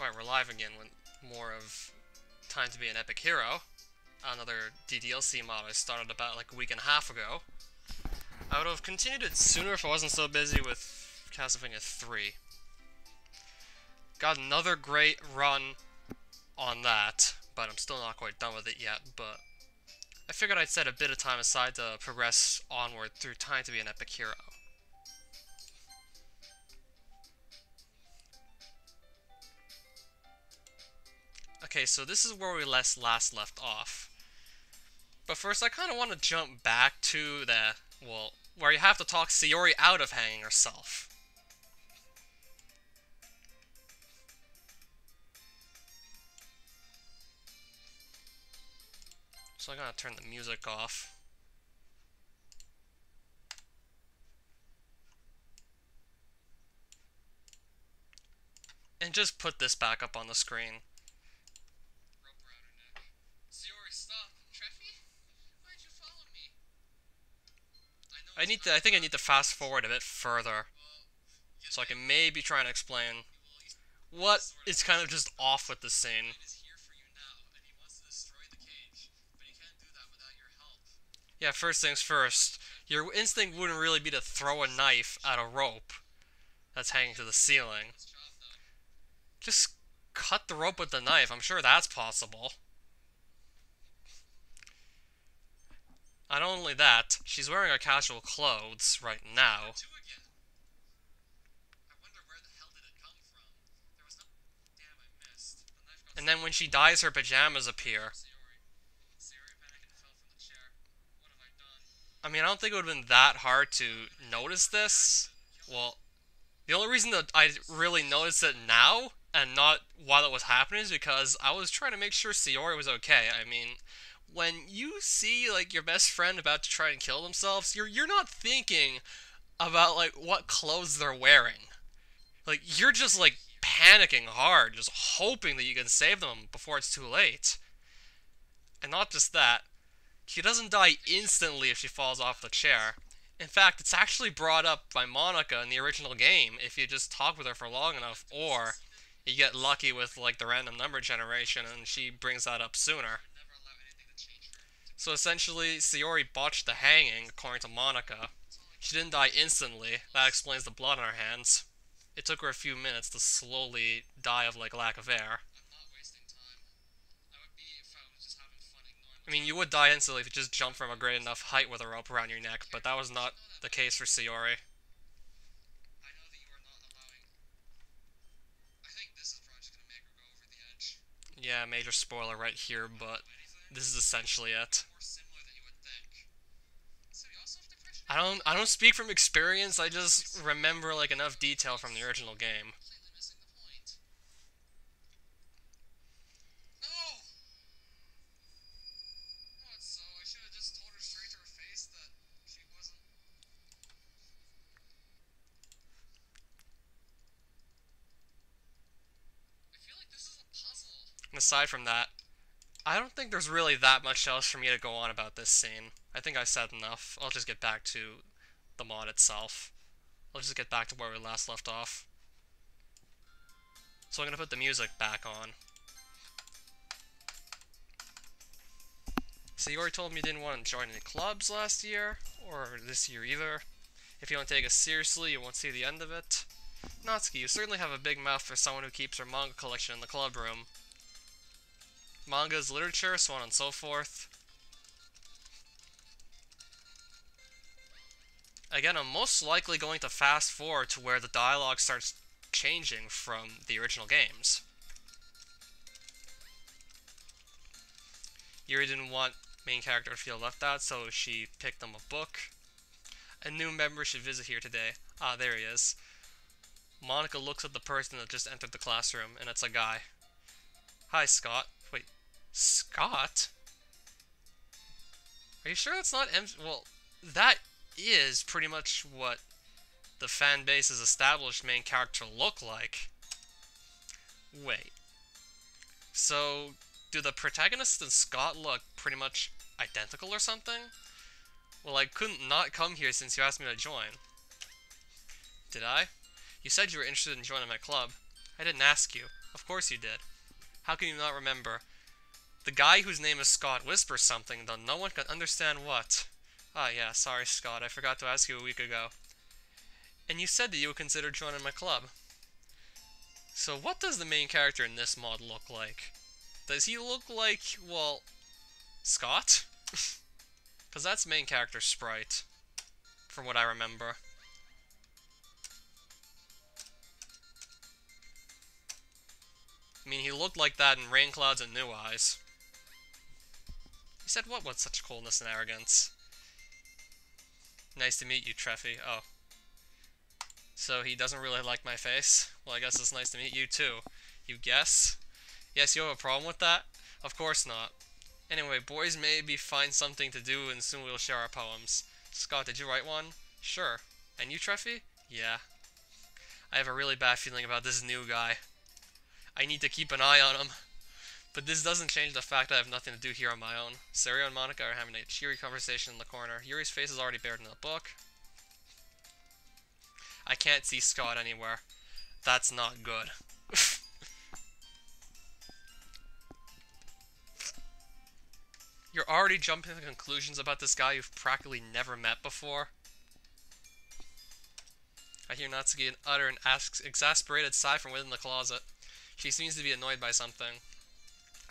Alright, we're live again with more of Time to Be an Epic Hero. Another DDLC mod I started about like a week and a half ago. I would have continued it sooner if I wasn't so busy with Castlevania 3. Got another great run on that, but I'm still not quite done with it yet, but I figured I'd set a bit of time aside to progress onward through Time to Be an Epic Hero. Okay, so this is where we last left off. But first, I kind of want to jump back to where you have to talk Sayori out of hanging herself. So I'm gonna turn the music off. And just put this back up on the screen. I think I need to fast forward a bit further, so I can maybe try and explain what is kind of just off with the scene. Yeah, first things first, your instinct wouldn't really be to throw a knife at a rope that's hanging to the ceiling. Just cut the rope with the knife, I'm sure that's possible. Not only that, she's wearing her casual clothes right now. And then when she dies, her pajamas appear. I mean, I don't think it would have been that hard to notice this. Well, the only reason that I really noticed it now, and not while it was happening, is because I was trying to make sure Sayori was okay. I mean, when you see, like, your best friend about to try and kill themselves, you're not thinking about, like, what clothes they're wearing. Like, you're just, like, panicking hard, just hoping that you can save them before it's too late. And not just that, she doesn't die instantly if she falls off the chair. In fact, it's actually brought up by Monica in the original game if you just talk with her for long enough, or you get lucky with, like, the random number generation and she brings that up sooner. So essentially, Sayori botched the hanging, according to Monica. She didn't die instantly. That explains the blood on her hands. It took her a few minutes to slowly die of, like, lack of air. I mean, you would die instantly if you just jumped from a great enough height with a rope around your neck, but that was not the case for Sayori. Yeah, major spoiler right here, but this is essentially it. I don't speak from experience, I just remember, like, enough detail from the original game. And aside from that, I don't think there's really that much else for me to go on about this scene. I think I said enough. I'll just get back to the mod itself. I'll just get back to where we last left off. So I'm gonna put the music back on. So you already told me you didn't want to join any clubs last year, or this year either. If you don't take us seriously, you won't see the end of it. Natsuki, you certainly have a big mouth for someone who keeps her manga collection in the club room. Manga is literature, so on and so forth. Again, I'm most likely going to fast forward to where the dialogue starts changing from the original games. Yuri didn't want main character to feel left out, so she picked them a book. A new member should visit here today. Ah, there he is. Monica looks at the person that just entered the classroom, and it's a guy. Hi, Scott. Wait, Scott? Are you sure that's not well, that is pretty much what the fan base's established main character look like. Wait. So, do the protagonist and Scott look pretty much identical or something? Well, I couldn't not come here since you asked me to join. Did I? You said you were interested in joining my club. I didn't ask you. Of course you did. How can you not remember? The guy whose name is Scott whispers something, though no one can understand what. Ah, yeah, sorry, Scott. I forgot to ask you a week ago. And you said that you would consider joining my club. So what does the main character in this mod look like? Does he look like, well, Scott? Because that's main character sprite, from what I remember. I mean, he looked like that in Rain Clouds and New Eyes. He said what with such coldness and arrogance? Nice to meet you, Treffy. Oh. So he doesn't really like my face? Well, I guess it's nice to meet you too. You guess? Yes, you have a problem with that? Of course not. Anyway, boys maybe find something to do and soon we'll share our poems. Scott, did you write one? Sure. And you, Treffy? Yeah. I have a really bad feeling about this new guy. I need to keep an eye on him. But this doesn't change the fact that I have nothing to do here on my own. Saria and Monica are having a cheery conversation in the corner. Yuri's face is already buried in the book. I can't see Scott anywhere. That's not good. You're already jumping to conclusions about this guy you've practically never met before? I hear Natsuki utter an exasperated sigh from within the closet. She seems to be annoyed by something.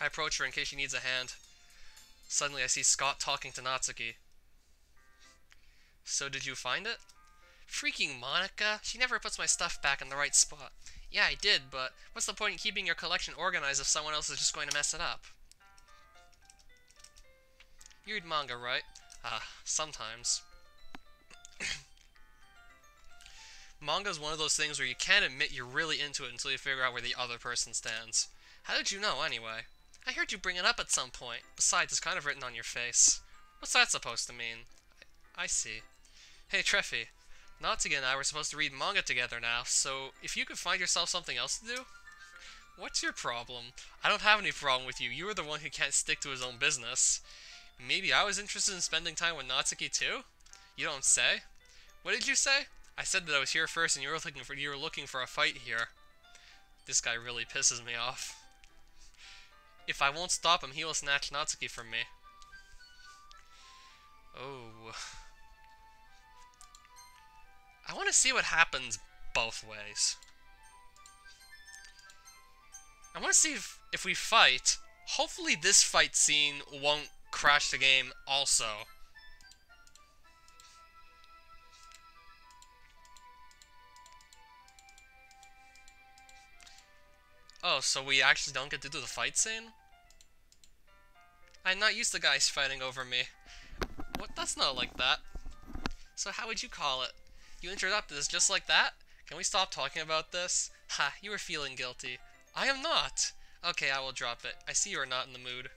I approach her in case she needs a hand. Suddenly I see Scott talking to Natsuki. So did you find it? Freaking Monica! She never puts my stuff back in the right spot. Yeah, I did, but what's the point in keeping your collection organized if someone else is just going to mess it up? You read manga, right? Sometimes. Manga's one of those things where you can't admit you're really into it until you figure out where the other person stands. How did you know, anyway? I heard you bring it up at some point. Besides, it's kind of written on your face. What's that supposed to mean? I see. Hey, Treffy. Natsuki and I were supposed to read manga together now, so if you could find yourself something else to do? What's your problem? I don't have any problem with you. You were the one who can't stick to his own business. Maybe I was interested in spending time with Natsuki too? You don't say? What did you say? I said that I was here first and you were looking for a fight here. This guy really pisses me off. If I won't stop him, he will snatch Natsuki from me. Oh. I want to see what happens both ways. I want to see if we fight. Hopefully this fight scene won't crash the game also. Oh, so we actually don't get to do the fight scene? I'm not used to guys fighting over me. What? That's not like that. So how would you call it? You interrupted us just like that? Can we stop talking about this? Ha, you were feeling guilty. I am not! Okay, I will drop it. I see you are not in the mood.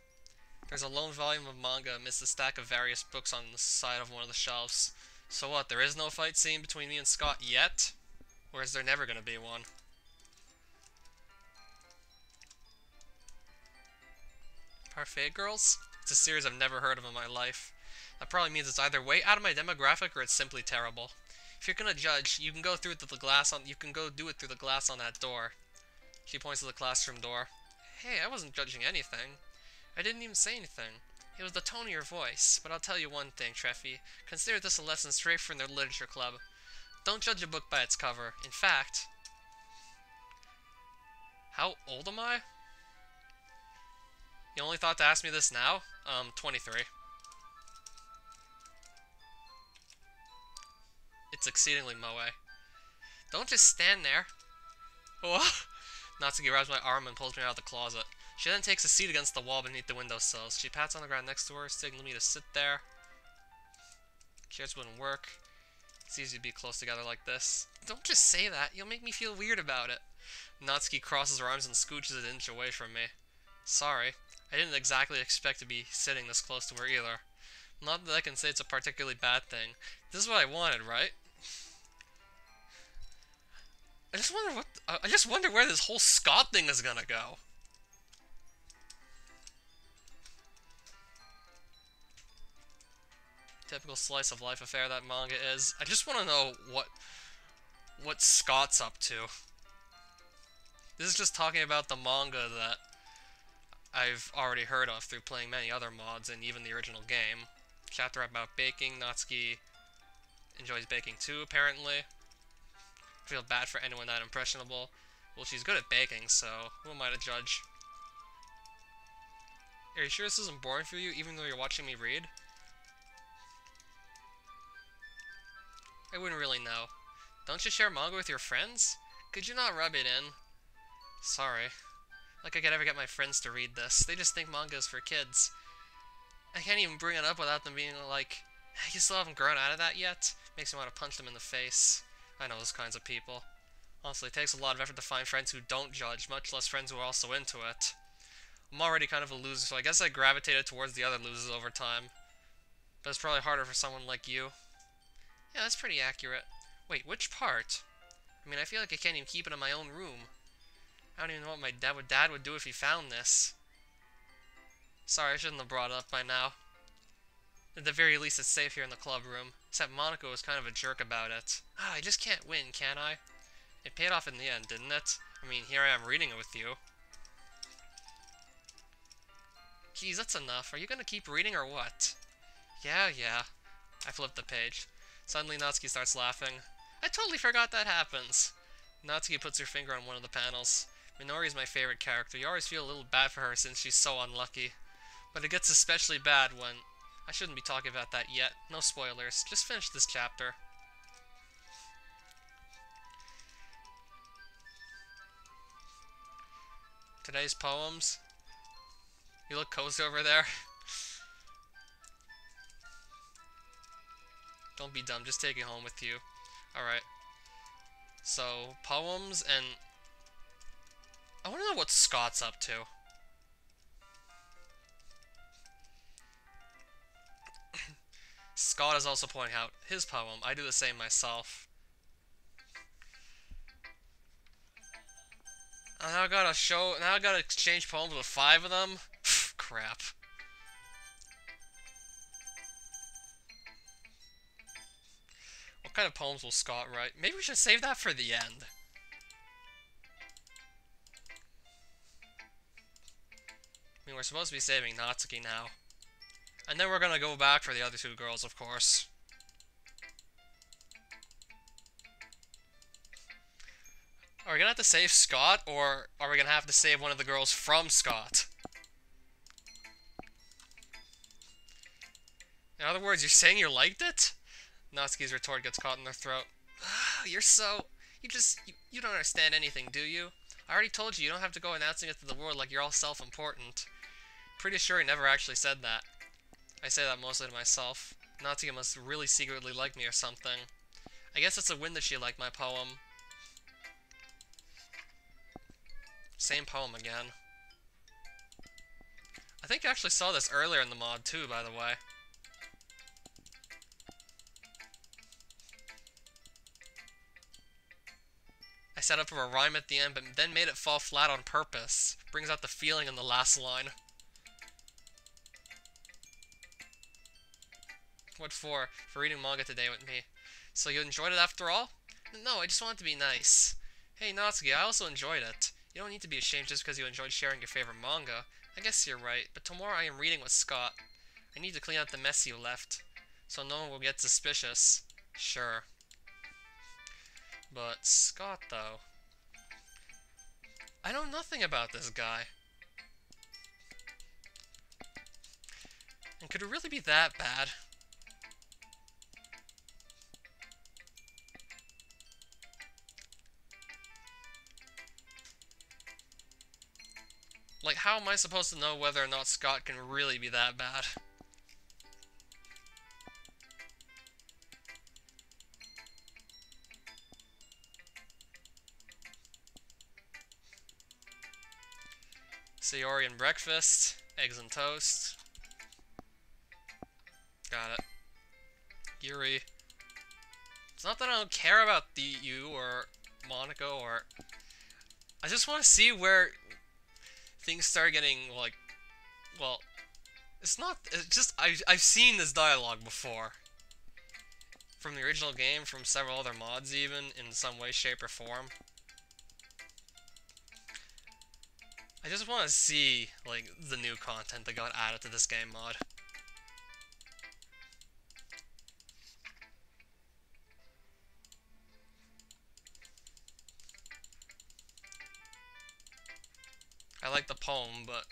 There's a lone volume of manga amidst a stack of various books on the side of one of the shelves. So what, there is no fight scene between me and Scott yet? Or is there never gonna be one? Parfait Girls? It's a series I've never heard of in my life. That probably means it's either way out of my demographic or it's simply terrible. If you're gonna judge, you can go do it through the glass on that door. She points to the classroom door. Hey, I wasn't judging anything. I didn't even say anything. It was the tone of your voice. But I'll tell you one thing, Treffy. Consider this a lesson straight from their literature club. Don't judge a book by its cover. In fact... How old am I? You only thought to ask me this now? 23. It's exceedingly moe. Don't just stand there. What? Natsuki grabs my arm and pulls me out of the closet. She then takes a seat against the wall beneath the windowsills. She pats on the ground next to her, signaling me to sit there. Chairs wouldn't work. It's easy to be close together like this. Don't just say that. You'll make me feel weird about it. Natsuki crosses her arms and scooches an inch away from me. Sorry. I didn't exactly expect to be sitting this close to her either. Not that I can say it's a particularly bad thing. This is what I wanted, right? I just wonder where this whole Scott thing is gonna go. Typical slice of life affair that manga is. I just want to know what Scott's up to. This is just talking about the manga that I've already heard of through playing many other mods and even the original game. Chapter about baking. Natsuki enjoys baking too, apparently. I feel bad for anyone that impressionable. Well, she's good at baking, so who am I to judge? Are you sure this isn't boring for you, even though you're watching me read? I wouldn't really know. Don't you share manga with your friends? Could you not rub it in? Sorry. Like I could ever get my friends to read this. They just think manga is for kids. I can't even bring it up without them being like, you still haven't grown out of that yet? Makes me want to punch them in the face. I know those kinds of people. Honestly, it takes a lot of effort to find friends who don't judge, much less friends who are also into it. I'm already kind of a loser, so I guess I gravitated towards the other losers over time. But it's probably harder for someone like you. Yeah, that's pretty accurate. Wait, which part? I mean, I feel like I can't even keep it in my own room. I don't even know what my dad would do if he found this. Sorry, I shouldn't have brought it up by now. At the very least, it's safe here in the club room. Except Monaco was kind of a jerk about it. I just can't win, can I? It paid off in the end, didn't it? I mean, here I am reading it with you. Geez, that's enough. Are you gonna keep reading or what? Yeah. I flipped the page. Suddenly, Natsuki starts laughing. I totally forgot that happens. Natsuki puts her finger on one of the panels. Minori is my favorite character. You always feel a little bad for her since she's so unlucky. But it gets especially bad when... I shouldn't be talking about that yet. No spoilers. Just finish this chapter. Today's poems. You look cozy over there. Don't be dumb, just take it home with you. Alright. So, poems and... I want to know what Scott's up to. Scott is also pointing out his poem. I do the same myself. Now I gotta exchange poems with 5 of them? Crap. What kind of poems will Scott write? Maybe we should save that for the end. I mean, we're supposed to be saving Natsuki now. And then we're gonna go back for the other 2 girls, of course. Are we gonna have to save Scott, or are we gonna have to save one of the girls from Scott? In other words, you're saying you liked it? Natsuki's retort gets caught in their throat. You're so... You don't understand anything, do you? I already told you, you don't have to go announcing it to the world like you're all self-important. Pretty sure he never actually said that. I say that mostly to myself. Natsuki must really secretly like me or something. I guess it's a win that she liked my poem. Same poem again. I think I actually saw this earlier in the mod too, by the way. I set up for a rhyme at the end, but then made it fall flat on purpose. Brings out the feeling in the last line. What for? For reading manga today with me. So you enjoyed it after all? No, I just wanted to be nice. Hey Natsuki, I also enjoyed it. You don't need to be ashamed just because you enjoyed sharing your favorite manga. I guess you're right, but tomorrow I am reading with Scott. I need to clean up the mess you left, so no one will get suspicious. Sure. But Scott, though... I know nothing about this guy. And could it really be that bad? Like, how am I supposed to know whether or not Scott can really be that bad? Sayori and breakfast, eggs and toast. Got it. Yuri. It's not that I don't care about you or Monaco or... I just want to see where things start getting, like... Well, it's not... It's just... I've seen this dialogue before. From the original game, from several other mods even, in some way, shape, or form. I just want to see, like, the new content that got added to this game mod. I like the poem, but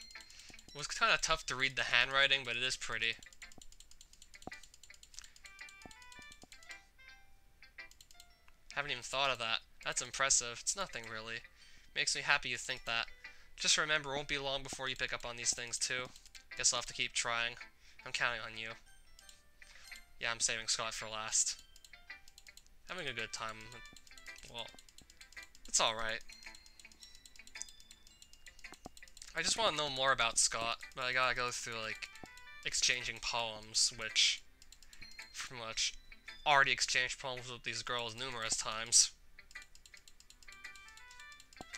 it was kind of tough to read the handwriting, but it is pretty. Haven't even thought of that. That's impressive. It's nothing, really. Makes me happy you think that. Just remember, it won't be long before you pick up on these things, too. Guess I'll have to keep trying. I'm counting on you. Yeah, I'm saving Scott for last. Having a good time. Well, it's alright. I just want to know more about Scott, but I gotta go through, like, exchanging poems, which, pretty much, already exchanged poems with these girls numerous times.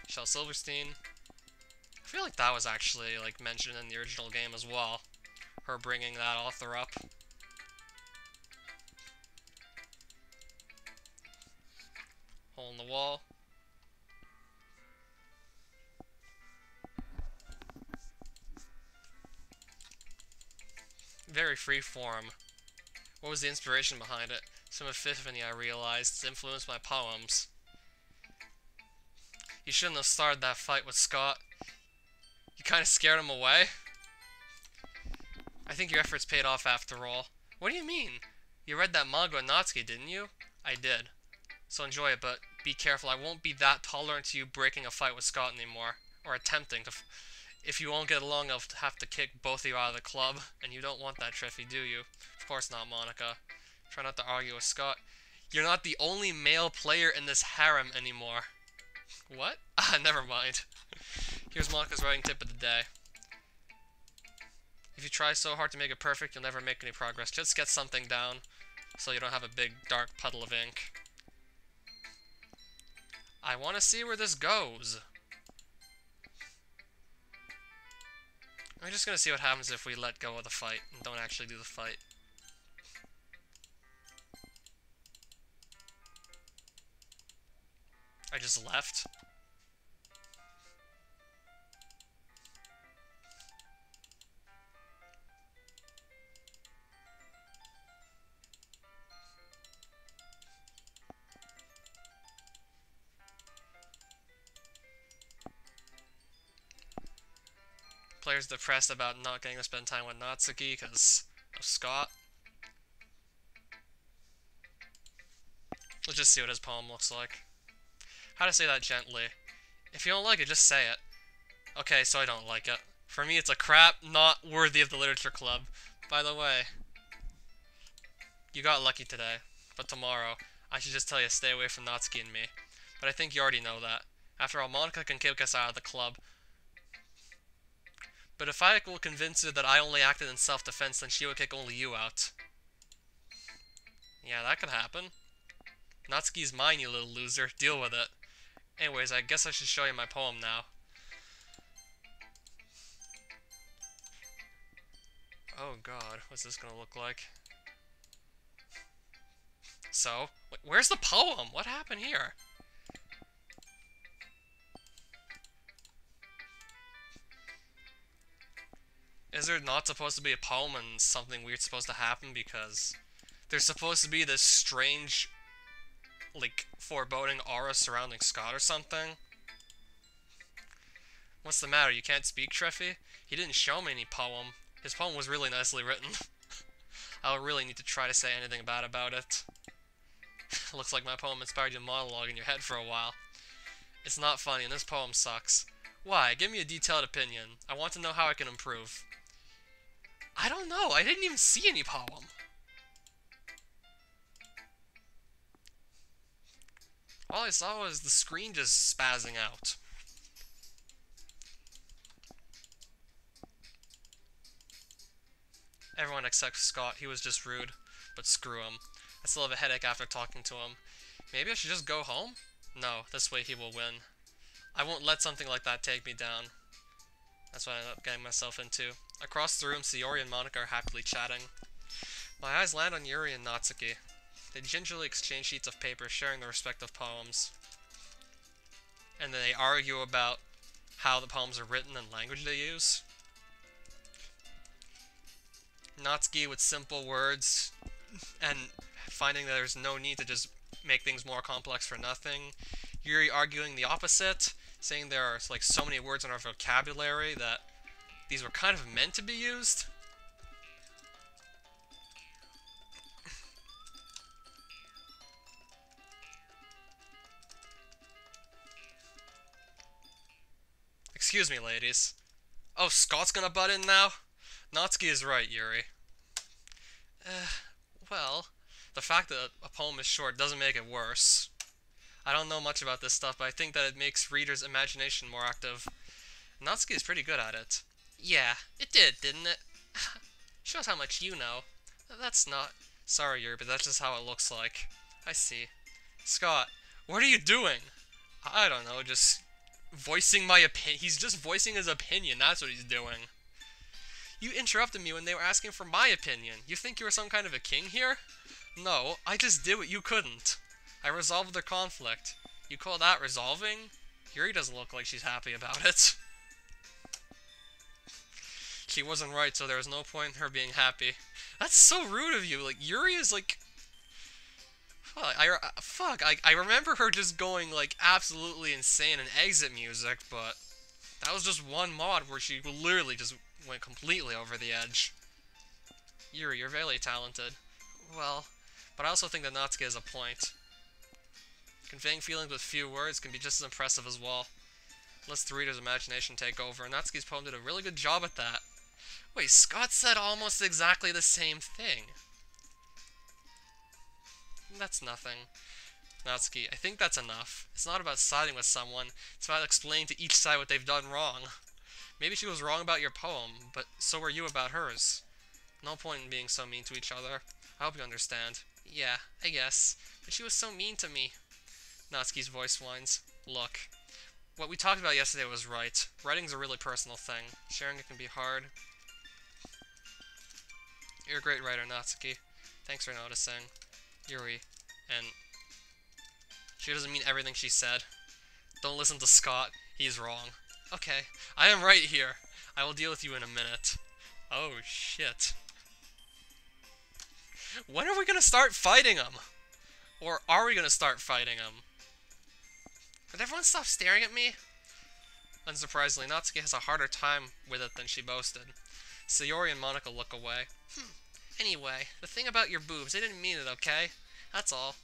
Shel Silverstein. I feel like that was actually, like, mentioned in the original game as well. Her bringing that author up. Hole in the wall. Very free form. What was the inspiration behind it? Some epiphany I realized influenced my poems. You shouldn't have started that fight with Scott. You kinda scared him away. I think your efforts paid off after all. What do you mean? You read that manga with Natsuki, didn't you? I did. So enjoy it, but be careful. I won't be that tolerant to you breaking a fight with Scott anymore. Or attempting to. If you won't get along, I'll have to kick both of you out of the club. And you don't want that, Triffy, do you? Of course not, Monica. Try not to argue with Scott. You're not the only male player in this harem anymore. What? Ah, never mind. Here's Monica's writing tip of the day. If you try so hard to make it perfect, you'll never make any progress. Just get something down, so you don't have a big dark puddle of ink. I want to see where this goes. I'm just gonna see what happens if we let go of the fight and don't actually do the fight. I just left. Players depressed about not getting to spend time with Natsuki because of Scott. Let's just see what his poem looks like. How to say that gently. If you don't like it, just say it. Okay, so I don't like it. For me, it's a crap, not worthy of the literature club. By the way, you got lucky today, but tomorrow, I should just tell you to stay away from Natsuki and me. But I think you already know that. After all, Monica can kick us out of the club. But if I will convince her that I only acted in self-defense, then she would kick only you out. Yeah, that could happen. Natsuki's mine, you little loser. Deal with it. Anyways, I guess I should show you my poem now. Oh god, what's this gonna look like? So, where's the poem? What happened here? Is there not supposed to be a poem and something weird's supposed to happen? Because there's supposed to be this strange, like, foreboding aura surrounding Scott or something? What's the matter? You can't speak, Treffy? He didn't show me any poem. His poem was really nicely written. I'll really need to try to say anything bad about it. Looks like my poem inspired you to monologue in your head for a while. It's not funny, and this poem sucks. Why? Give me a detailed opinion. I want to know how I can improve. I don't know. I didn't even see any poem. All I saw was the screen just spazzing out. Everyone except Scott. He was just rude. But screw him. I still have a headache after talking to him. Maybe I should just go home? No, this way he will win. I won't let something like that take me down. That's what I ended up getting myself into. Across the room, Sayori and Monica are happily chatting. My eyes land on Yuri and Natsuki. They gingerly exchange sheets of paper, sharing their respective poems. And then they argue about how the poems are written and language they use. Natsuki with simple words and finding that there's no need to just make things more complex for nothing. Yuri arguing the opposite, saying there are like so many words in our vocabulary that these were kind of meant to be used. Excuse me, ladies. Oh, Scott's gonna butt in now? Natsuki is right, Yuri. Well, the fact that a poem is short doesn't make it worse. I don't know much about this stuff, but I think that it makes readers' imagination more active. Natsuki is pretty good at it. Yeah, it did, didn't it? Shows how much you know. That's not... Sorry, Yuri, but that's just how it looks like. I see. Scott, what are you doing? I don't know, just voicing my opinion. He's just voicing his opinion, that's what he's doing. You interrupted me when they were asking for my opinion. You think you were some kind of a king here? No, I just did what you couldn't. I resolved their conflict. You call that resolving? Yuri doesn't look like she's happy about it. She wasn't right, so there was no point in her being happy. That's so rude of you. Like, Yuri is like... I remember her just going, like, absolutely insane in exit music, but... That was just one mod where she literally just went completely over the edge. Yuri, you're very talented. Well, but I also think that Natsuki has a point. Conveying feelings with few words can be just as impressive as well. Let's the reader's imagination take over, and Natsuki's poem did a really good job at that. Wait, Scott said almost exactly the same thing. That's nothing. Natsuki, I think that's enough. It's not about siding with someone, it's about explaining to each side what they've done wrong. Maybe she was wrong about your poem, but so were you about hers. No point in being so mean to each other. I hope you understand. Yeah, I guess. But she was so mean to me. Natsuki's voice whines. Look, what we talked about yesterday was right. Writing's a really personal thing. Sharing it can be hard. You're a great writer, Natsuki. Thanks for noticing. Yuri. And... she doesn't mean everything she said. Don't listen to Scott. He's wrong. Okay, I am right here. I will deal with you in a minute. Oh, shit. When are we gonna start fighting him? Or are we gonna start fighting him? Did everyone stop staring at me? Unsurprisingly, Natsuki has a harder time with it than she boasted. Sayori and Monica look away. Anyway, the thing about your boobs, I didn't mean it, okay? That's all.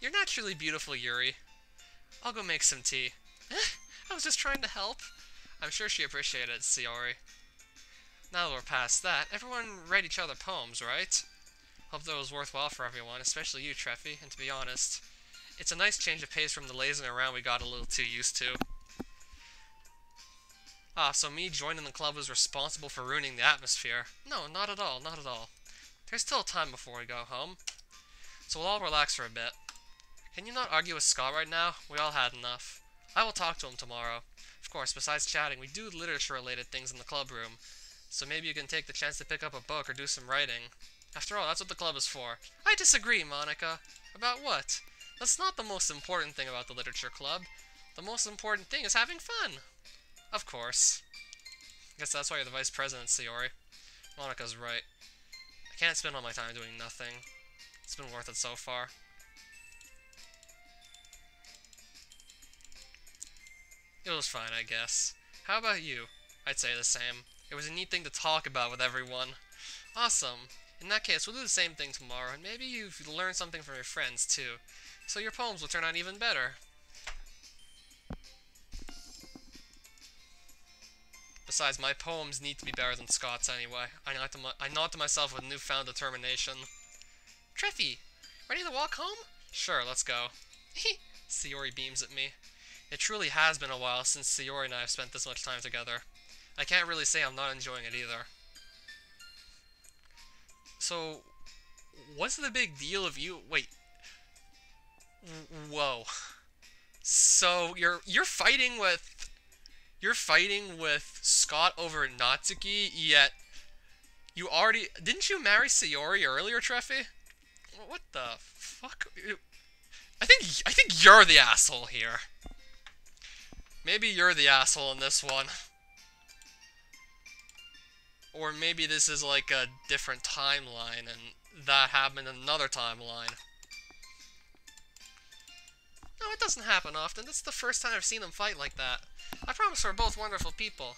You're naturally beautiful, Yuri. I'll go make some tea. I was just trying to help. I'm sure she appreciated it, Sayori. Now that we're past that, everyone read each other poems, right? Hope that was worthwhile for everyone, especially you, Treffy, and to be honest, it's a nice change of pace from the lazing around we got a little too used to. Ah, so me joining the club was responsible for ruining the atmosphere. No, not at all, not at all. There's still time before we go home. So we'll all relax for a bit. Can you not argue with Scott right now? We all had enough. I will talk to him tomorrow. Of course, besides chatting, we do literature-related things in the club room. So maybe you can take the chance to pick up a book or do some writing. After all, that's what the club is for. I disagree, Monica. About what? That's not the most important thing about the literature club. The most important thing is having fun. Of course. Guess that's why you're the vice president, Sayori. Monica's right. I can't spend all my time doing nothing. It's been worth it so far. It was fine, I guess. How about you? I'd say the same. It was a neat thing to talk about with everyone. Awesome. In that case, we'll do the same thing tomorrow, and maybe you've learned something from your friends, too. So your poems will turn out even better. Besides, my poems need to be better than Scott's anyway. I nod to myself with newfound determination. Treffy, ready to walk home? Sure, let's go. Sayori beams at me. It truly has been a while since Sayori and I have spent this much time together. I can't really say I'm not enjoying it either. So, what's the big deal of you... Wait. Whoa. So, you're fighting with... You're fighting with Scott over Natsuki, yet... You already... Didn't you marry Sayori earlier, Treffy? What the fuck? I think you're the asshole here. Maybe you're the asshole in this one. Or maybe this is like a different timeline and that happened in another timeline. No, it doesn't happen often. This is the first time I've seen them fight like that. I promise we're both wonderful people.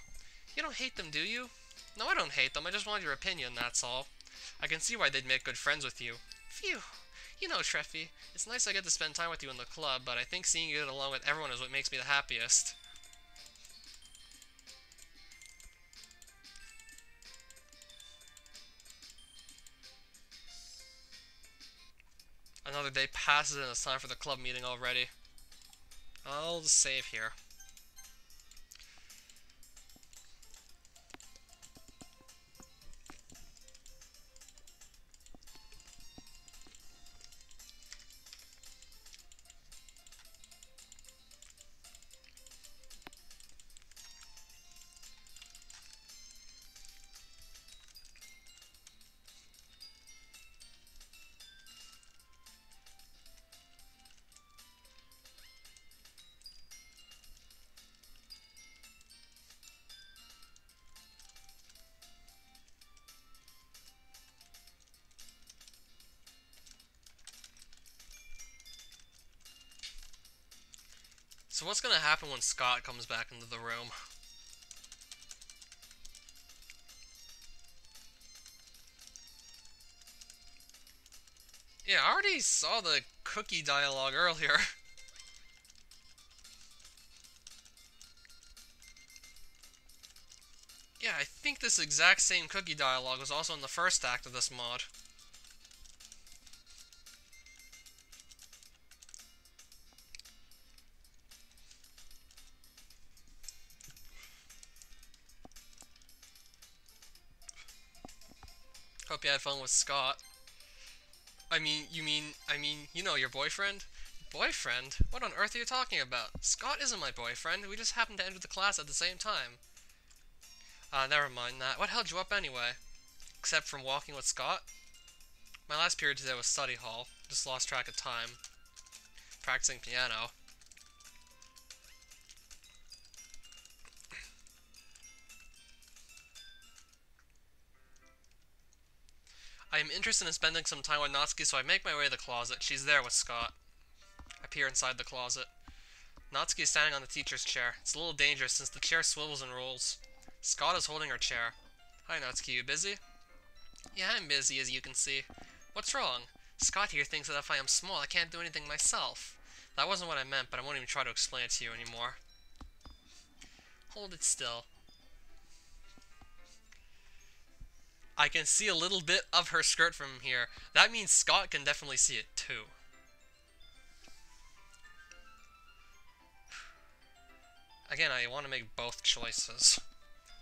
You don't hate them, do you? No, I don't hate them. I just wanted your opinion, that's all. I can see why they'd make good friends with you. Phew. You know, Treffy, it's nice I get to spend time with you in the club, but I think seeing you get along with everyone is what makes me the happiest. Another day passes and it's time for the club meeting already. I'll just save here. So what's gonna happen when Scott comes back into the room? Yeah, I already saw the cookie dialogue earlier. Yeah, I think this exact same cookie dialogue was also in the first act of this mod. Hope you had fun with Scott. You know your boyfriend? Boyfriend? What on earth are you talking about? Scott isn't my boyfriend. We just happened to enter the class at the same time. Never mind that. What held you up anyway? Except from walking with Scott? My last period today was study hall. Just lost track of time. Practicing piano. I am interested in spending some time with Natsuki, so I make my way to the closet. She's there with Scott. I peer inside the closet. Natsuki is standing on the teacher's chair. It's a little dangerous since the chair swivels and rolls. Scott is holding her chair. Hi Natsuki, you busy? Yeah, I'm busy, as you can see. What's wrong? Scott here thinks that if I am small, I can't do anything myself. That wasn't what I meant, but I won't even try to explain it to you anymore. Hold it still. I can see a little bit of her skirt from here. That means Scott can definitely see it too. Again, I want to make both choices.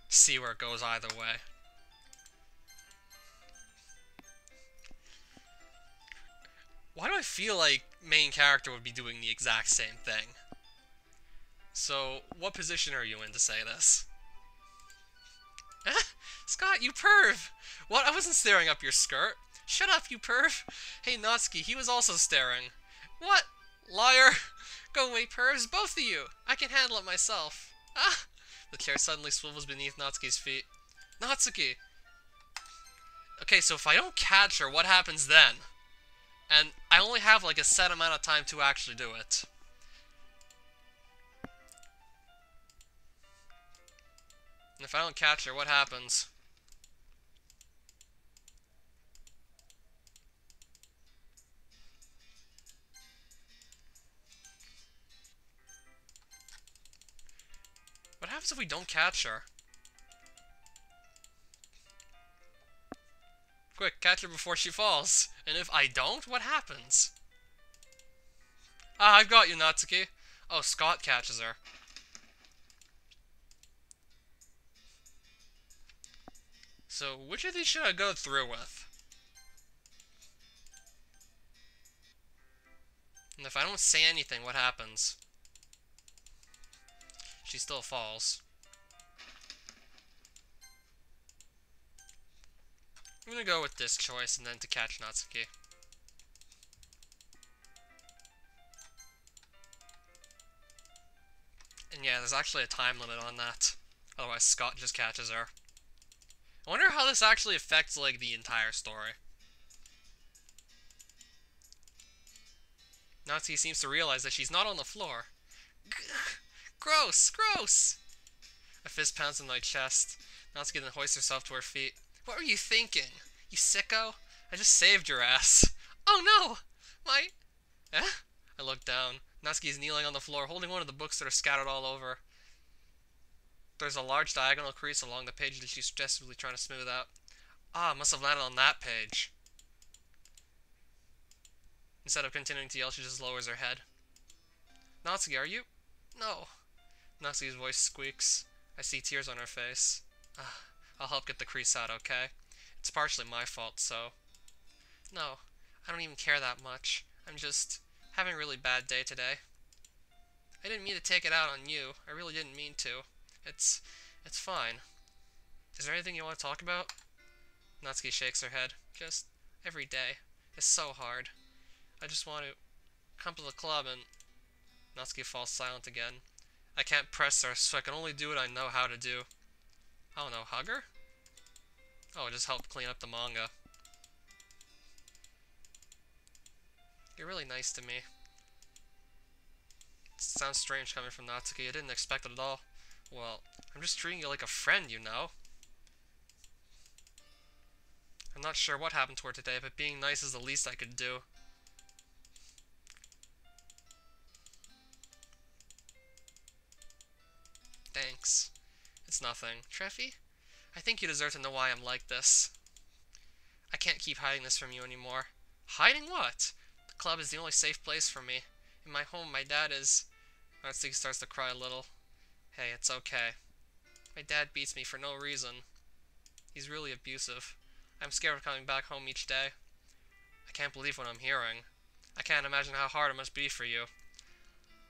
See where it goes either way. Why do I feel like main character would be doing the exact same thing? So, what position are you in to say this? Scott, you perv! What? I wasn't staring up your skirt. Shut up, you perv! Hey, Natsuki, he was also staring. What? Liar! Go away, pervs, both of you! I can handle it myself. Ah! The chair suddenly swivels beneath Natsuki's feet. Natsuki! Okay, so if I don't catch her, what happens then? And I only have like a set amount of time to actually do it. And if I don't catch her, what happens? What happens if we don't catch her? Quick, catch her before she falls. And if I don't, what happens? Ah, I've got you, Natsuki. Oh, Scott catches her. So, which of these should I go through with? And if I don't say anything, what happens? She still falls. I'm gonna go with this choice and then to catch Natsuki. And Yeah, there's actually a time limit on that. Otherwise, Scott just catches her. I wonder how this actually affects, like, the entire story. Natsuki seems to realize that she's not on the floor. Gross! Gross! A fist pounds on my chest. Natsuki then hoists herself to her feet. What were you thinking? You sicko? I just saved your ass. Oh no! My... Eh? I look down. Natsuki is kneeling on the floor, holding one of the books that are scattered all over. There's a large diagonal crease along the page that she's desperately trying to smooth out. Ah, must have landed on that page. Instead of continuing to yell, she just lowers her head. Natsuki, are you? No. Natsuki's voice squeaks. I see tears on her face. I'll help get the crease out, okay? It's partially my fault, so... No, I don't even care that much. I'm just having a really bad day today. I didn't mean to take it out on you. I really didn't mean to. It's fine. Is there anything you want to talk about? Natsuki shakes her head. Just every day. It's so hard. I just want to come to the club and... Natsuki falls silent again. I can't press her, so I can only do what I know how to do. I don't know, hug her? Oh, just help clean up the manga. You're really nice to me. It sounds strange coming from Natsuki. I didn't expect it at all. Well, I'm just treating you like a friend, you know? I'm not sure what happened to her today, but being nice is the least I could do. Thanks. It's nothing. Treffy? I think you deserve to know why I'm like this. I can't keep hiding this from you anymore. Hiding what? The club is the only safe place for me. In my home, my dad is... Natsuki starts to cry a little. Hey, it's okay. My dad beats me for no reason. He's really abusive. I'm scared of coming back home each day. I can't believe what I'm hearing. I can't imagine how hard it must be for you.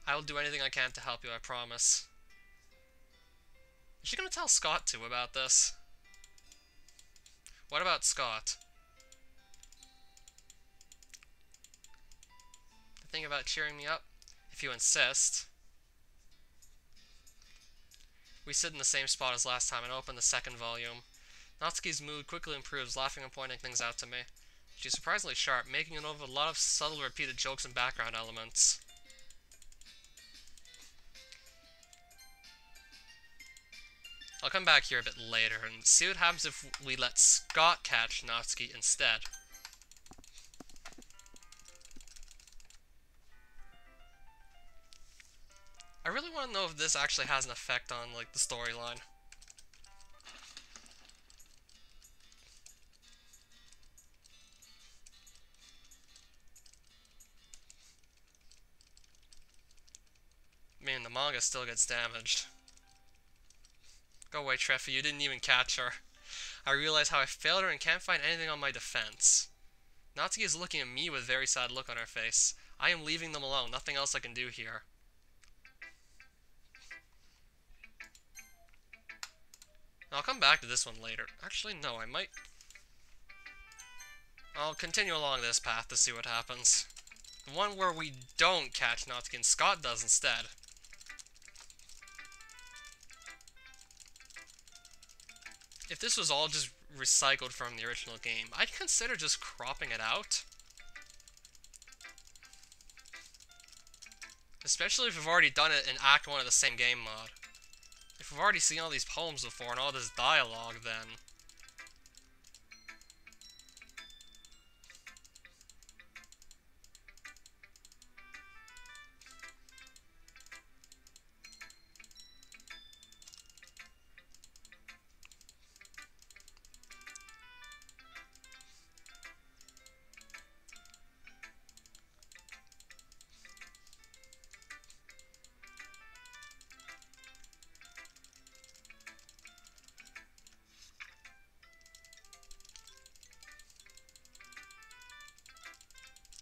I will do anything I can to help you, I promise. Is she gonna tell Scott too about this? What about Scott? The thing about cheering me up? If you insist. We sit in the same spot as last time and open the second volume. Natsuki's mood quickly improves, laughing and pointing things out to me. She's surprisingly sharp, making it over a lot of subtle repeated jokes and background elements. I'll come back here a bit later and see what happens if we let Scott catch Natsuki instead. I really want to know if this actually has an effect on, like, the storyline. I mean, the manga still gets damaged. Go away, Treffy, you didn't even catch her. I realize how I failed her and can't find anything on my defense. Natsuki is looking at me with a very sad look on her face. I am leaving them alone, nothing else I can do here. I'll come back to this one later. Actually, no, I might... I'll continue along this path to see what happens. The one where we don't catch Natsuki and Scott does instead. If this was all just recycled from the original game, I'd consider just cropping it out. Especially if we've already done it in Act 1 of the same game mod. If we've already seen all these poems before and all this dialogue, then...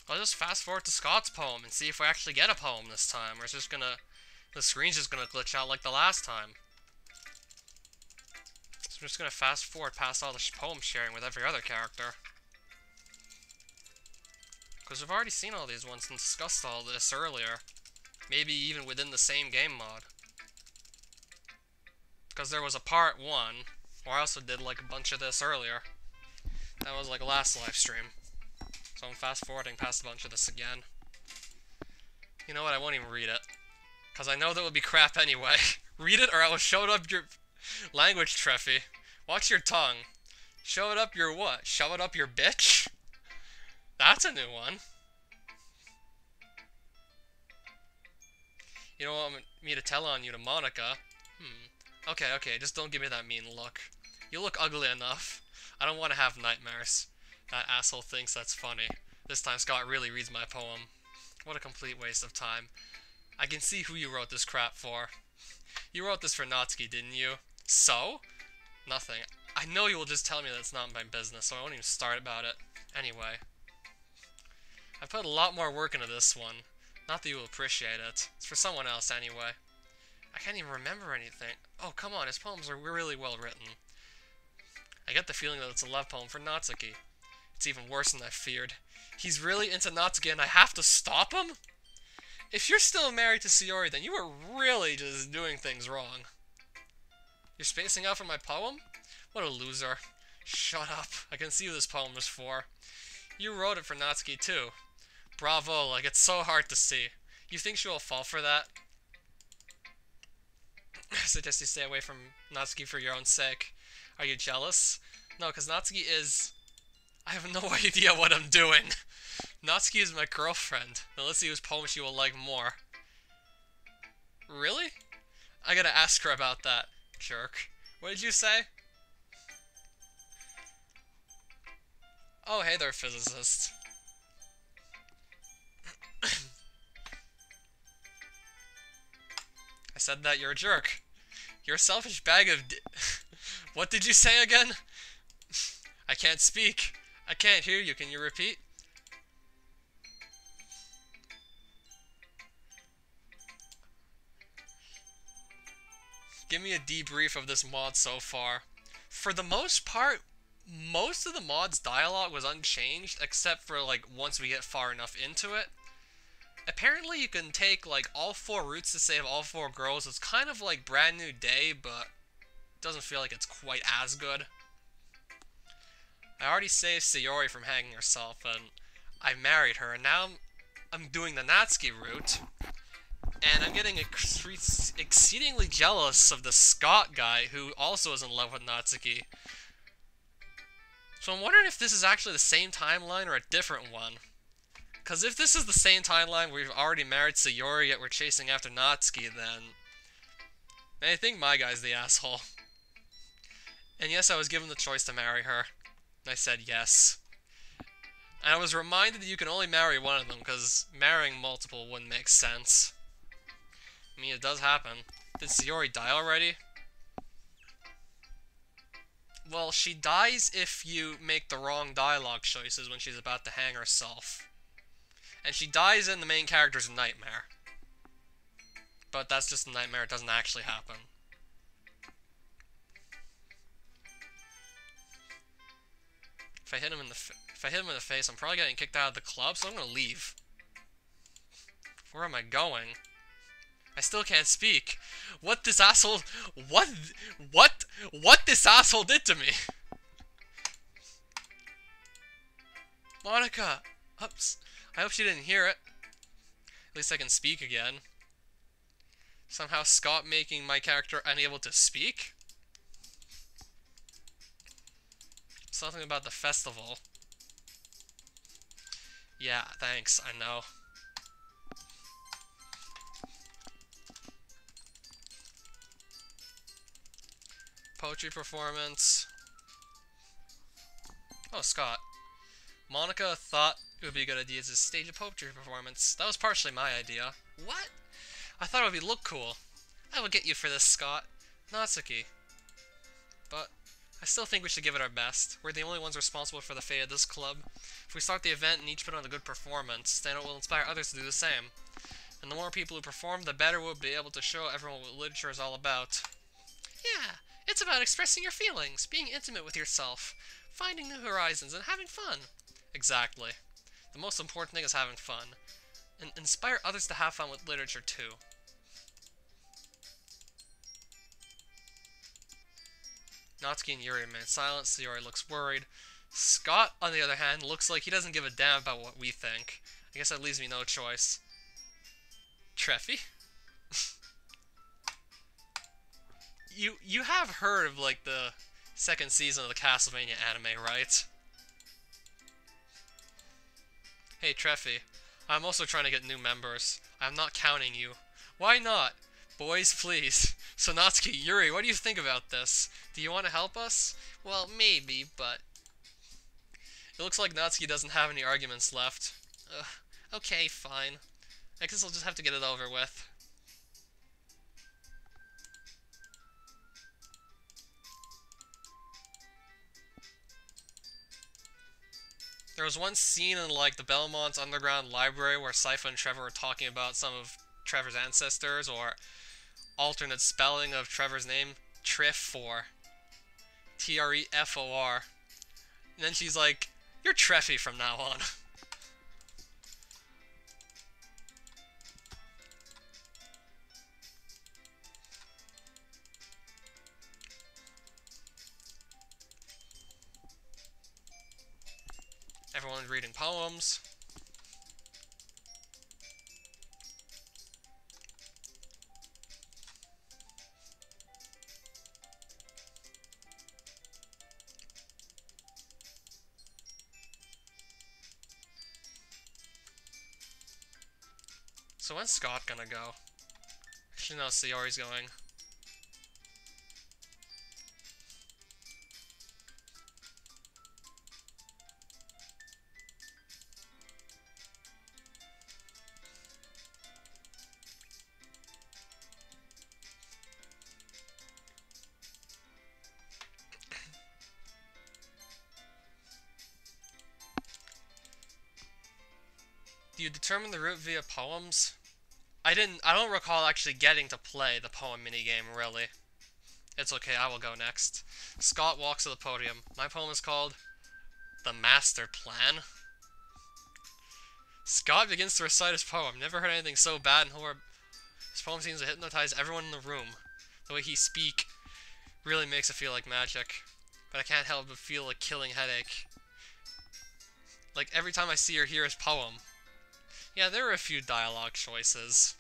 I'll just fast forward to Scott's poem and see if we actually get a poem this time, or it's just gonna... the screen's just gonna glitch out like the last time. So I'm just gonna fast forward past all the poem sharing with every other character. Because we've already seen all these ones and discussed all this earlier. Maybe even within the same game mod. Because there was a part 1, where I also did like a bunch of this earlier. That was like last live stream. So I'm fast forwarding past a bunch of this again. You know what, I won't even read it. Because I know that would be crap anyway. Read it or I will show it up your language, Treffy. Watch your tongue. Show it up your what? Shove it up your bitch? That's a new one. You don't want me to tell on you to Monica? Okay, just don't give me that mean look. You look ugly enough. I don't want to have nightmares. That asshole thinks that's funny. This time Scott really reads my poem. What a complete waste of time. I can see who you wrote this crap for. You wrote this for Natsuki, didn't you? So? Nothing. I know you will just tell me that it's not my business, so I won't even start about it. Anyway. I put a lot more work into this one. Not that you will appreciate it. It's for someone else anyway. I can't even remember anything. Oh, come on, his poems are really well written. I get the feeling that it's a love poem for Natsuki. It's even worse than I feared. He's really into Natsuki and I have to stop him? If you're still married to Sayori, then you are really just doing things wrong. You're spacing out from my poem? What a loser. Shut up. I can see who this poem was for. You wrote it for Natsuki too. Bravo, like it's so hard to see. You think she will fall for that? I suggest you stay away from Natsuki for your own sake. Are you jealous? No, because Natsuki is... I have no idea what I'm doing. Natsuki is my girlfriend. Now let's see whose poem she will like more. Really? I gotta ask her about that, jerk. What did you say? Oh, hey there, physicist. I said that you're a jerk. You're a selfish bag of What did you say again? I can't speak. I can't hear you. Can you repeat? Give me a debrief of this mod so far. For the most part, most of the mod's dialogue was unchanged, except for, like, once we get far enough into it. Apparently you can take, like, all 4 routes to save all 4 girls. It's kind of like Brand New Day, but it doesn't feel like it's quite as good. I already saved Sayori from hanging herself, and I married her, and now I'm doing the Natsuki route. And I'm getting exceedingly jealous of the Scott guy, who also is in love with Natsuki. So I'm wondering if this is actually the same timeline or a different one. Because if this is the same timeline where we've already married Sayori, yet we're chasing after Natsuki, then I think my guy's the asshole. And yes, I was given the choice to marry her. I said yes. And I was reminded that you can only marry one of them, because marrying multiple wouldn't make sense. I mean, it does happen. Did Sayori die already? Well, she dies if you make the wrong dialogue choices when she's about to hang herself. And she dies in the main character's nightmare. But that's just a nightmare, it doesn't actually happen. If I hit him in the face, I'm probably getting kicked out of the club, so I'm gonna leave. Where am I going? I still can't speak. What this asshole... What this asshole did to me? Monica! Oops. I hope she didn't hear it. At least I can speak again. Somehow Scott making my character unable to speak? Something about the festival. Yeah, thanks, I know. Poetry performance. Oh, Scott. Monica thought it would be a good idea to stage a poetry performance. That was partially my idea. What? I thought it would look cool. I will get you for this, Scott. Natsuki. But I still think we should give it our best. We're the only ones responsible for the fate of this club. If we start the event and each put on a good performance, then it will inspire others to do the same. And the more people who perform, the better we'll be able to show everyone what literature is all about. Yeah, it's about expressing your feelings, being intimate with yourself, finding new horizons, and having fun. Exactly. The most important thing is having fun. And inspire others to have fun with literature, too. Natsuki and Yuri remain silent. Sayori looks worried. Scott, on the other hand, looks like he doesn't give a damn about what we think. I guess that leaves me no choice. Treffy? You have heard of, like, the second season of the Castlevania anime, right? Hey, Treffy. I'm also trying to get new members. I'm not counting you. Why not? Boys, please. So Natsuki, Yuri, what do you think about this? Do you want to help us? Well, maybe, but... It looks like Natsuki doesn't have any arguments left. Okay, fine. I guess I'll just have to get it over with. There was one scene in, like, the Belmont's underground library where Sypha and Trevor were talking about some of Trevor's ancestors, or alternate spelling of Trevor's name, Trefor. Trefor. And then she's like, "You're Treffy from now on." Everyone's reading poems. So when's Scott gonna go? Actually, no, Sayori's going. Do you determine the route via poems? I don't recall actually getting to play the poem minigame, really. It's okay, I will go next. Scott walks to the podium. My poem is called The Master Plan. Scott begins to recite his poem. Never heard anything so bad and horrible. His poem seems to hypnotize everyone in the room. The way he speaks really makes it feel like magic. But I can't help but feel a killing headache. Like every time I see or hear his poem. Yeah, there were a few dialogue choices.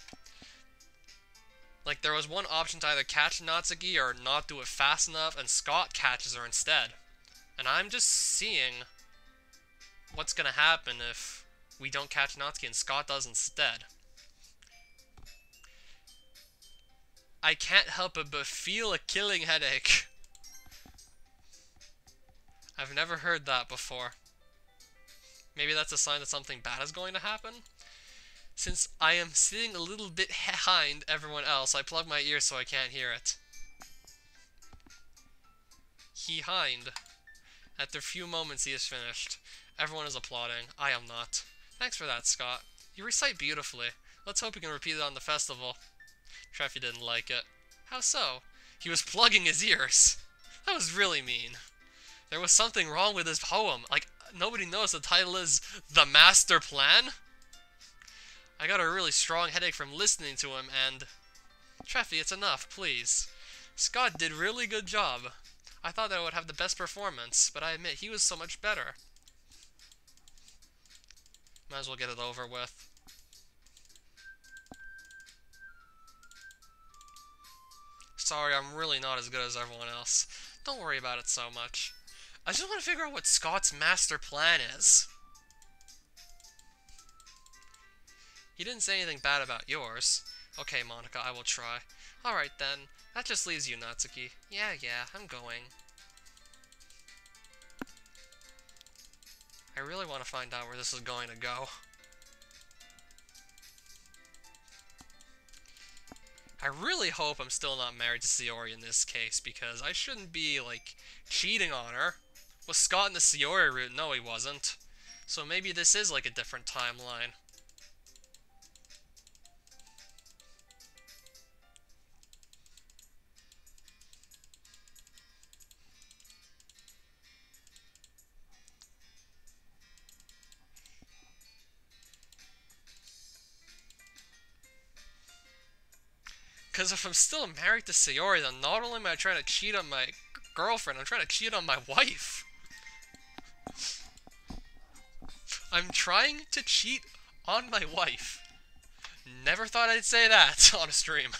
Like, there was one option to either catch Natsuki or not do it fast enough, and Scott catches her instead. And I'm just seeing what's gonna happen if we don't catch Natsuki and Scott does instead. I can't help it but feel a killing headache. I've never heard that before. Maybe that's a sign that something bad is going to happen? Since I am sitting a little bit behind everyone else, I plug my ears so I can't hear it. Behind. After a few moments he is finished. Everyone is applauding. I am not. Thanks for that, Scott. You recite beautifully. Let's hope you can repeat it on the festival. Treffy didn't like it. How so? He was plugging his ears. That was really mean. There was something wrong with his poem. Like, nobody knows the title is The Master Plan? I got a really strong headache from listening to him, and... Treffy, it's enough, please. Scott did really good job. I thought that I would have the best performance, but I admit he was so much better. Might as well get it over with. Sorry, I'm really not as good as everyone else. Don't worry about it so much. I just want to figure out what Scott's master plan is. He didn't say anything bad about yours. Okay, Monica, I will try. Alright then. That just leaves you, Natsuki. Yeah, I'm going. I really want to find out where this is going to go. I really hope I'm still not married to Sayori in this case, because I shouldn't be, like, cheating on her. Was Scott in the Sayori route? No, he wasn't. So maybe this is, like, a different timeline. Because if I'm still married to Sayori, then not only am I trying to cheat on my girlfriend. I'm trying to cheat on my wife. I'm trying to cheat on my wife. Never thought I'd say that on a stream.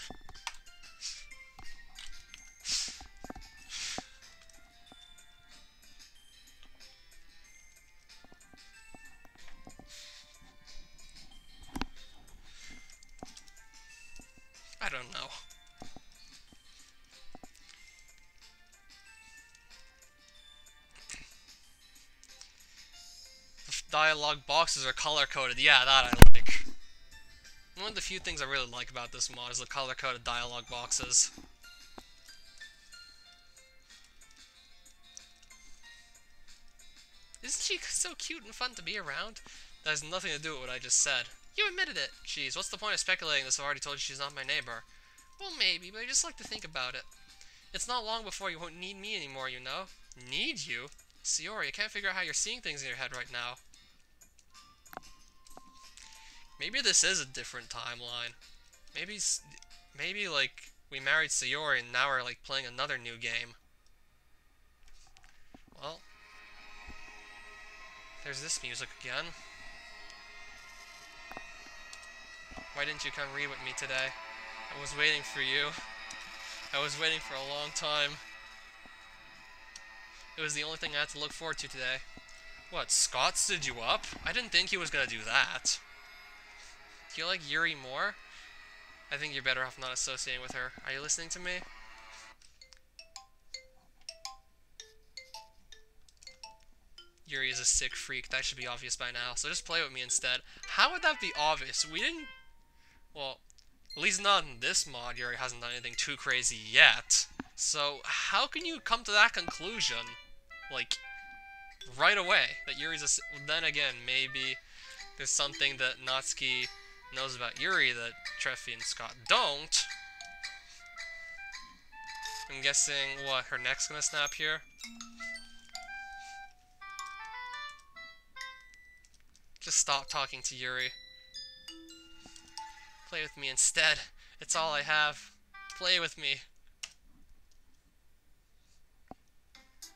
I don't know. The dialogue boxes are color-coded. Yeah, that I like. One of the few things I really like about this mod is the color-coded dialogue boxes. Isn't she so cute and fun to be around? That has nothing to do with what I just said. You admitted it! Jeez, what's the point of speculating this? I've already told you she's not my neighbor. Well, maybe, but I just like to think about it. It's not long before you won't need me anymore, you know? Need you? Sayori, I can't figure out how you're seeing things in your head right now. Maybe this is a different timeline. Maybe like, we married Sayori and now we're, like, playing another new game. Well, there's this music again. Why didn't you come read with me today? I was waiting for you. I was waiting for a long time. It was the only thing I had to look forward to today. What, Scott stood you up? I didn't think he was gonna do that. Do you like Yuri more? I think you're better off not associating with her. Are you listening to me? Yuri is a sick freak. That should be obvious by now. So just play with me instead. How would that be obvious? We didn't... Well, at least not in this mod. Yuri hasn't done anything too crazy yet. So how can you come to that conclusion? Like, right away. That Yuri's a... Then again, maybe there's something that Natsuki knows about Yuri that Treffy and Scott don't. I'm guessing, what, her neck's gonna snap here? Just stop talking to Yuri. Play with me instead. It's all I have. Play with me.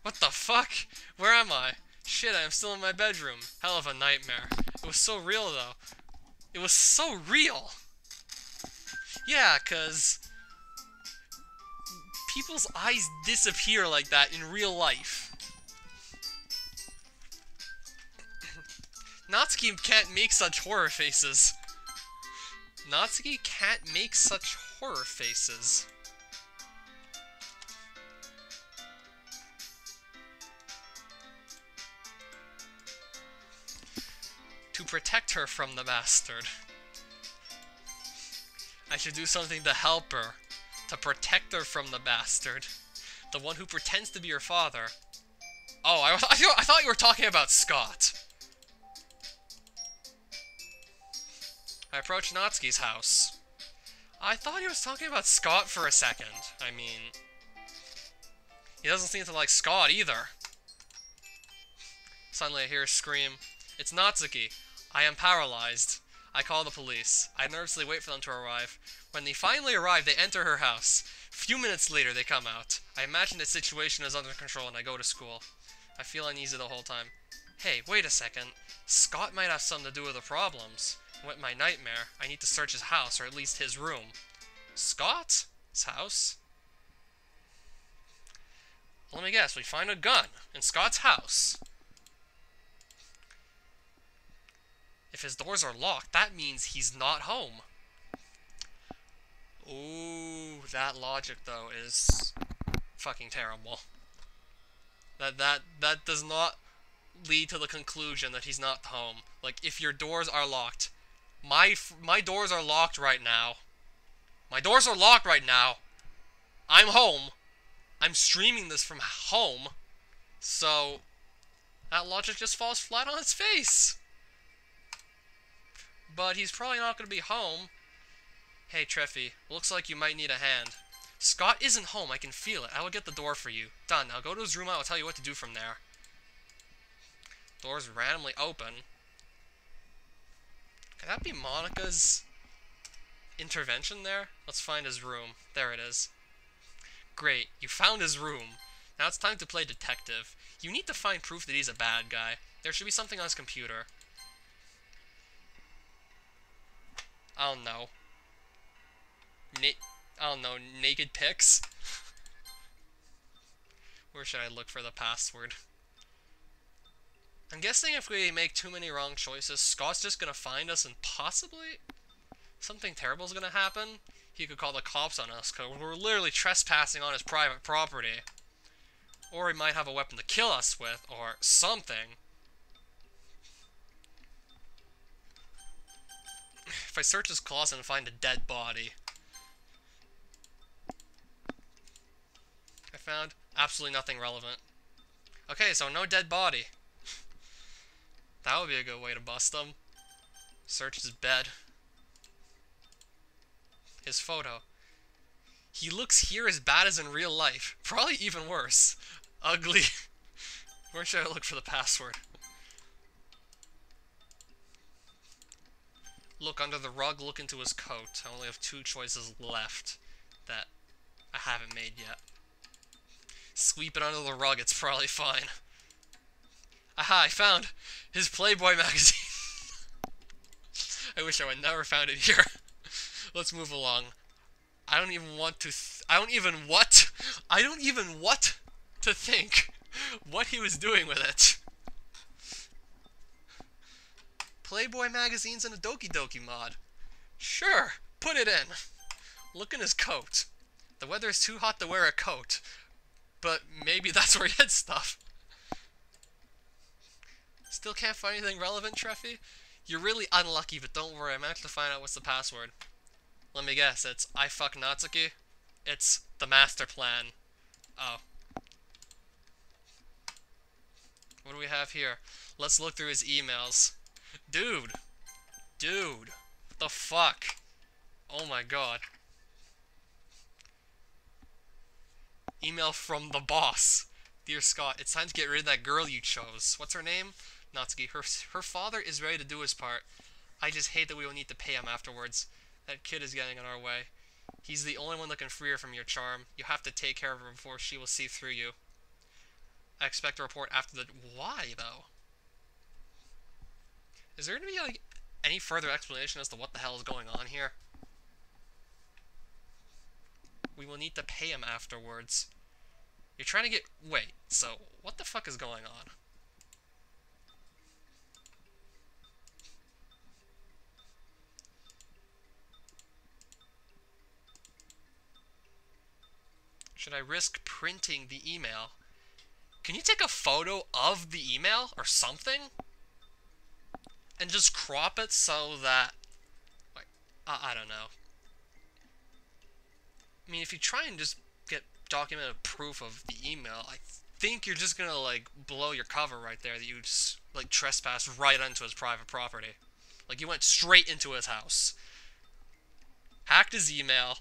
What the fuck? Where am I? Shit, I'm still in my bedroom. Hell of a nightmare. It was so real, though. It was so real! Yeah, 'cause people's eyes disappear like that in real life. Natsuki can't make such horror faces. Natsuki can't make such horror faces. To protect her from the bastard. I should do something to help her. To protect her from the bastard. The one who pretends to be your father. Oh, I thought you were talking about Scott. I approached Natsuki's house. I thought he was talking about Scott for a second. I mean... He doesn't seem to like Scott either. Suddenly I hear a scream. It's Natsuki. I am paralyzed. I call the police. I nervously wait for them to arrive. When they finally arrive, they enter her house. Few minutes later, they come out. I imagine the situation is under control and I go to school. I feel uneasy the whole time. Hey, wait a second. Scott might have something to do with the problems. With my nightmare, I need to search his house, or at least his room. Scott? His house? Let me guess, we find a gun in Scott's house. If his doors are locked, that means he's not home. Ooh, that logic, though, is fucking terrible. That does not lead to the conclusion that he's not home. Like, if your doors are locked... My doors are locked right now. My doors are locked right now. I'm home. I'm streaming this from home. So, that logic just falls flat on its face. But he's probably not going to be home. Hey, Treffy, looks like you might need a hand. Scott isn't home, I can feel it. I will get the door for you. Done, now go to his room, I will tell you what to do from there. Doors randomly open. Could that be Monica's intervention there? Let's find his room. There it is. Great, you found his room. Now it's time to play detective. You need to find proof that he's a bad guy. There should be something on his computer. I don't know. I don't know, naked pics? Where should I look for the password? I'm guessing if we make too many wrong choices, Scott's just gonna find us and possibly something terrible is gonna happen. He could call the cops on us because we're literally trespassing on his private property. Or he might have a weapon to kill us with, or something. If I search his closet and find a dead body. I found absolutely nothing relevant. Okay, so no dead body. That would be a good way to bust him. Search his bed. His photo. He looks here as bad as in real life. Probably even worse. Ugly. Where should I look for the password? Look under the rug, look into his coat. I only have 2 choices left that I haven't made yet. Sweep it under the rug, it's probably fine. Aha, I found his Playboy magazine. I wish I would never found it here. Let's move along. I don't even want to to think what he was doing with it. Playboy magazines and a Doki mod. Sure, put it in. Look in his coat. The weather is too hot to wear a coat, but maybe that's where he hid stuff. Still can't find anything relevant, Treffy? You're really unlucky, but don't worry, I managed to find out what's the password. Let me guess, it's I fuck Natsuki? It's the master plan. Oh. What do we have here? Let's look through his emails. Dude! Dude! What the fuck? Oh my god. Email from the boss. Dear Scott, it's time to get rid of that girl you chose. What's her name? Natsuki. Her father is ready to do his part. I just hate that we will need to pay him afterwards. That kid is getting in our way. He's the only one that can free her from your charm. You have to take care of her before she will see through you. I expect a report after the... Why, though? Is there going to be, like, any further explanation as to what the hell is going on here? We will need to pay him afterwards. You're trying to get... Wait, so, what the fuck is going on? Should I risk printing the email? Can you take a photo of the email or something? And just crop it so that... Like, I don't know. I mean, if you try and just get documented proof of the email, I think you're just gonna, like, blow your cover right there that you just, like, trespassed right onto his private property. Like, you went straight into his house. Hacked his email.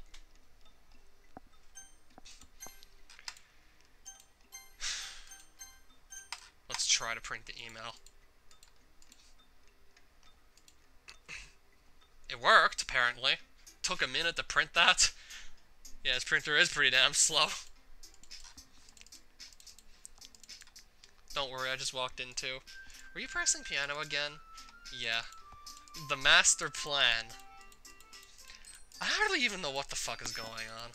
Let's try to print the email. It worked, apparently. Took a minute to print that. Yeah, his printer is pretty damn slow. Don't worry, I just walked in too. Were you pressing piano again? Yeah. The master plan. I hardly even know what the fuck is going on.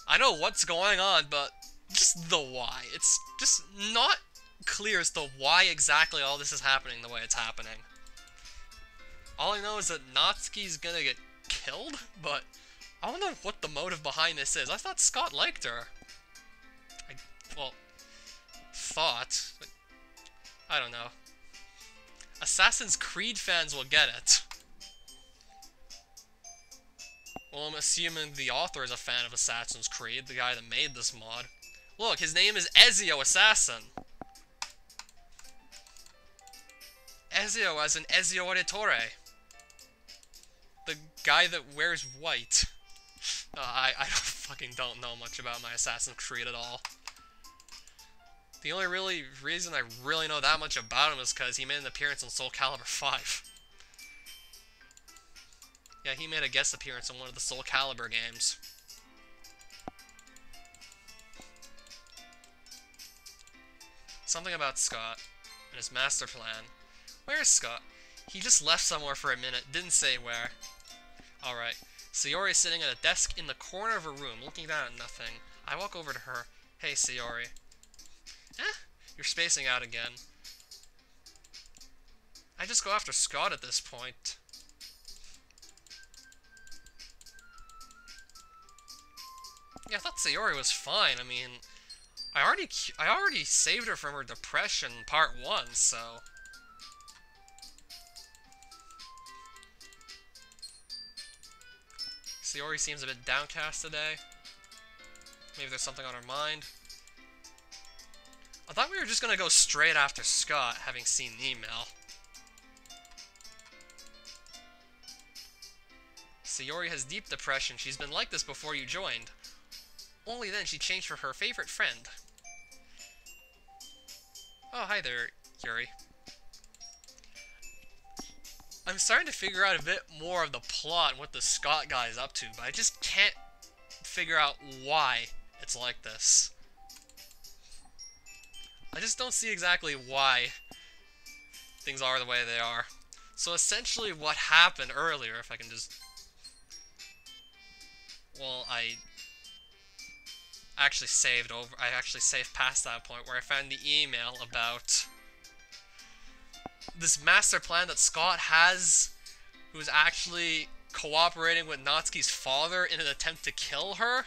I know what's going on, but just the why. It's just not clear as to why exactly all this is happening the way it's happening. All I know is that Natsuki's gonna get killed, but I don't know what the motive behind this is. I thought Scott liked her. Well, thought, but I don't know. Assassin's Creed fans will get it. Well, I'm assuming the author is a fan of Assassin's Creed, the guy that made this mod. Look, his name is Ezio Assassin. Ezio as in Ezio Auditore. The guy that wears white. I fucking don't know much about my Assassin's Creed at all. The only reason I really know that much about him is because he made an appearance in Soul Calibur 5. Yeah, he made a guest appearance in one of the Soul Calibur games. Something about Scott and his master plan. Where is Scott? He just left somewhere for a minute, didn't say where. Alright. Sayori is sitting at a desk in the corner of her room, looking down at nothing. I walk over to her. Hey, Sayori. You're spacing out again. I just go after Scott at this point. Yeah, I thought Sayori was fine. I mean, I already saved her from her depression part 1, so... Sayori seems a bit downcast today. Maybe there's something on her mind. I thought we were just gonna go straight after Scott, having seen the email. Sayori has deep depression. She's been like this before you joined. Only then she changed for her favorite friend. Oh, hi there, Yuri. I'm starting to figure out a bit more of the plot and what the Scott guy is up to, but I just can't figure out why it's like this. I just don't see exactly why things are the way they are. So essentially what happened earlier, if I can just... Well, I actually saved past that point where I found the email about this master plan that Scott has, who's actually cooperating with Natsuki's father in an attempt to kill her.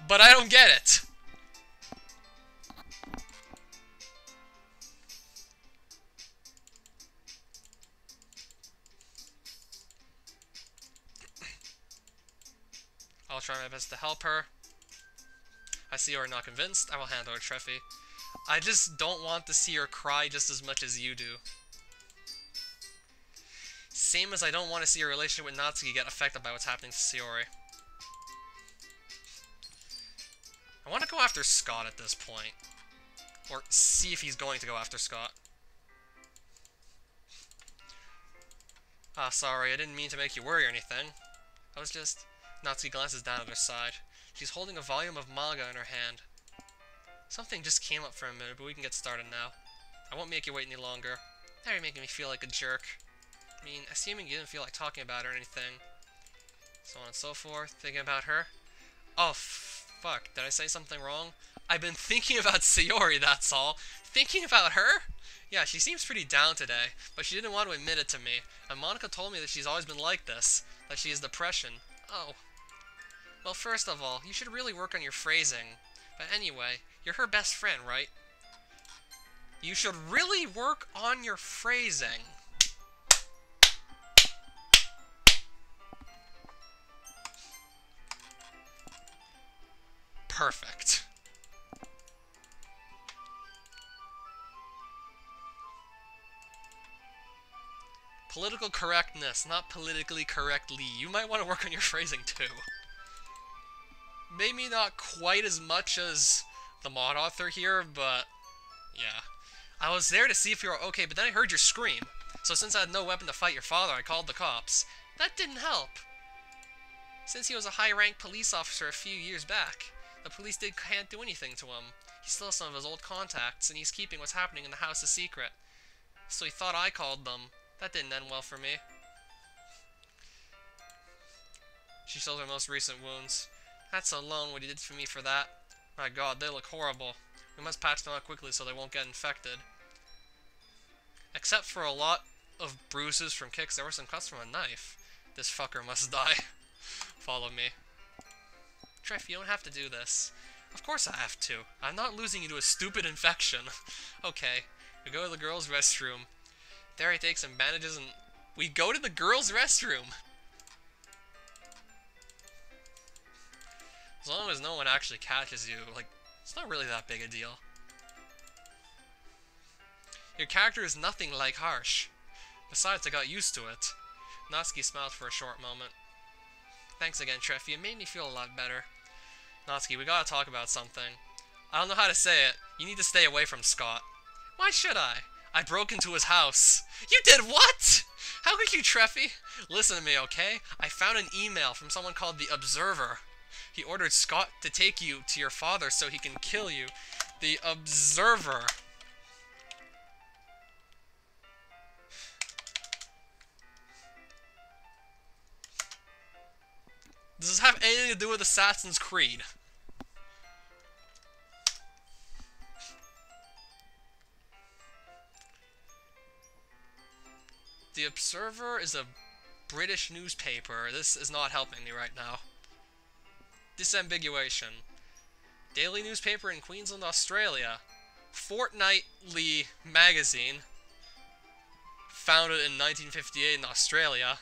But I don't get it. I'll try my best to help her. I see you are not convinced. I will handle her, Treffy. I just don't want to see her cry just as much as you do. Same as I don't want to see her relationship with Natsuki get affected by what's happening to Sayori. I want to go after Scott at this point. Or see if he's going to go after Scott. Ah, sorry, I didn't mean to make you worry or anything. I was just... Natsuki glances down at her side. She's holding a volume of manga in her hand. Something just came up for a minute, but we can get started now. I won't make you wait any longer. Now you're making me feel like a jerk. I mean, assuming you didn't feel like talking about her or anything. So on and so forth. Thinking about her. Oh, fuck. Did I say something wrong? I've been thinking about Sayori, that's all. Thinking about her? Yeah, she seems pretty down today, but she didn't want to admit it to me. And Monica told me that she's always been like this. That she has depression. Oh. Well, first of all, you should really work on your phrasing. But anyway, you're her best friend, right? You should really work on your phrasing. Perfect. Political correctness, not politically correctly. You might want to work on your phrasing too. Maybe not quite as much as the mod author here, but yeah. I was there to see if you were okay, but then I heard your scream. So since I had no weapon to fight your father, I called the cops. That didn't help. Since he was a high-ranked police officer a few years back, the police can't do anything to him. He still has some of his old contacts, and he's keeping what's happening in the house a secret. So he thought I called them. That didn't end well for me. She shows her most recent wounds. That's alone what he did for me for that. My god, they look horrible. We must patch them out quickly so they won't get infected. Except for a lot of bruises from kicks, there were some cuts from a knife. This fucker must die. Follow me. Treff, you don't have to do this. Of course I have to. I'm not losing you to a stupid infection. Okay, we go to the girls' restroom. There I take some bandages and we go to the girls' restroom. As long as no one actually catches you, like, it's not really that big a deal. Your character is nothing like harsh. Besides, I got used to it. Natsuki smiled for a short moment. Thanks again, Treff. You made me feel a lot better. Natsuki, we gotta talk about something. I don't know how to say it. You need to stay away from Scott. Why should I? I broke into his house. You did what? How could you, Treffy? Listen to me, okay? I found an email from someone called The Observer. He ordered Scott to take you to your father so he can kill you. The Observer. Does this have anything to do with Assassin's Creed? The Observer is a British newspaper. This is not helping me right now. Disambiguation. Daily newspaper in Queensland, Australia. Fortnightly magazine. Founded in 1958 in Australia.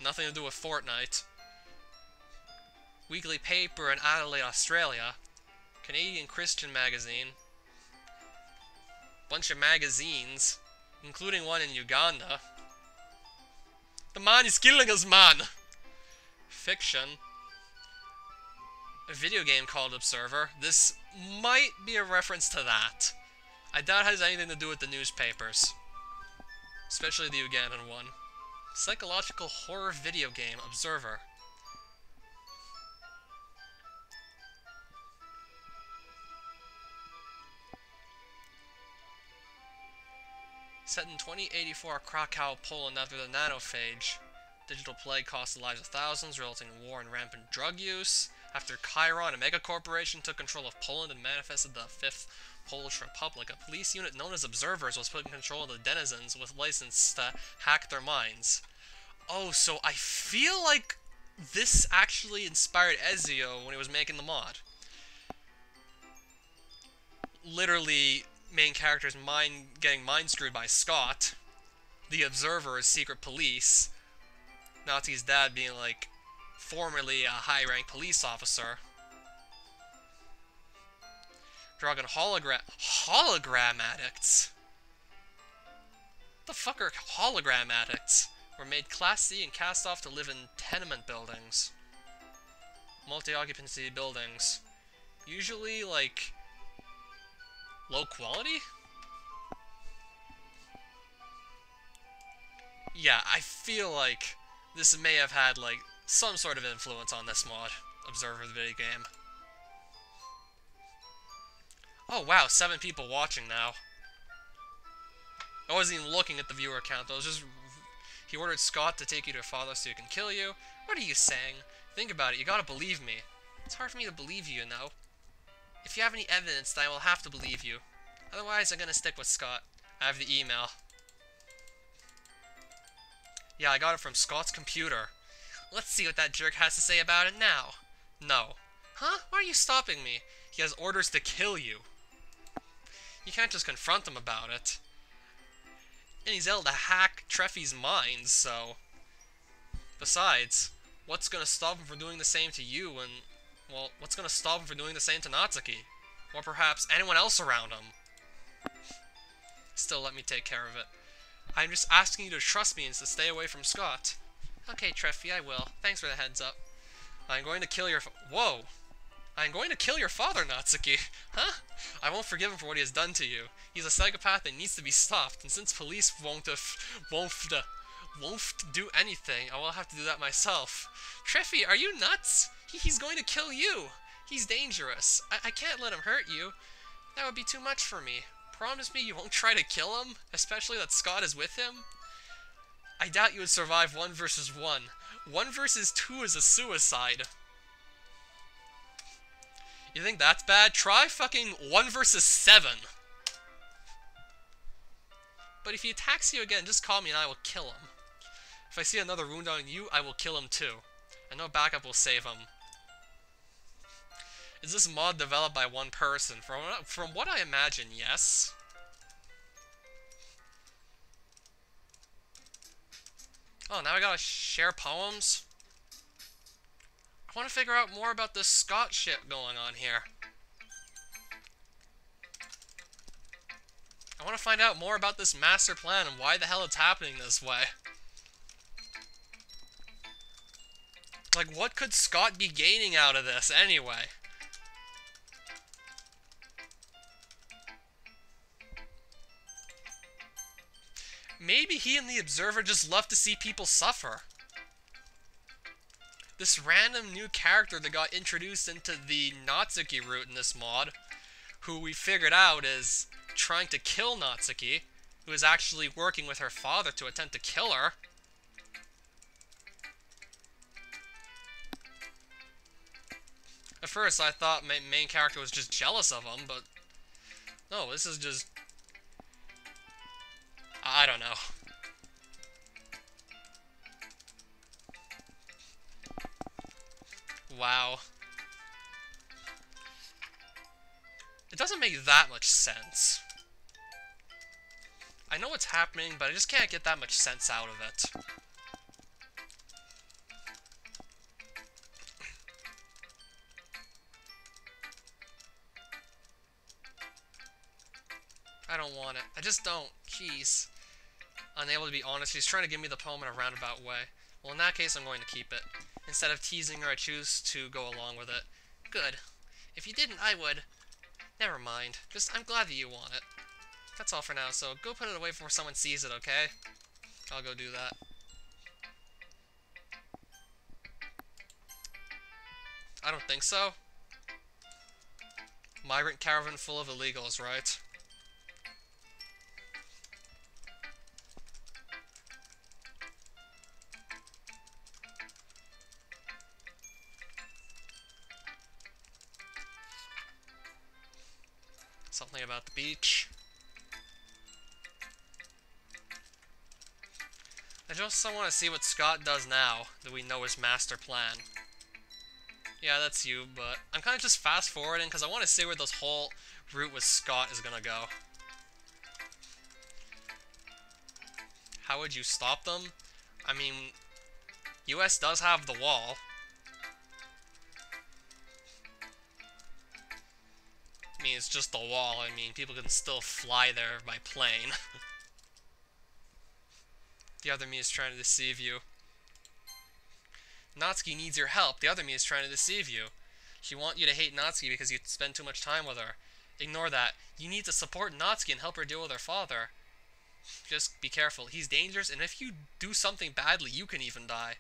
Nothing to do with Fortnite. Weekly paper in Adelaide, Australia. Canadian Christian magazine. Bunch of magazines, including one in Uganda. The man is killing us, man! Fiction. A video game called Observer. This might be a reference to that. I doubt it has anything to do with the newspapers. Especially the Ugandan one. Psychological horror video game, Observer. Set in 2084 Krakow, Poland after the nanophage. Digital plague cost the lives of thousands, resulting in war and rampant drug use. After Chiron, a megacorporation, took control of Poland and manifested the Fifth Polish Republic, a police unit known as Observers was put in control of the denizens with license to hack their minds. Oh, so I feel like this actually inspired Ezio when he was making the mod. Literally, main character's getting mind screwed by Scott. The Observer is secret police. Nazi's dad being like formerly a high-ranked police officer. Drug and hologram addicts. What the fuck are hologram addicts? Were made Class C and cast off to live in tenement buildings. Multi-occupancy buildings. Usually, like, low quality? Yeah, I feel like this may have had, like, some sort of influence on this mod. Observer the video game. Oh wow, 7 people watching now. I wasn't even looking at the viewer count, though. It was just... He ordered Scott to take you to your father so he can kill you. What are you saying? Think about it, you gotta believe me. It's hard for me to believe you, know? If you have any evidence, then I will have to believe you. Otherwise, I'm gonna stick with Scott. I have the email. Yeah, I got it from Scott's computer. Let's see what that jerk has to say about it now. No. Huh? Why are you stopping me? He has orders to kill you. You can't just confront him about it. And he's able to hack Treffy's mind, so... Besides, what's gonna stop him from doing the same to you and... Well, what's gonna stop him from doing the same to Natsuki? Or perhaps anyone else around him? Still, let me take care of it. I'm just asking you to trust me and to stay away from Scott. Okay, Treffy, I will. Thanks for the heads up. I'm going to kill your Whoa! I'm going to kill your father, Natsuki. Huh? I won't forgive him for what he has done to you. He's a psychopath and needs to be stopped, and since police won't do anything, I will have to do that myself. Treffy, are you nuts? He's going to kill you. He's dangerous. I can't let him hurt you. That would be too much for me. Promise me you won't try to kill him, especially that Scott is with him? I doubt you would survive 1 versus 1. 1 versus 2 is a suicide. You think that's bad? Try fucking 1 versus 7. But if he attacks you again, just call me and I will kill him. If I see another wound on you, I will kill him too. And no backup will save him. Is this mod developed by one person? From what I imagine, yes. Oh, now I gotta share poems? I want to figure out more about this Scott shit going on here. I want to find out more about this master plan and why the hell it's happening this way. Like, what could Scott be gaining out of this anyway? Maybe he and the Observer just love to see people suffer. This random new character that got introduced into the Natsuki route in this mod who we figured out is trying to kill Natsuki, who is actually working with her father to attempt to kill her. At first, I thought main character was just jealous of him, but no, this is just... I don't know. Wow. It doesn't make that much sense. I know what's happening, but I just can't get that much sense out of it. I don't want it. I just don't. Jeez. Unable to be honest, she's trying to give me the poem in a roundabout way. Well, in that case, I'm going to keep it. Instead of teasing her, I choose to go along with it. Good. If you didn't, I would. Never mind. Just, I'm glad that you want it. That's all for now, so go put it away before someone sees it, okay? I'll go do that. I don't think so. Migrant caravan full of illegals, right? Something about the beach. I just want to see what Scott does now that we know his master plan. Yeah, that's you, but I'm kind of just fast-forwarding because I want to see where this whole route with Scott is gonna go. How would you stop them? I mean, US does have the wall. I mean, it's just the wall. I mean, people can still fly there by plane. The other me is trying to deceive you. Natsuki needs your help. The other me is trying to deceive you. She wants you to hate Natsuki because you spend too much time with her. Ignore that. You need to support Natsuki and help her deal with her father. Just be careful. He's dangerous, and if you do something badly, you can even die.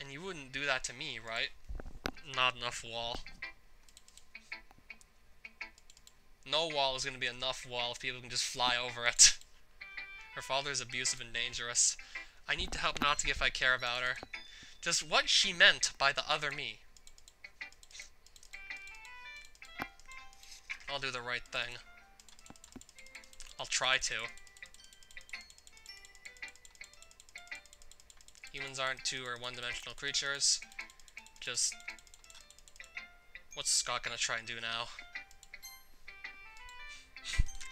And you wouldn't do that to me, right? Not enough wall. No wall is going to be enough wall if people can just fly over it. Her father is abusive and dangerous. I need to help Natsuki if I care about her. Just what she meant by the other me. I'll do the right thing. I'll try to. Humans aren't two or one-dimensional creatures. Just... what's Scott gonna try and do now?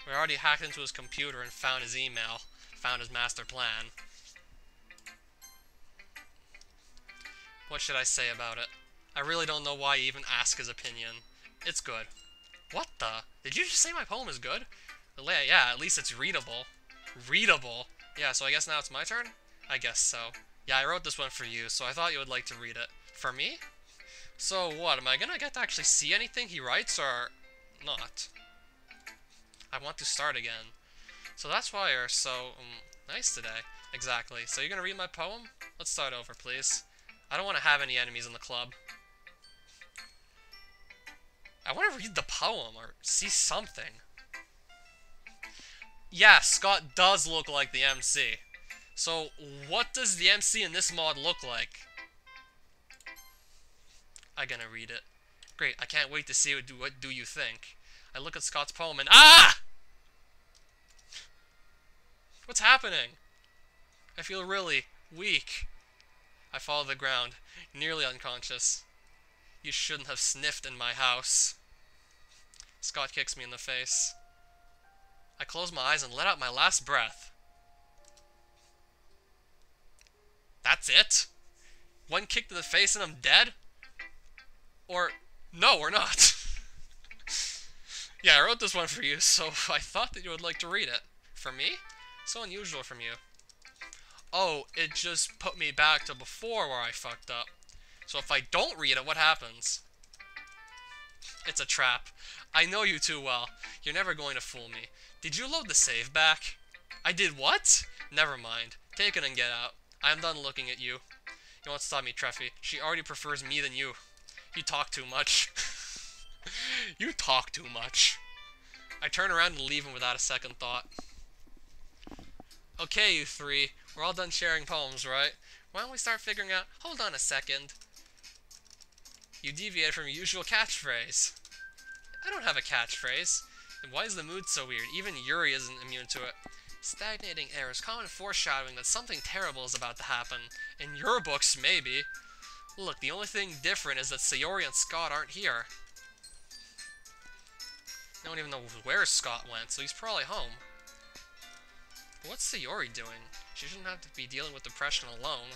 We already hacked into his computer and found his email. Found his master plan. What should I say about it? I really don't know why you even ask his opinion. It's good. What the? Did you just say my poem is good? Yeah, at least it's readable. Readable? Yeah, so I guess now it's my turn? I guess so. Yeah, I wrote this one for you, so I thought you would like to read it. For me? So what, am I gonna get to actually see anything he writes, or not? I want to start again. So that's why you're so nice today. Exactly. So you're gonna read my poem? Let's start over, please. I don't want to have any enemies in the club. I want to read the poem or see something. Yeah, Scott does look like the MC. So what does the MC in this mod look like? I'm gonna read it. Great, I can't wait to see what do you think. I look at Scott's poem and ah! What's happening? I feel really weak. I fall to the ground, nearly unconscious. You shouldn't have sniffed in my house. Scott kicks me in the face. I close my eyes and let out my last breath. That's it? One kick to the face and I'm dead? Or, no, we're not. Yeah, I wrote this one for you, so I thought that you would like to read it. For me? So unusual from you. Oh, it just put me back to before where I fucked up. So if I don't read it, what happens? It's a trap. I know you too well. You're never going to fool me. Did you load the save back? I did what? Never mind. Take it and get out. I am done looking at you. You won't stop me, Treffy. She already prefers me than you. You talk too much. You talk too much. I turn around and leave him without a second thought. Okay, you three, we're all done sharing poems, right? Why don't we start figuring out... Hold on a second. You deviated from your usual catchphrase. I don't have a catchphrase. And why is the mood so weird? Even Yuri isn't immune to it. Stagnating air is common foreshadowing that something terrible is about to happen. In your books, maybe. Look, the only thing different is that Sayori and Scott aren't here. I don't even know where Scott went, so he's probably home. But what's Sayori doing? She shouldn't have to be dealing with depression alone.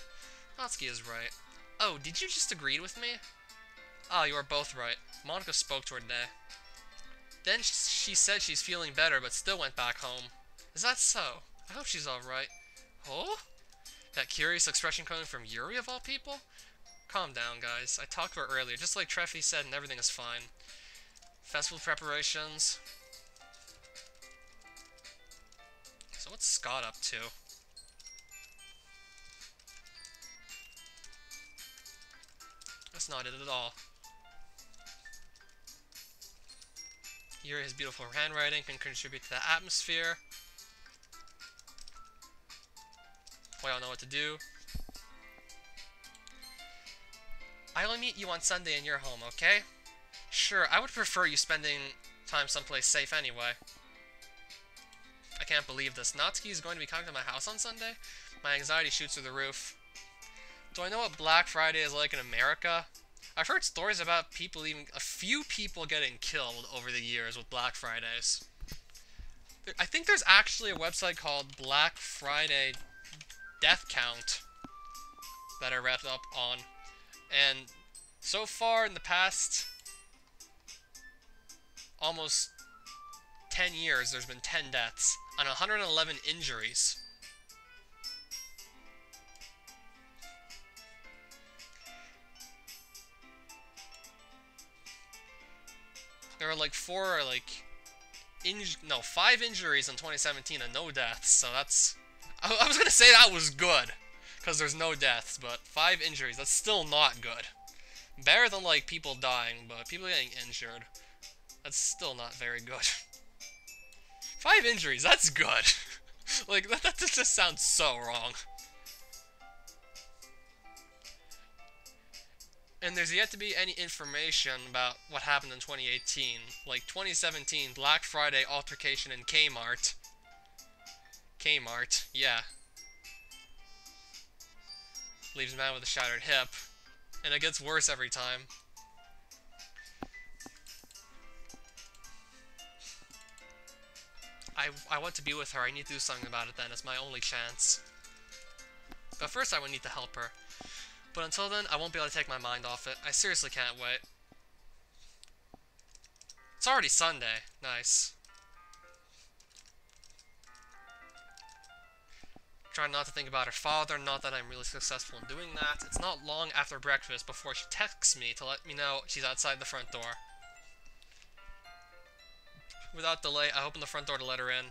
Natsuki is right. Oh, did you just agree with me? Ah, you are both right. Monica spoke to her today. Then she said she's feeling better, but still went back home. Is that so? I hope she's alright. Oh? That curious expression coming from Yuri of all people? Calm down, guys. I talked to her earlier, just like Treffy said, and everything is fine. Festival preparations. So what's Scott up to? That's not it at all. Yuri, his beautiful handwriting can contribute to the atmosphere. We all know what to do. I'll meet you on Sunday in your home, okay? Sure, I would prefer you spending time someplace safe anyway. I can't believe this. Natsuki is going to be coming to my house on Sunday? My anxiety shoots through the roof. Do I know what Black Friday is like in America? I've heard stories about a few people getting killed over the years with Black Fridays. I think there's actually a website called Black Friday Death Count that I read up on. And so far in the past almost 10 years, there's been 10 deaths and 111 injuries. There were like 5 injuries in 2017 and no deaths, so that's... I was gonna say that was good, because there's no deaths, but 5 injuries, that's still not good. Better than, like, people dying, but people getting injured, that's still not very good. 5 injuries, that's good. Like, that just sounds so wrong. And there's yet to be any information about what happened in 2018. Like, 2017, Black Friday altercation in Kmart. Kmart, yeah. Leaves a man with a shattered hip. And it gets worse every time. I want to be with her. I need to do something about it then. It's my only chance. But first I would need to help her. But until then, I won't be able to take my mind off it. I seriously can't wait. It's already Sunday. Nice. Trying not to think about her father, not that I'm really successful in doing that. It's not long after breakfast before she texts me to let me know she's outside the front door. Without delay, I open the front door to let her in.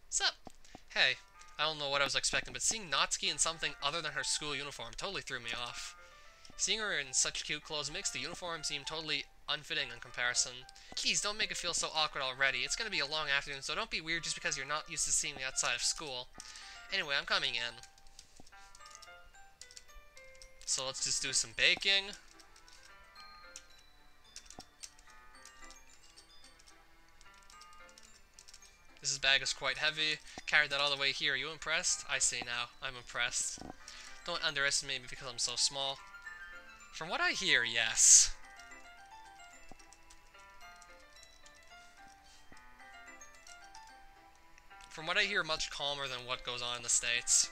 Sup? Hey. I don't know what I was expecting, but seeing Natsuki in something other than her school uniform totally threw me off. Seeing her in such cute clothes makes the uniform seem totally unfitting in comparison. Please, don't make it feel so awkward already. It's gonna be a long afternoon, so don't be weird just because you're not used to seeing me outside of school. Anyway, I'm coming in. So let's just do some baking. This bag is quite heavy. Carried that all the way here. Are you impressed? I see now. I'm impressed. Don't underestimate me because I'm so small. From what I hear, yes. From what I hear, much calmer than what goes on in the States.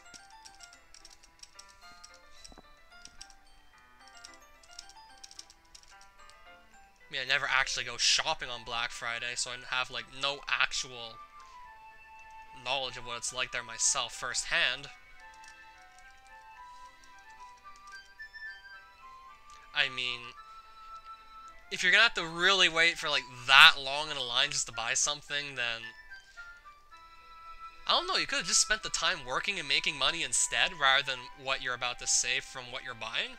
I mean, I never actually go shopping on Black Friday, so I have, like, no actual knowledge of what it's like there myself firsthand. I mean, if you're gonna have to really wait for like that long in a line just to buy something, then I don't know, you could have just spent the time working and making money instead rather than what you're about to save from what you're buying.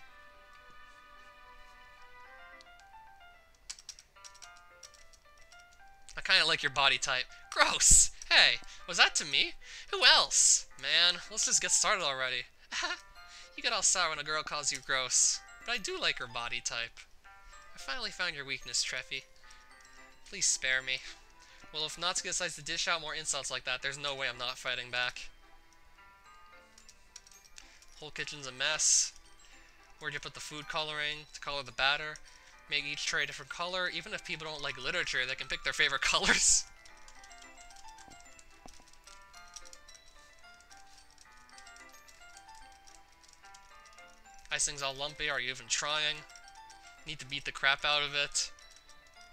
I kind of like your body type. Gross! Hey, was that to me? Who else? Man, let's just get started already. You get all sour when a girl calls you gross. But I do like her body type. I finally found your weakness, Treffy. Please spare me. Well, if Natsuki decides to dish out more insults like that, there's no way I'm not fighting back. Whole kitchen's a mess. Where'd you put the food coloring to color the batter? Make each tray a different color. Even if people don't like literature, they can pick their favorite colors. Icing's all lumpy. Are you even trying? Need to beat the crap out of it.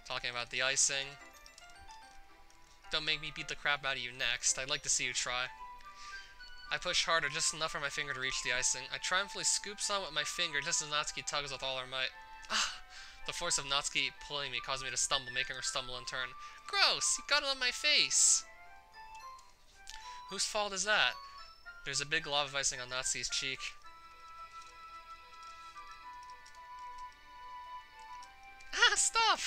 Talking about the icing. Don't make me beat the crap out of you next. I'd like to see you try. I push harder, just enough for my finger to reach the icing. I triumphantly scoop some with my finger just as Natsuki tugs with all her might. Ah! The force of Natsuki pulling me caused me to stumble, making her stumble in turn. Gross! You got it on my face! Whose fault is that? There's a big glob of icing on Natsuki's cheek. Ah! Stop!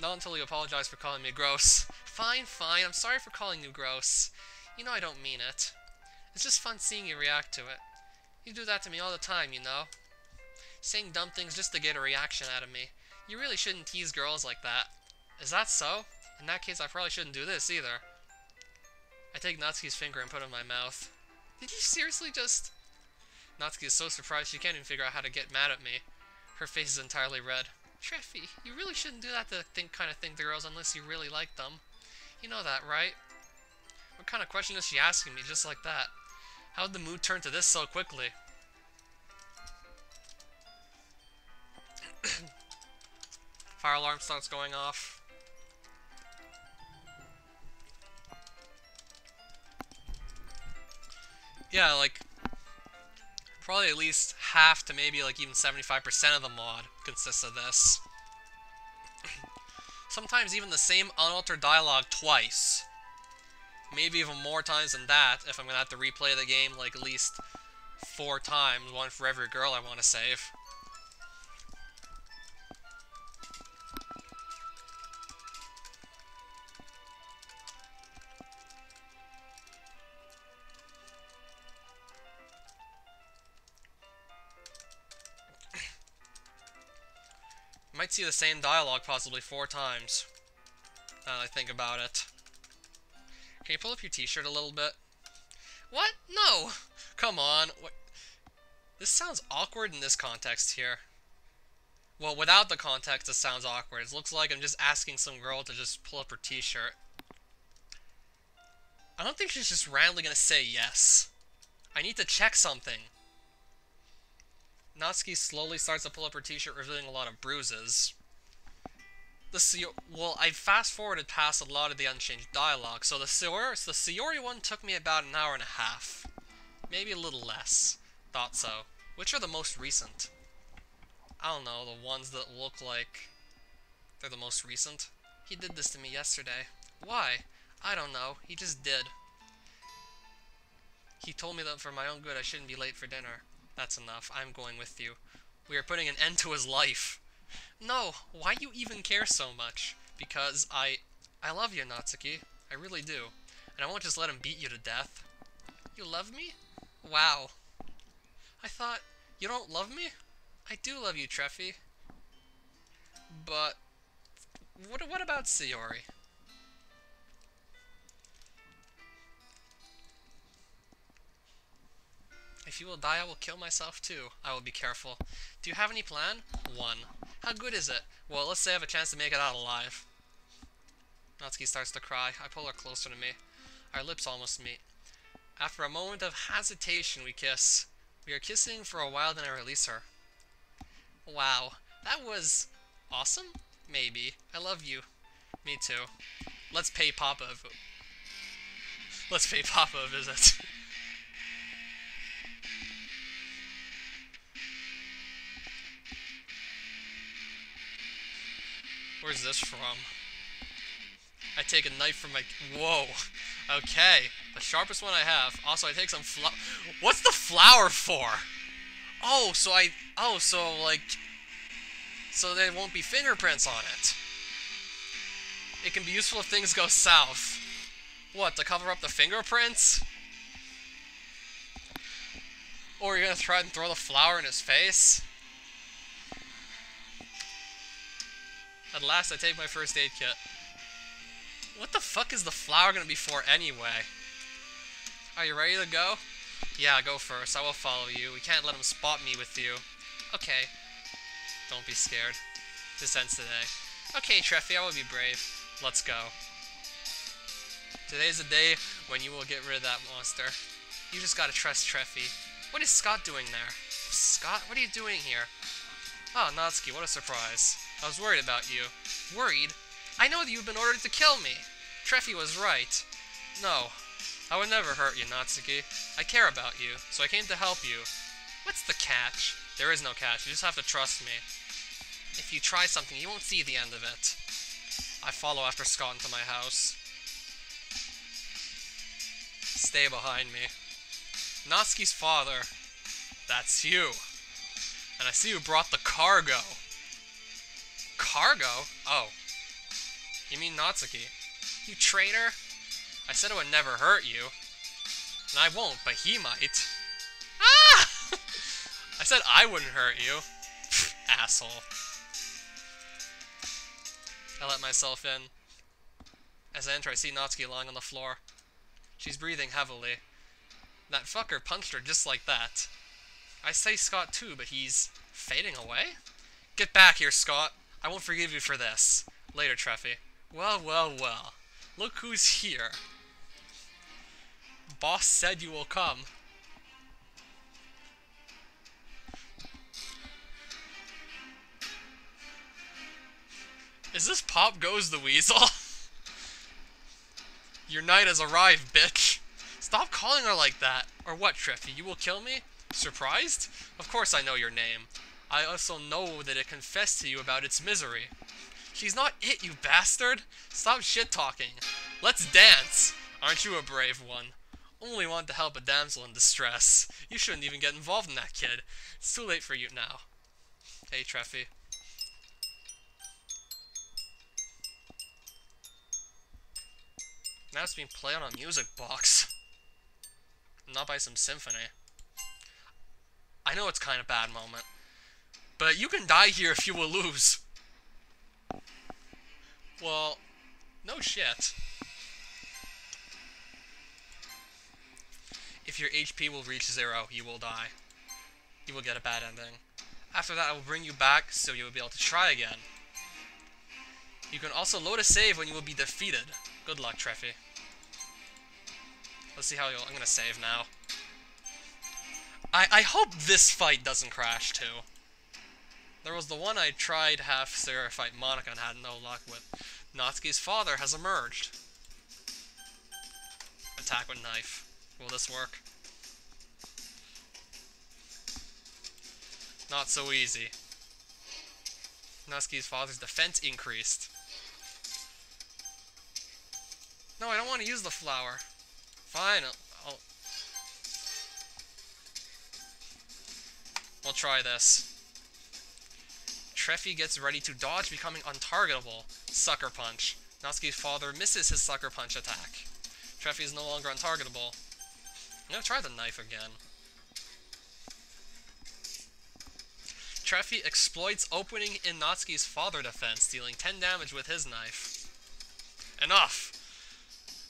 Not until you apologize for calling me gross. Fine, fine. I'm sorry for calling you gross. You know I don't mean it. It's just fun seeing you react to it. You do that to me all the time, you know? Saying dumb things just to get a reaction out of me. You really shouldn't tease girls like that. Is that so? In that case, I probably shouldn't do this either. I take Natsuki's finger and put it in my mouth. Did you seriously just... Natsuki is so surprised she can't even figure out how to get mad at me. Her face is entirely red. Treffy, you really shouldn't do that kind of thing to girls unless you really like them. You know that, right? What kind of question is she asking me just like that? How did the mood turn to this so quickly? Fire alarm starts going off. Yeah, like, probably at least half to maybe like even 75% of the mod consists of this. Sometimes even the same unaltered dialogue twice. Maybe even more times than that if I'm gonna have to replay the game like at least 4 times, one for every girl I want to save. Might see the same dialogue possibly 4 times, now that I think about it. Can you pull up your t-shirt a little bit? What? No! Come on. What? This sounds awkward in this context here. Well, without the context, it sounds awkward. It looks like I'm just asking some girl to just pull up her t-shirt. I don't think she's just randomly gonna say yes. I need to check something. Natsuki slowly starts to pull up her t-shirt, revealing a lot of bruises. Well, I fast-forwarded past a lot of the unchanged dialogue, so the Sayori one took me about an hour and a half. Maybe a little less. Thought so. Which are the most recent? I don't know, the ones that look like they're the most recent. He did this to me yesterday. Why? I don't know. He just did. He told me that for my own good I shouldn't be late for dinner. That's enough. I'm going with you. We are putting an end to his life. No, why you even care so much? Because I love you, Natsuki. I really do. And I won't just let him beat you to death. You love me? Wow. I thought, you don't love me? I do love you, Treffy. But, what about Sayori? If you will die, I will kill myself too. I will be careful. Do you have any plan? 1. How good is it? Well, let's say I have a chance to make it out alive. Natsuki starts to cry. I pull her closer to me. Our lips almost meet. After a moment of hesitation, we kiss. We are kissing for a while, then I release her. Wow. That was awesome? Maybe. I love you. Me too. Let's pay Papa a visit. Where's this from? I take a knife from my... Whoa. Okay. The sharpest one I have. Also, I take some What's the flower for? Oh, so so there won't be fingerprints on it. It can be useful if things go south. What, to cover up the fingerprints? Or you're gonna try and throw the flower in his face? At last I take my first aid kit. What the fuck is the flower gonna be for anyway? Are you ready to go? Yeah, go first. I will follow you. We can't let him spot me with you. Okay. Don't be scared. This ends today. Okay, Treffy, I will be brave. Let's go. Today's the day when you will get rid of that monster. You just gotta trust Treffy. What is Scott doing there? Scott, what are you doing here? Oh, Natsuki, what a surprise. I was worried about you. Worried? I know that you've been ordered to kill me. Treffy was right. No, I would never hurt you, Natsuki. I care about you, so I came to help you. What's the catch? There is no catch, you just have to trust me. If you try something, you won't see the end of it. I follow after Scott into my house. Stay behind me. Natsuki's father. That's you. And I see you brought the cargo. Cargo? Oh. You mean Natsuki? You traitor? I said I would never hurt you. And I won't, but he might. Ah! I said I wouldn't hurt you. Asshole. I let myself in. As I enter, I see Natsuki lying on the floor. She's breathing heavily. That fucker punched her just like that. I say Scott too, but he's fading away? Get back here, Scott. I won't forgive you for this. Later, Treffy. Well, well, well. Look who's here. Boss said you will come. Is this Pop Goes the Weasel? Your night has arrived, bitch. Stop calling her like that. Or what, Treffy? You will kill me? Surprised? Of course I know your name. I also know that it confessed to you about its misery. She's not it, you bastard! Stop shit-talking. Let's dance! Aren't you a brave one? Only want to help a damsel in distress. You shouldn't even get involved in that, kid. It's too late for you now. Hey, Treffy. Now it's being played on a music box. Not by some symphony. I know it's kind of a bad moment. But you can die here if you will lose. Well, no shit. If your HP will reach 0, you will die. You will get a bad ending. After that, I will bring you back so you will be able to try again. You can also load a save when you will be defeated. Good luck, Treffy. Let's see how you'll... I'm gonna save now. I hope this fight doesn't crash, too. There was the one I tried half Sarah fight Monica and had no luck with. Natsuki's father has emerged. Attack with knife. Will this work? Not so easy. Natsuki's father's defense increased. No, I don't want to use the flower. Fine, We'll try this. Treffy gets ready to dodge, becoming untargetable. Sucker Punch. Natsuki's father misses his Sucker Punch attack. Treffy is no longer untargetable. I'm gonna try the knife again. Treffy exploits opening in Natsuki's father defense, dealing 10 damage with his knife. Enough!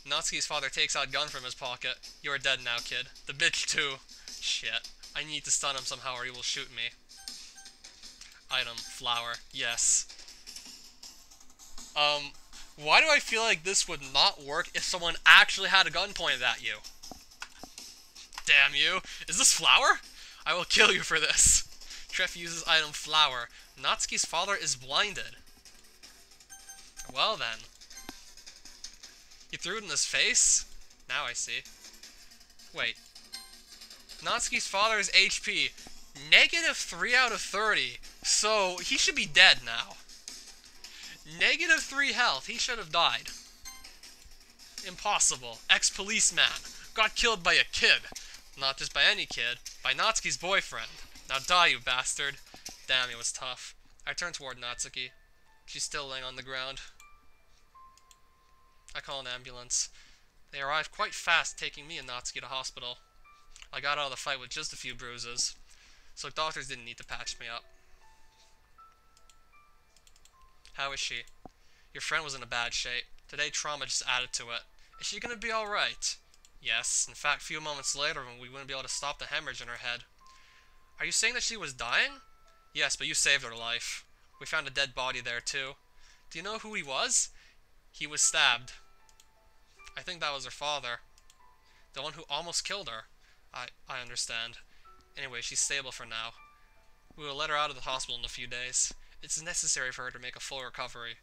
Natsuki's father takes out gun from his pocket. You are dead now, kid. The bitch too. Shit. I need to stun him somehow or he will shoot me. Item. Flower. Yes. Why do I feel like this would not work if someone actually had a gun pointed at you? Damn you. Is this flower? I will kill you for this. Treffy uses item flower. Natsuki's father is blinded. Well then. You threw it in his face? Now I see. Wait. Natsuki's father's HP. -3 out of 30. So, he should be dead now. -3 health. He should have died. Impossible. Ex-policeman. Got killed by a kid. Not just by any kid. By Natsuki's boyfriend. Now die, you bastard. Damn, it was tough. I turn toward Natsuki. She's still laying on the ground. I call an ambulance. They arrived quite fast, taking me and Natsuki to hospital. I got out of the fight with just a few bruises, so doctors didn't need to patch me up. How is she? Your friend was in a bad shape. Today trauma just added to it. Is she gonna be alright? Yes. In fact, a few moments later when we wouldn't be able to stop the hemorrhage in her head. Are you saying that she was dying? Yes, but you saved her life. We found a dead body there too. Do you know who he was? He was stabbed. I think that was her father. The one who almost killed her. I understand. Anyway, she's stable for now. We will let her out of the hospital in a few days. It's necessary for her to make a full recovery.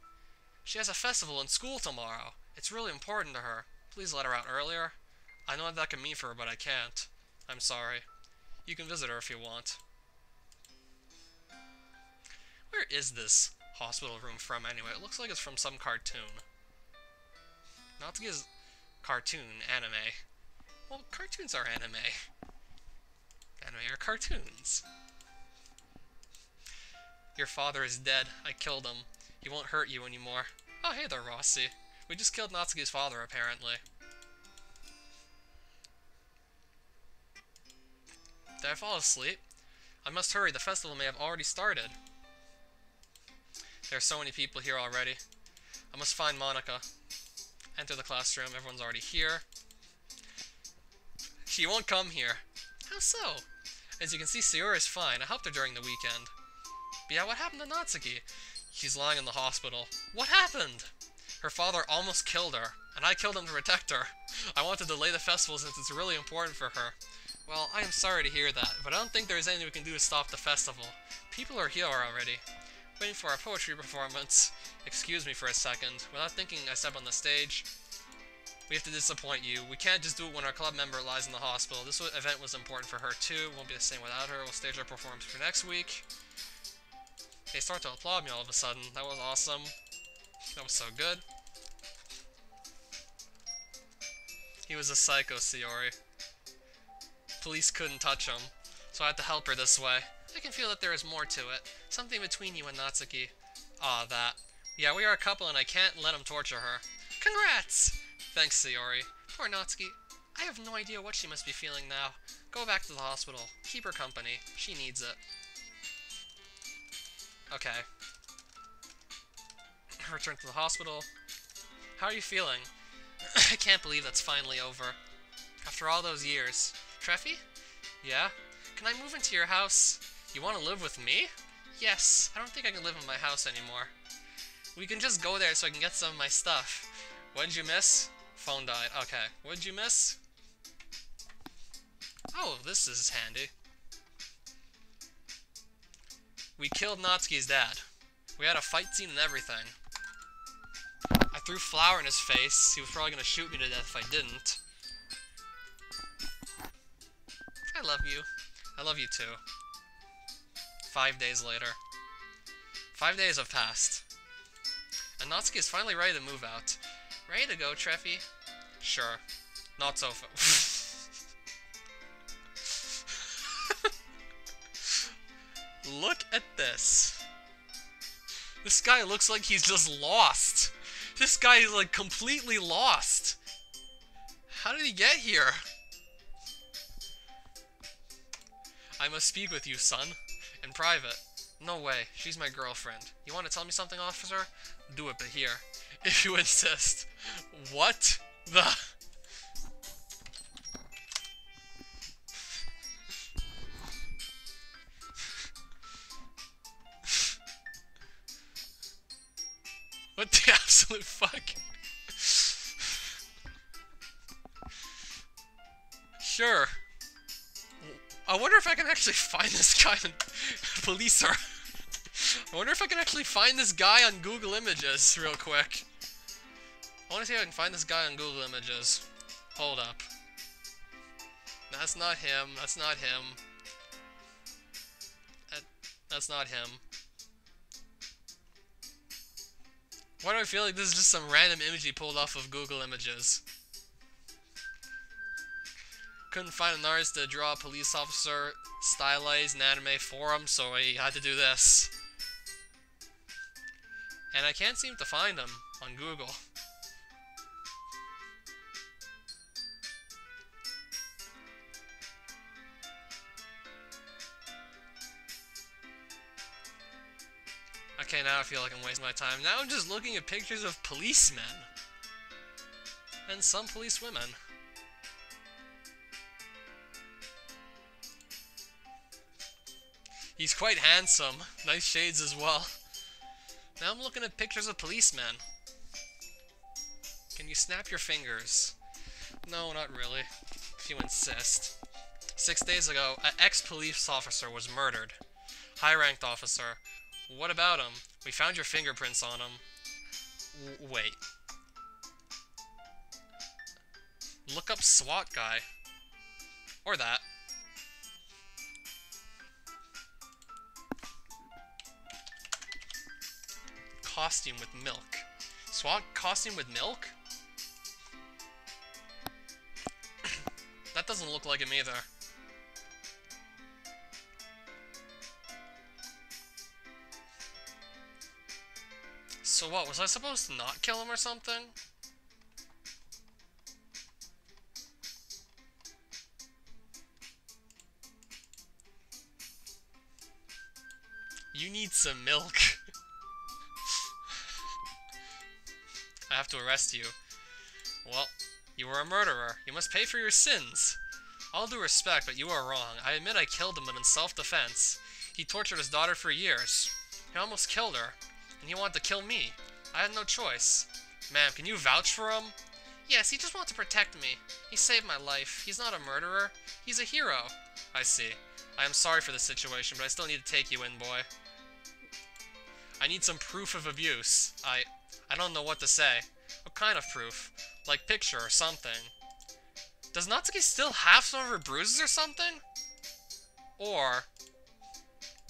She has a festival in school tomorrow. It's really important to her. Please let her out earlier. I know what that can mean for her, but I can't. I'm sorry. You can visit her if you want. Where is this hospital room from anyway? It looks like it's from some cartoon. Not to get cartoon, anime. Well, cartoons are anime. Anime are cartoons. Your father is dead. I killed him. He won't hurt you anymore. Oh, hey there, Rossi. We just killed Natsuki's father, apparently. Did I fall asleep? I must hurry. The festival may have already started. There are so many people here already. I must find Monica. Enter the classroom. Everyone's already here. She won't come here. How so? As you can see, Sayori is fine. I helped her during the weekend. But yeah, what happened to Natsuki? She's lying in the hospital. What happened? Her father almost killed her, and I killed him to protect her. I want to delay the festival since it's really important for her. Well, I am sorry to hear that, but I don't think there's anything we can do to stop the festival. People are here already, waiting for our poetry performance. Excuse me for a second. Without thinking, I step on the stage. We have to disappoint you. We can't just do it when our club member lies in the hospital. This event was important for her too. Won't be the same without her. We'll stage our performance for next week. They start to applaud me all of a sudden. That was awesome. That was so good. He was a psycho, Sayori. Police couldn't touch him, so I had to help her this way. I can feel that there is more to it. Something between you and Natsuki. Ah, that. Yeah, we are a couple and I can't let him torture her. Congrats! Thanks, Sayori. Poor Natsuki. I have no idea what she must be feeling now. Go back to the hospital. Keep her company. She needs it. Okay. Return to the hospital. How are you feeling? I can't believe that's finally over. After all those years. Treffy? Yeah? Can I move into your house? You want to live with me? Yes. I don't think I can live in my house anymore. We can just go there so I can get some of my stuff. What did you miss? Phone died. Okay. What did you miss? Oh, this is handy. We killed Natsuki's dad. We had a fight scene and everything. I threw flour in his face. He was probably gonna shoot me to death if I didn't. I love you. I love you too. 5 days later. 5 days have passed. And Natsuki is finally ready to move out. Ready to go, Treffy? Sure. Not so Look at this. This guy looks like he's just lost. This guy is like completely lost. How did he get here? I must speak with you, son. In private. No way. She's my girlfriend. You want to tell me something, officer? Do it, but here. If you insist. What the... What the absolute fuck? Sure. I wonder if I can actually find this guy on... Police are... I wonder if I can actually find this guy on Google Images real quick. I want to see if I can find this guy on Google Images. Hold up. That's not him. That's not him. That's not him. Why do I feel like this is just some random image he pulled off of Google Images? Couldn't find an artist to draw a police officer stylized in anime for him, so I had to do this. And I can't seem to find him on Google. Okay, now I feel like I'm wasting my time. Now I'm just looking at pictures of policemen. And some policewomen. He's quite handsome. Nice shades as well. Now I'm looking at pictures of policemen. Can you snap your fingers? No, not really. If you insist. 6 days ago, an ex-police officer was murdered. High-ranked officer. What about him? We found your fingerprints on him. Wait. Look up SWAT guy. Or that. Costume with milk. SWAT costume with milk? That doesn't look like him either. So what, was I supposed to not kill him or something? You need some milk. I have to arrest you. Well, you were a murderer. You must pay for your sins. All due respect, but you are wrong. I admit I killed him, but in self-defense. He tortured his daughter for years. He almost killed her. And he wanted to kill me. I had no choice. Ma'am, can you vouch for him? Yes, he just wanted to protect me. He saved my life. He's not a murderer. He's a hero. I see. I am sorry for the situation, but I still need to take you in, boy. I need some proof of abuse. I don't know what to say. What kind of proof? Like picture or something. Does Natsuki still have some of her bruises or something? Or,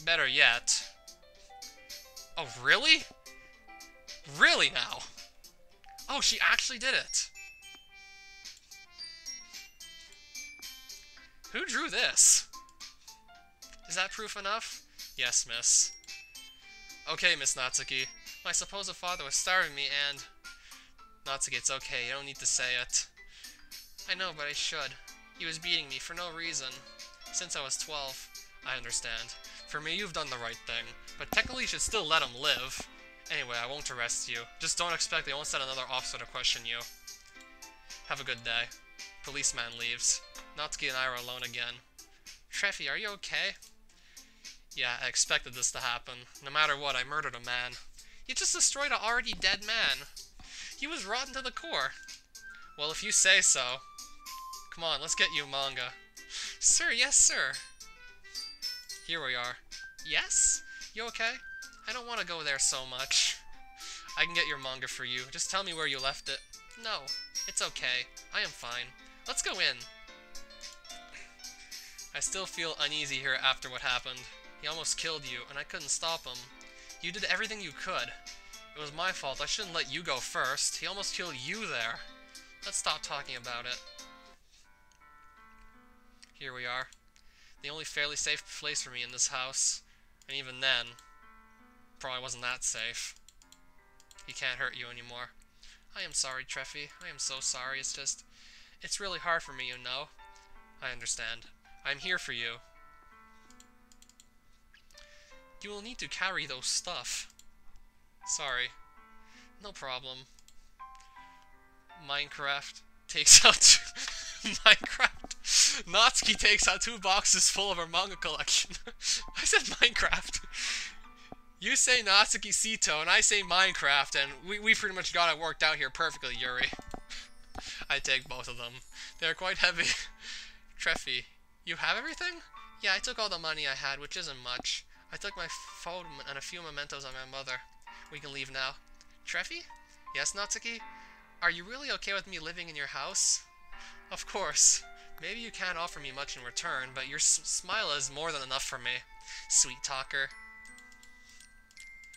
better yet... Oh, really? Really now? Oh, she actually did it. Who drew this? Is that proof enough? Yes, miss. Okay, Miss Natsuki. My supposed father was starving me and... Natsuki, it's okay. You don't need to say it. I know, but I should. He was beating me for no reason. Since I was 12. I understand. For me, you've done the right thing. But technically, you should still let him live. Anyway, I won't arrest you. Just don't expect they won't send another officer to question you. Have a good day. Policeman leaves. Natsuki and I are alone again. Treffy, are you okay? Yeah, I expected this to happen. No matter what, I murdered a man. You just destroyed an already dead man. He was rotten to the core. Well, if you say so. Come on, let's get you manga. Sir, yes, sir. Here we are. Yes? You okay? I don't want to go there so much. I can get your manga for you. Just tell me where you left it. No, it's okay. I am fine. Let's go in. I still feel uneasy here after what happened. He almost killed you, and I couldn't stop him. You did everything you could. It was my fault. I shouldn't let you go first. He almost killed you there. Let's stop talking about it. Here we are. The only fairly safe place for me in this house. And even then, probably wasn't that safe. He can't hurt you anymore. I am sorry, Treffy. I am so sorry. It's really hard for me, you know. I understand. I'm here for you. You will need to carry those stuff. Sorry. No problem. Minecraft takes out Minecraft. Natsuki takes out 2 boxes full of her manga collection. I said Minecraft. You say Natsuki Sito, and I say Minecraft, and we pretty much got it worked out here perfectly, Yuri. I take both of them. They're quite heavy. Treffy, you have everything? Yeah, I took all the money I had, which isn't much. I took my phone and a few mementos on my mother. We can leave now. Treffy? Yes, Natsuki? Are you really okay with me living in your house? Of course. Maybe you can't offer me much in return, but your smile is more than enough for me. Sweet talker.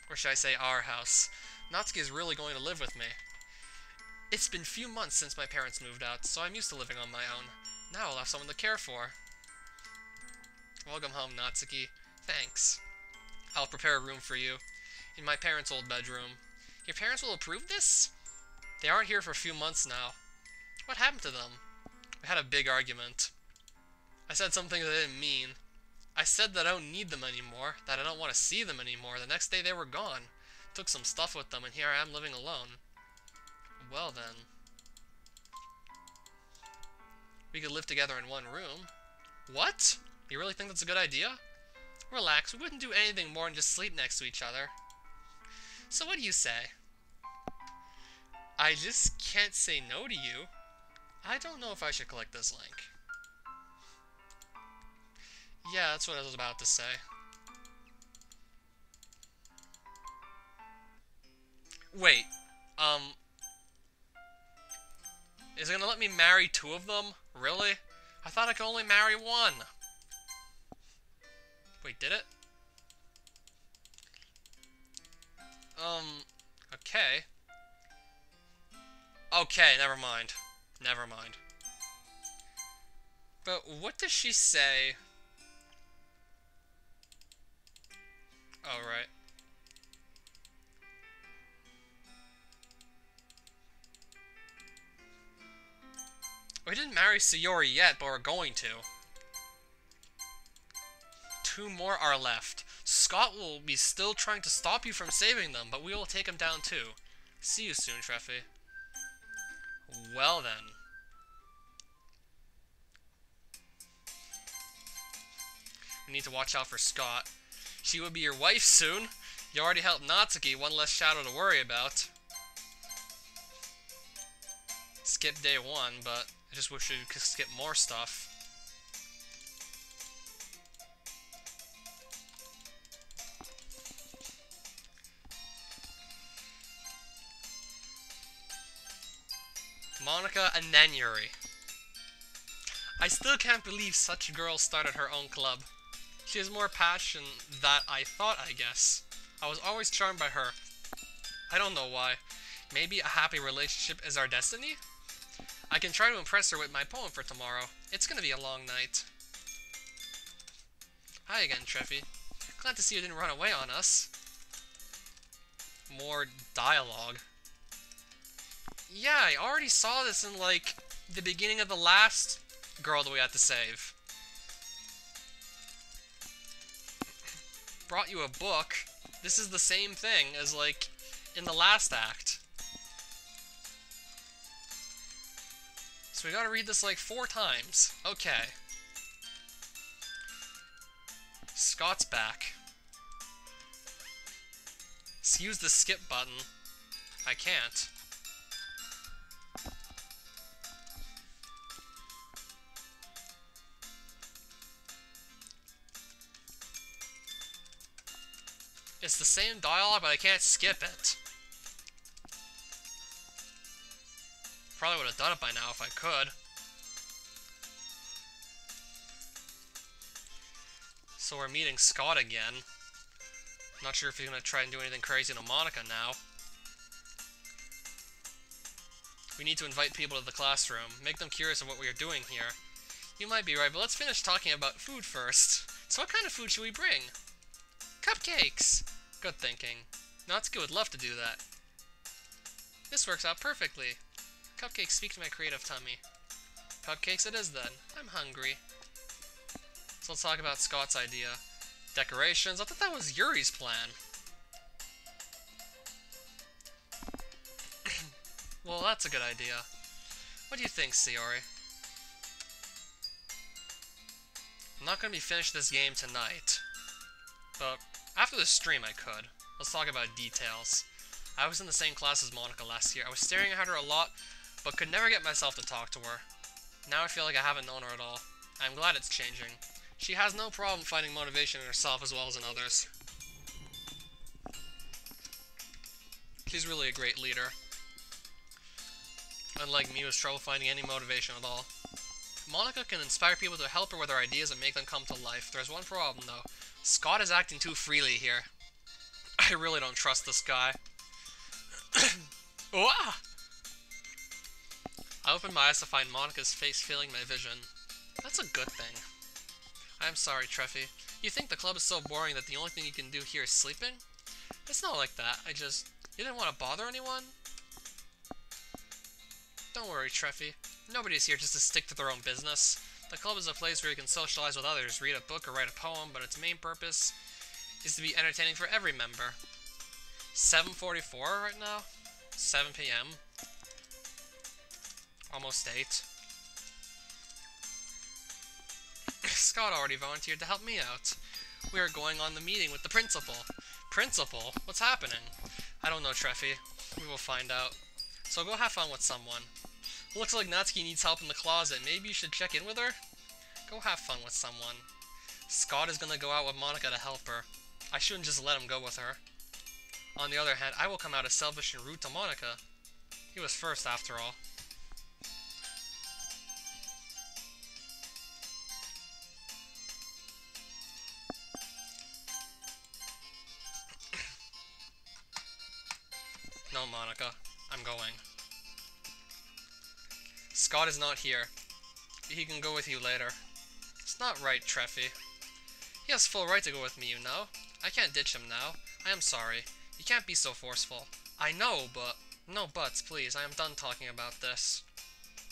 Or should I say our house. Natsuki is really going to live with me. It's been few months since my parents moved out, so I'm used to living on my own. Now I'll have someone to care for. Welcome home, Natsuki. Thanks. I'll prepare a room for you. In my parents' old bedroom. Your parents will approve this? They aren't here for a few months now. What happened to them? We had a big argument. I said something that I didn't mean. I said that I don't need them anymore, that I don't want to see them anymore. The next day they were gone. took some stuff with them, and here I am living alone. Well then. We could live together in one room. What? You really think that's a good idea? Relax, we wouldn't do anything more than just sleep next to each other. So what do you say? I just can't say no to you. I don't know if I should click this link. Yeah, that's what I was about to say. Wait, is it gonna let me marry 2 of them? Really? I thought I could only marry 1. Wait, did it? Okay. Okay, never mind. Never mind. But what does she say? Oh, right. We didn't marry Sayori yet, but we're going to. 2 more are left. Scott will be still trying to stop you from saving them, but we will take him down too. See you soon, Treffy. Well then. We need to watch out for Scott. She will be your wife soon. You already helped Natsuki, one less shadow to worry about. Skip day 1, but I just wish we could skip more stuff. Monica and then Yuri. I still can't believe such a girl started her own club. She has more passion than I thought, I guess. I was always charmed by her. I don't know why. Maybe a happy relationship is our destiny? I can try to impress her with my poem for tomorrow. It's gonna be a long night. Hi again, Treffy. Glad to see you didn't run away on us. More dialogue. Yeah, I already saw this in, like, the beginning of the last girl that we had to save. Brought you a book. This is the same thing as, like, in the last act. So we gotta read this, like, 4 times. Okay. Scott's back. Let's use the skip button. I can't. It's the same dialogue, but I can't skip it. Probably would have done it by now if I could. So we're meeting Scott again. Not sure if he's gonna try and do anything crazy to Monica now. We need to invite people to the classroom, make them curious of what we are doing here. You might be right, but let's finish talking about food first. So what kind of food should we bring? Cupcakes! Good thinking. Natsuki would love to do that. This works out perfectly. Cupcakes speak to my creative tummy. Cupcakes it is then. I'm hungry. So let's talk about Scott's idea. Decorations. I thought that was Yuri's plan. Well, that's a good idea. What do you think, Sayori? I'm not going to be finished this game tonight. But after the stream I could. Let's talk about details. I was in the same class as Monica last year. I was staring at her a lot, but could never get myself to talk to her. Now I feel like I haven't known her at all. I'm glad it's changing. She has no problem finding motivation in herself as well as in others. She's really a great leader. Unlike me, who has trouble finding any motivation at all. Monica can inspire people to help her with her ideas and make them come to life. There's one problem, though. Scott is acting too freely here. I really don't trust this guy. Ah! I opened my eyes to find Monica's face filling my vision. That's a good thing. I'm sorry, Treffy. You think the club is so boring that the only thing you can do here is sleeping? It's not like that. You didn't want to bother anyone? Don't worry, Treffy. Nobody's here just to stick to their own business. The club is a place where you can socialize with others, read a book or write a poem, but its main purpose is to be entertaining for every member. 7:44 right now? 7 p.m. Almost 8. Scott already volunteered to help me out. We are going on the meeting with the principal. Principal? What's happening? I don't know, Treffy. We will find out. So go have fun with someone. Looks like Natsuki needs help in the closet. Maybe you should check in with her? Go have fun with someone. Scott is gonna go out with Monica to help her. I shouldn't just let him go with her. On the other hand, I will come out as selfish and rude to Monica. He was first, after all. No, Monica. I'm going. Scott is not here. He can go with you later. It's not right, Treffy. He has full right to go with me, you know? I can't ditch him now. I am sorry. You can't be so forceful. I know, but... No buts, please. I am done talking about this.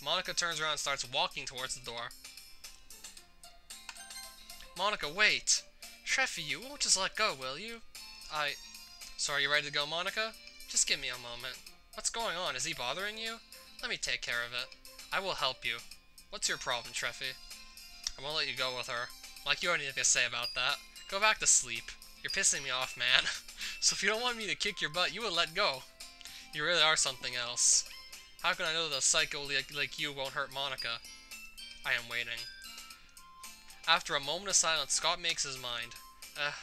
Monica turns around and starts walking towards the door. Monica, wait! Treffy, you won't just let go, will you? So are you ready to go, Monica? Just give me a moment. What's going on? Is he bothering you? Let me take care of it. I will help you. What's your problem, Treffy? I won't let you go with her. Like you have anything to say about that. Go back to sleep. You're pissing me off, man. So if you don't want me to kick your butt, you would let go. You really are something else. How can I know that a psycho like you won't hurt Monica? I am waiting. After a moment of silence, Scott makes his mind.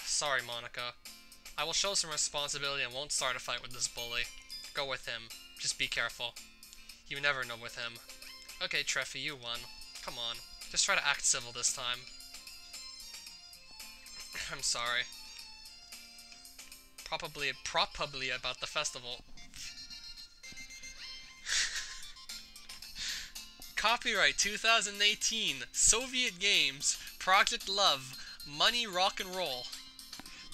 Sorry, Monica. I will show some responsibility and won't start a fight with this bully. Go with him. Just be careful. You never know with him. Okay, Treffy, you won. Come on. Just try to act civil this time. I'm sorry. Probably about the festival. Copyright 2018, Soviet Games, Project Love, Money Rock and Roll.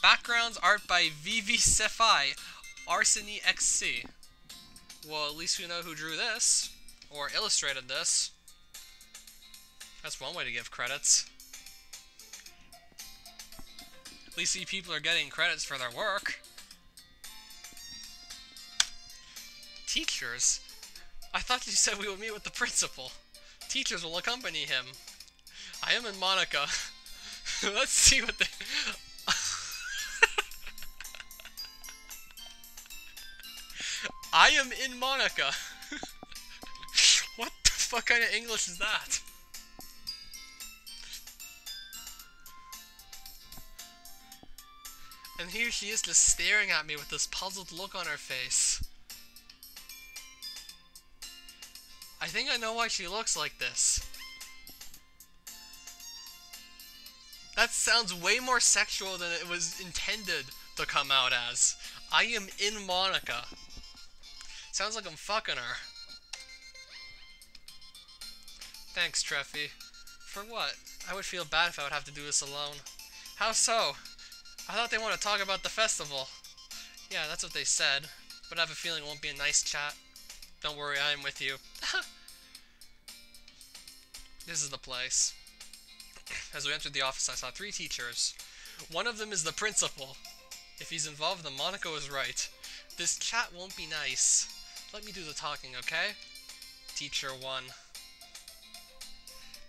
Backgrounds art by Vivi Sefai, Arseny XC. Well, at least we know who drew this, or illustrated this. That's one way to give credits. At least these people are getting credits for their work. Teachers? I thought you said we would meet with the principal. Teachers will accompany him. I am in Monica. Let's see what they... I am in Monica. What the fuck kind of English is that? And here she is just staring at me with this puzzled look on her face. I think I know why she looks like this. That sounds way more sexual than it was intended to come out as. I am in Monica. Sounds like I'm fucking her. Thanks, Treffy. For what? I would feel bad if I would have to do this alone. How so? I thought they want to talk about the festival. Yeah, that's what they said. But I have a feeling it won't be a nice chat. Don't worry, I am with you. This is the place. As we entered the office, I saw 3 teachers. One of them is the principal. If he's involved, then Monaco is right. This chat won't be nice. Let me do the talking, okay? Teacher 1.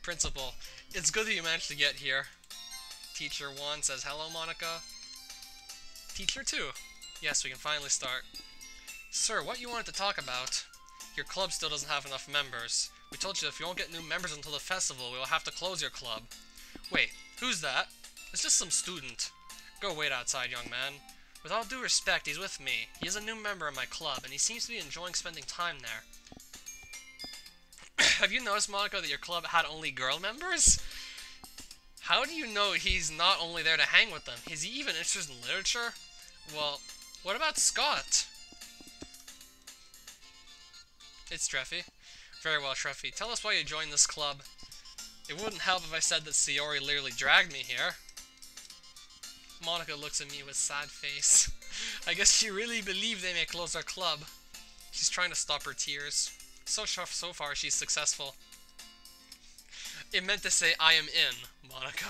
Principal, it's good that you managed to get here. Teacher 1 says, hello, Monica. Teacher 2. Yes, we can finally start. Sir, what you wanted to talk about? Your club still doesn't have enough members. We told you if you won't get new members until the festival, we will have to close your club. Wait, who's that? It's just some student. Go wait outside, young man. With all due respect, he's with me. He is a new member of my club, and he seems to be enjoying spending time there. Have you noticed, Monica, that your club had only girl members? How do you know he's not only there to hang with them? Is he even interested in literature? Well, what about Scott? It's Treffy. Very well, Treffy. Tell us why you joined this club. It wouldn't help if I said that Sayori literally dragged me here. Monica looks at me with sad face. I guess she really believed they may close our club. She's trying to stop her tears. So far, she's successful. It meant to say, I am in, Monica.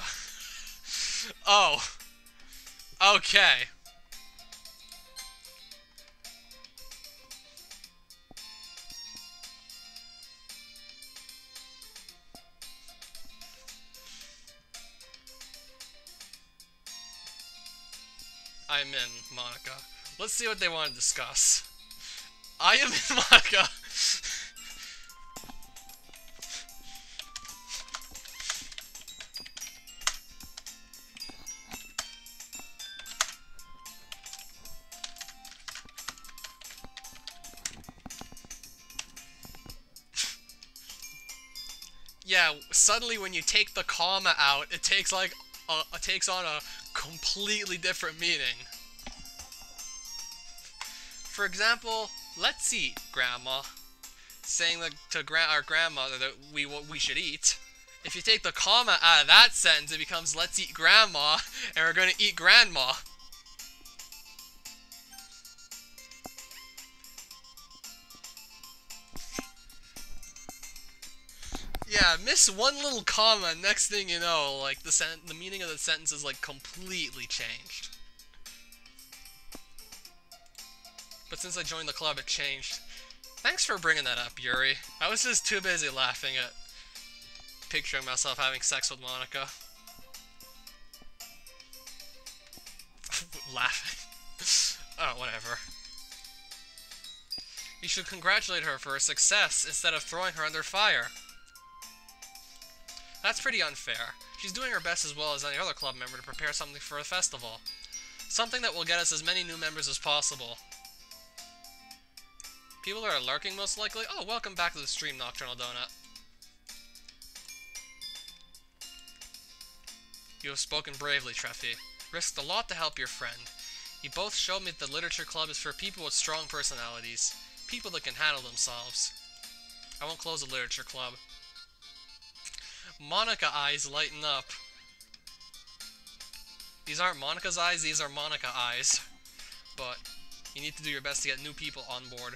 Oh. Okay. I'm in, Monica. Let's see what they want to discuss. I am in, Monica. Yeah, suddenly when you take the comma out, it takes like it takes on a completely different meaning. For example, let's eat, Grandma. Saying that to our grandmother that we should eat. If you take the comma out of that sentence, it becomes let's eat Grandma, and we're gonna eat Grandma. Yeah, miss one little comma, next thing you know, like the meaning of the sentence is like completely changed. But since I joined the club, it changed. Thanks for bringing that up, Yuri. I was just too busy laughing at picturing myself having sex with Monica. Laughing. Oh, whatever. You should congratulate her for her success instead of throwing her under fire. That's pretty unfair. She's doing her best as well as any other club member to prepare something for a festival. Something that will get us as many new members as possible. People that are lurking, most likely? Oh, welcome back to the stream, Nocturnal Donut. You have spoken bravely, Treffy. Risked a lot to help your friend. You both showed me that the literature club is for people with strong personalities. People that can handle themselves. I won't close the literature club. Monica eyes lighten up. These aren't Monica's eyes, these are Monica eyes. But you need to do your best to get new people on board.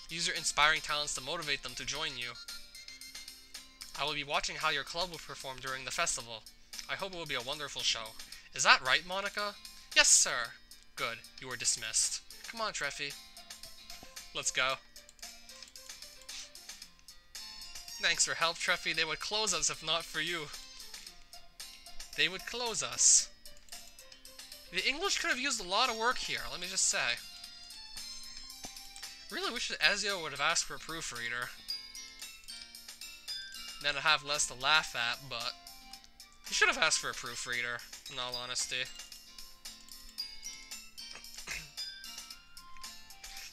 Use your inspiring talents to motivate them to join you. I will be watching how your club will perform during the festival. I hope it will be a wonderful show. Is that right, Monica? Yes, sir. Good. You are dismissed. Come on, Treffy. Let's go. Thanks for help, Treffy. They would close us if not for you. They would close us. The English could have used a lot of work here, let me just say. Really wish that Ezio would have asked for a proofreader. Then I'd have less to laugh at, but he should have asked for a proofreader, in all honesty.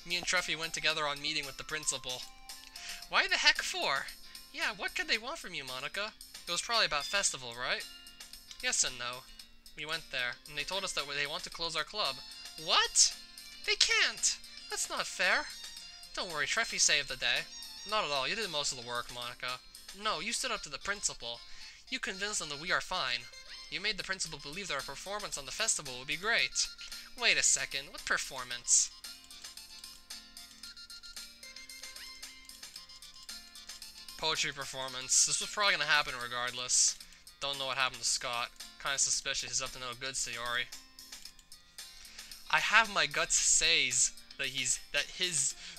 Me and Treffy went together on meeting with the principal. Why the heck for? Yeah, what could they want from you, Monica? It was probably about festival, right? Yes and no. We went there, and they told us that they want to close our club. What? They can't! That's not fair. Don't worry, Treffy saved the day. Not at all, you did most of the work, Monica. No, you stood up to the principal. You convinced them that we are fine. You made the principal believe that our performance on the festival would be great. Wait a second, what performance? Poetry performance. This was probably gonna happen regardless. Don't know what happened to Scott. Kinda suspicious he's up to no good, Sayori. I have my guts says that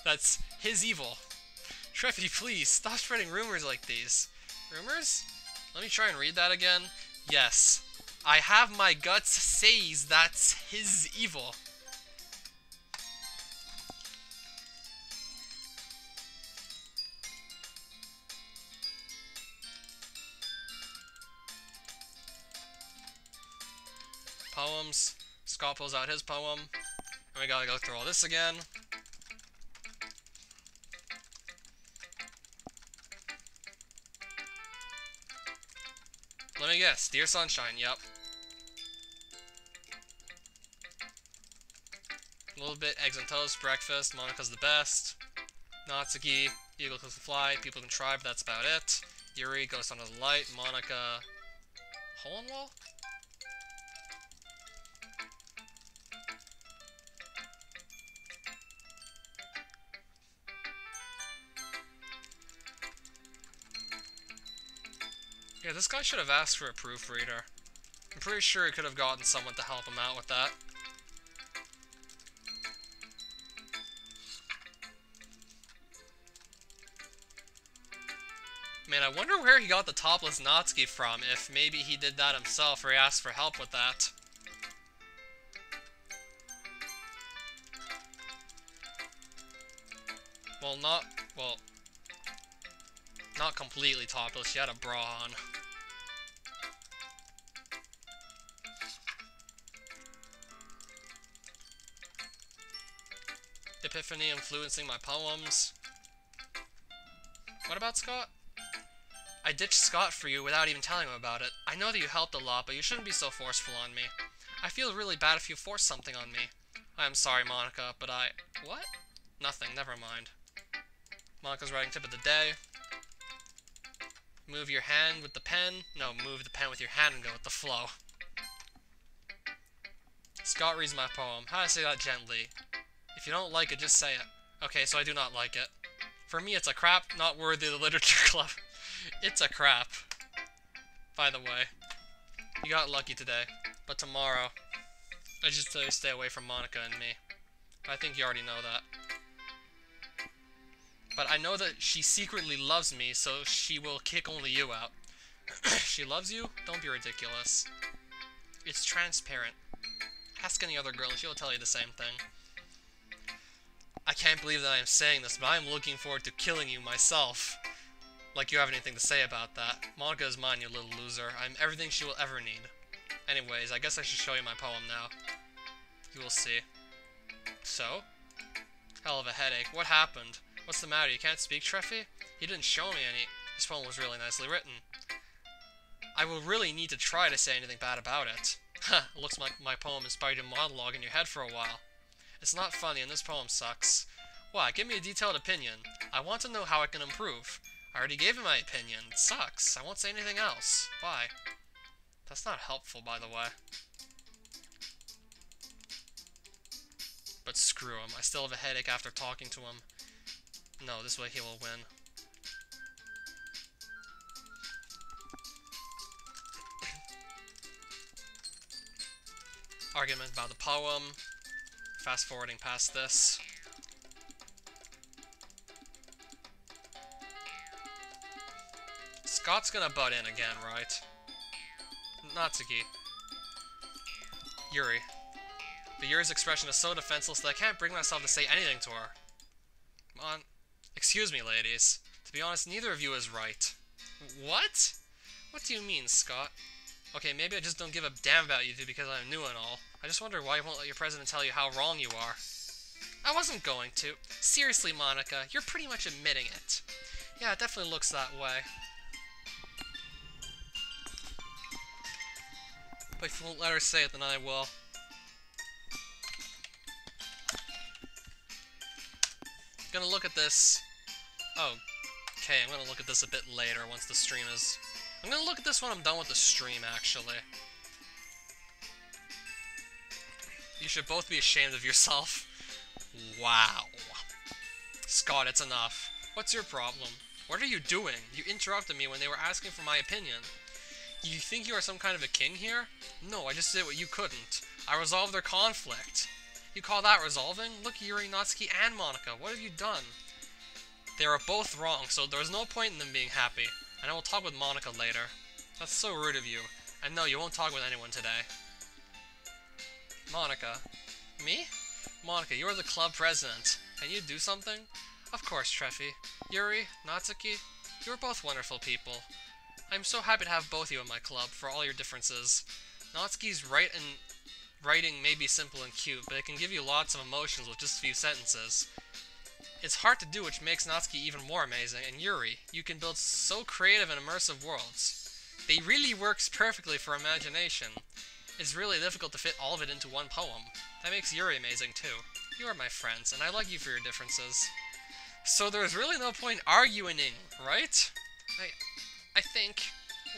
that's his evil. Treffy, please, stop spreading rumors like these. Rumors? Let me try and read that again. Yes. I have my guts says that's his evil. Poems. Scott pulls out his poem. And we gotta go through all this again. Let me guess. Dear Sunshine, yep. A little bit, eggs and toast, breakfast, Monica's the best. Natsuki, Eagle can fly, people can try, but that's about it. Yuri, Ghost under the light, Monica, hole in wall? Yeah, this guy should have asked for a proofreader. I'm pretty sure he could have gotten someone to help him out with that. Man, I wonder where he got the topless Natsuki from, if maybe he did that himself or he asked for help with that. Well, not completely topless. She had a bra on. Epiphany influencing my poems. What about Scott? I ditched Scott for you without even telling him about it. I know that you helped a lot, but you shouldn't be so forceful on me. I feel really bad if you force something on me. I am sorry, Monica, but What? Nothing, never mind. Monica's writing tip of the day. Move your hand with the pen. No, move the pen with your hand and go with the flow. Scott reads my poem. How do I say that gently? If you don't like it, just say it. Okay, so I do not like it. For me, it's a crap, not worthy of the literature club. It's a crap. By the way. You got lucky today. But tomorrow, I just tell you stay away from Monica and me. I think you already know that. But I know that she secretly loves me, so she will kick only you out. She loves you? Don't be ridiculous. It's transparent. Ask any other girl and she'll tell you the same thing. I can't believe that I am saying this, but I am looking forward to killing you myself. Like you have anything to say about that. Monica is mine, you little loser. I'm everything she will ever need. Anyways, I guess I should show you my poem now. You will see. So? Hell of a headache. What happened? What's the matter? You can't speak, Treffy? He didn't show me any. This poem was really nicely written. I will really need to try to say anything bad about it. Huh, looks like my poem inspired you to monologue in your head for a while. It's not funny and this poem sucks. Why? Give me a detailed opinion. I want to know how I can improve. I already gave you my opinion. It sucks. I won't say anything else. Bye. That's not helpful, by the way. But screw him. I still have a headache after talking to him. No, this way he will win. Argument about the poem. Fast forwarding past this. Scott's gonna butt in again, right? Natsuki. Yuri. But Yuri's expression is so defenseless that I can't bring myself to say anything to her. Come on. Excuse me, ladies. To be honest, neither of you is right. What? What do you mean, Scott? Okay, maybe I just don't give a damn about you two because I'm new and all. I just wonder why you won't let your president tell you how wrong you are. I wasn't going to. Seriously, Monica, you're pretty much admitting it. Yeah, it definitely looks that way. But if you won't let her say it, then I will. Gonna look at this. Oh, okay, I'm gonna look at this a bit later once the stream is... I'm gonna look at this when I'm done with the stream, actually. You should both be ashamed of yourself. Wow. Scott, it's enough. What's your problem? What are you doing? You interrupted me when they were asking for my opinion. You think you are some kind of a king here? No, I just did what you couldn't. I resolved their conflict. You call that resolving? Look, Yuri, Natsuki, and Monica. What have you done? They are both wrong, so there's no point in them being happy. And I will talk with Monica later. That's so rude of you. And no, you won't talk with anyone today. Monica. Me? Monica, you are the club president. Can you do something? Of course, Treffy. Yuri, Natsuki, you are both wonderful people. I'm so happy to have both of you in my club, for all your differences. Natsuki's writing may be simple and cute, but it can give you lots of emotions with just a few sentences. It's hard to do, which makes Natsuki even more amazing, and Yuri, you can build so creative and immersive worlds. They really works perfectly for imagination. It's really difficult to fit all of it into one poem. That makes Yuri amazing too. You are my friends, and I like you for your differences. So there's really no point arguing, right? I think.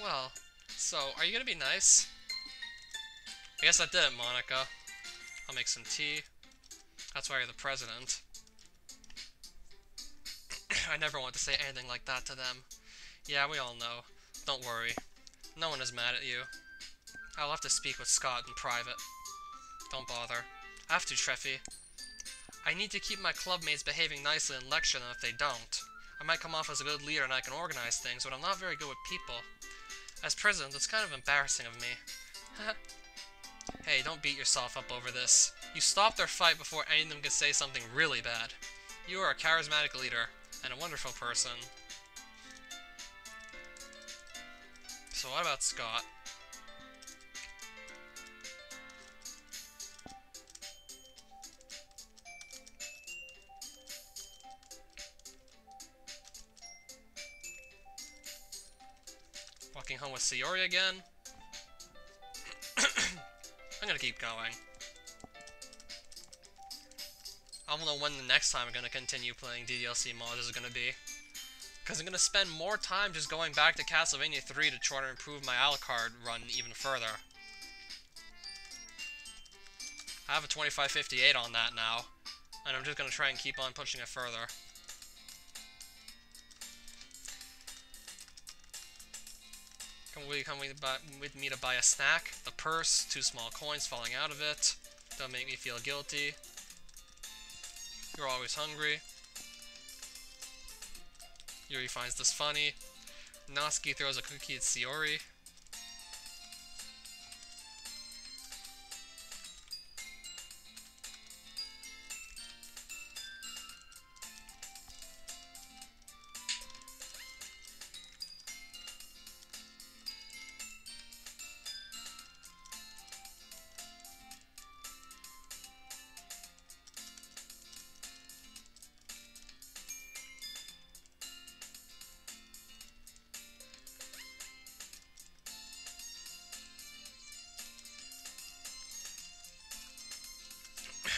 Well, so, are you gonna be nice? I guess I did it, Monica. I'll make some tea. That's why you're the president. I never want to say anything like that to them. Yeah, we all know. Don't worry. No one is mad at you. I'll have to speak with Scott in private. Don't bother. I have to, Treffy. I need to keep my clubmates behaving nicely and lecture them if they don't. I might come off as a good leader and I can organize things, but I'm not very good with people. As president, it's kind of embarrassing of me. Hey, don't beat yourself up over this. You stopped their fight before any of them could say something really bad. You are a charismatic leader, and a wonderful person. So what about Scott? Walking home with Sayori again? I'm gonna keep going. I don't know when the next time I'm gonna continue playing DDLC mods is gonna be. Because I'm gonna spend more time just going back to Castlevania 3 to try to improve my Alucard run even further. I have a 2558 on that now, and I'm just gonna try and keep on pushing it further. Come with me to buy a snack? The purse, 2 small coins falling out of it. Don't make me feel guilty. You're always hungry. Yuri finds this funny. Natsuki throws a cookie at Sayori.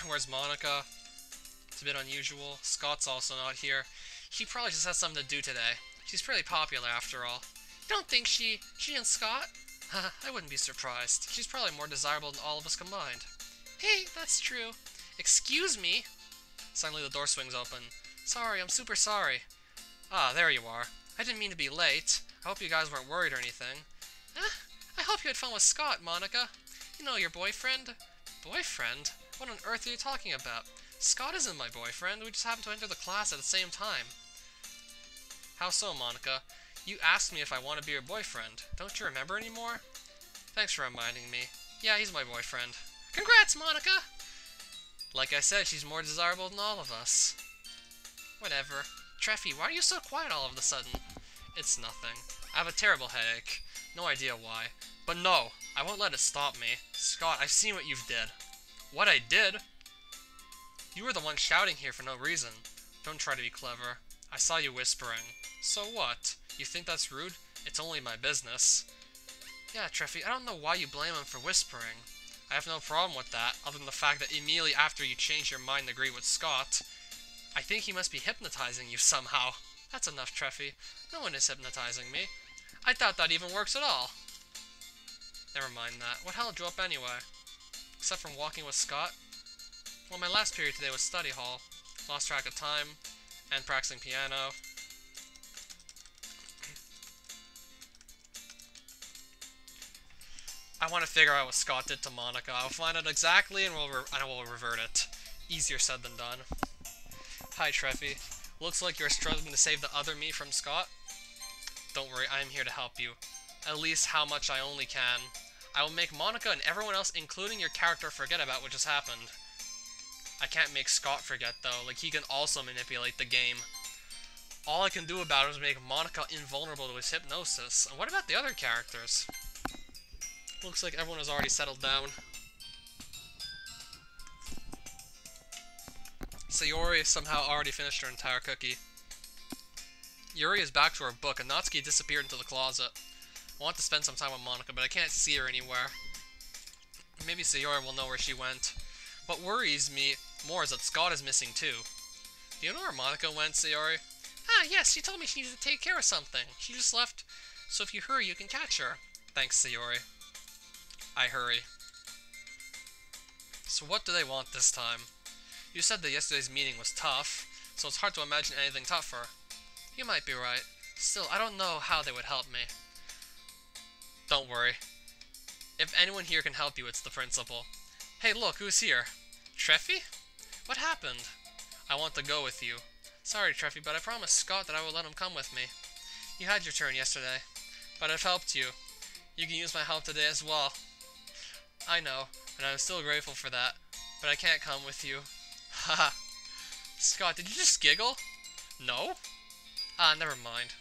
Where's Monica? It's a bit unusual. Scott's also not here. She probably just has something to do today. She's pretty popular after all. You don't think she and Scott? I wouldn't be surprised. She's probably more desirable than all of us combined. Hey, that's true. Excuse me? Suddenly the door swings open. Sorry, I'm super sorry. Ah, there you are. I didn't mean to be late. I hope you guys weren't worried or anything. I hope you had fun with Scott, Monica. You know, your boyfriend? Boyfriend? What on earth are you talking about? Scott isn't my boyfriend. We just happened to enter the class at the same time. How so, Monica? You asked me if I want to be your boyfriend. Don't you remember anymore? Thanks for reminding me. Yeah, he's my boyfriend. Congrats, Monica! Like I said, she's more desirable than all of us. Whatever. Treffy, why are you so quiet all of a sudden? It's nothing. I have a terrible headache. No idea why. But no, I won't let it stop me. Scott, I've seen what you've did. What I did? You were the one shouting here for no reason. Don't try to be clever. I saw you whispering. So what? You think that's rude? It's only my business. Yeah, Treffy, I don't know why you blame him for whispering. I have no problem with that, other than the fact that immediately after you changed your mind to agree with Scott, I think he must be hypnotizing you somehow. That's enough, Treffy. No one is hypnotizing me. I doubt that even works at all. Never mind that. What held you up anyway? Except from walking with Scott? Well, my last period today was study hall. Lost track of time, and practicing piano. I want to figure out what Scott did to Monica. I'll find out exactly, and I will revert it. Easier said than done. Hi, Treffy. Looks like you're struggling to save the other me from Scott. Don't worry, I am here to help you. At least how much I only can. I will make Monica and everyone else, including your character, forget about what just happened. I can't make Scott forget, though. Like, he can also manipulate the game. All I can do about it is make Monica invulnerable to his hypnosis. And what about the other characters? Looks like everyone has already settled down. Sayori somehow already finished her entire cookie. Yuri is back to her book, and Natsuki disappeared into the closet. I want to spend some time with Monica, but I can't see her anywhere. Maybe Sayori will know where she went. What worries me more is that Scott is missing too. Do you know where Monica went, Sayori? Ah, yes, she told me she needed to take care of something. She just left, so if you hurry, you can catch her. Thanks, Sayori. I hurry. So what do they want this time? You said that yesterday's meeting was tough, so it's hard to imagine anything tougher. You might be right. Still, I don't know how they would help me. Don't worry. If anyone here can help you, it's the principal. Hey, look, who's here? Treffy? What happened? I want to go with you. Sorry, Treffy, but I promised Scott that I would let him come with me. You had your turn yesterday, but I've helped you. You can use my help today as well. I know, and I'm still grateful for that, but I can't come with you. Haha. Scott, did you just giggle? No? Ah, never mind.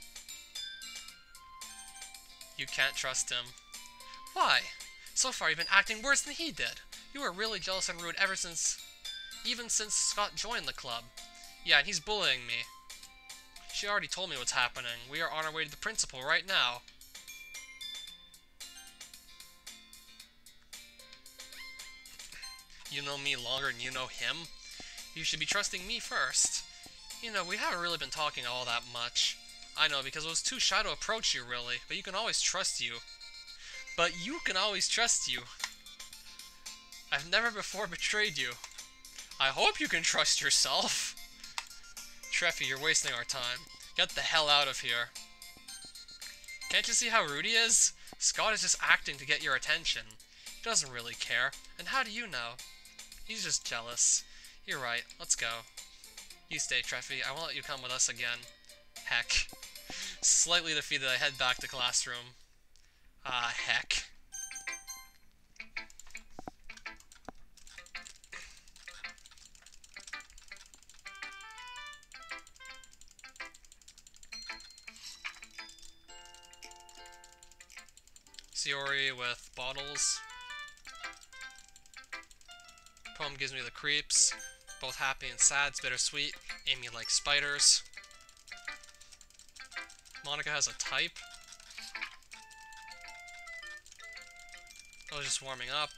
You can't trust him. Why? So far you've been acting worse than he did. You were really jealous and rude even since Scott joined the club. Yeah, and he's bullying me. She already told me what's happening. We are on our way to the principal right now. You know me longer than you know him? You should be trusting me first. You know, we haven't really been talking all that much. I know, because I was too shy to approach you, really. But you can always trust you. But you can always trust you. I've never before betrayed you. I hope you can trust yourself. Treffy, you're wasting our time. Get the hell out of here. Can't you see how rude he is? Scott is just acting to get your attention. He doesn't really care. And how do you know? He's just jealous. You're right. Let's go. You stay, Treffy. I won't let you come with us again. Heck. Slightly defeated, I head back to classroom. Ah, heck. Sayori with bottles. Poem gives me the creeps. Both happy and sad, it's bittersweet. Amy likes spiders. Monica has a type. I was just warming up.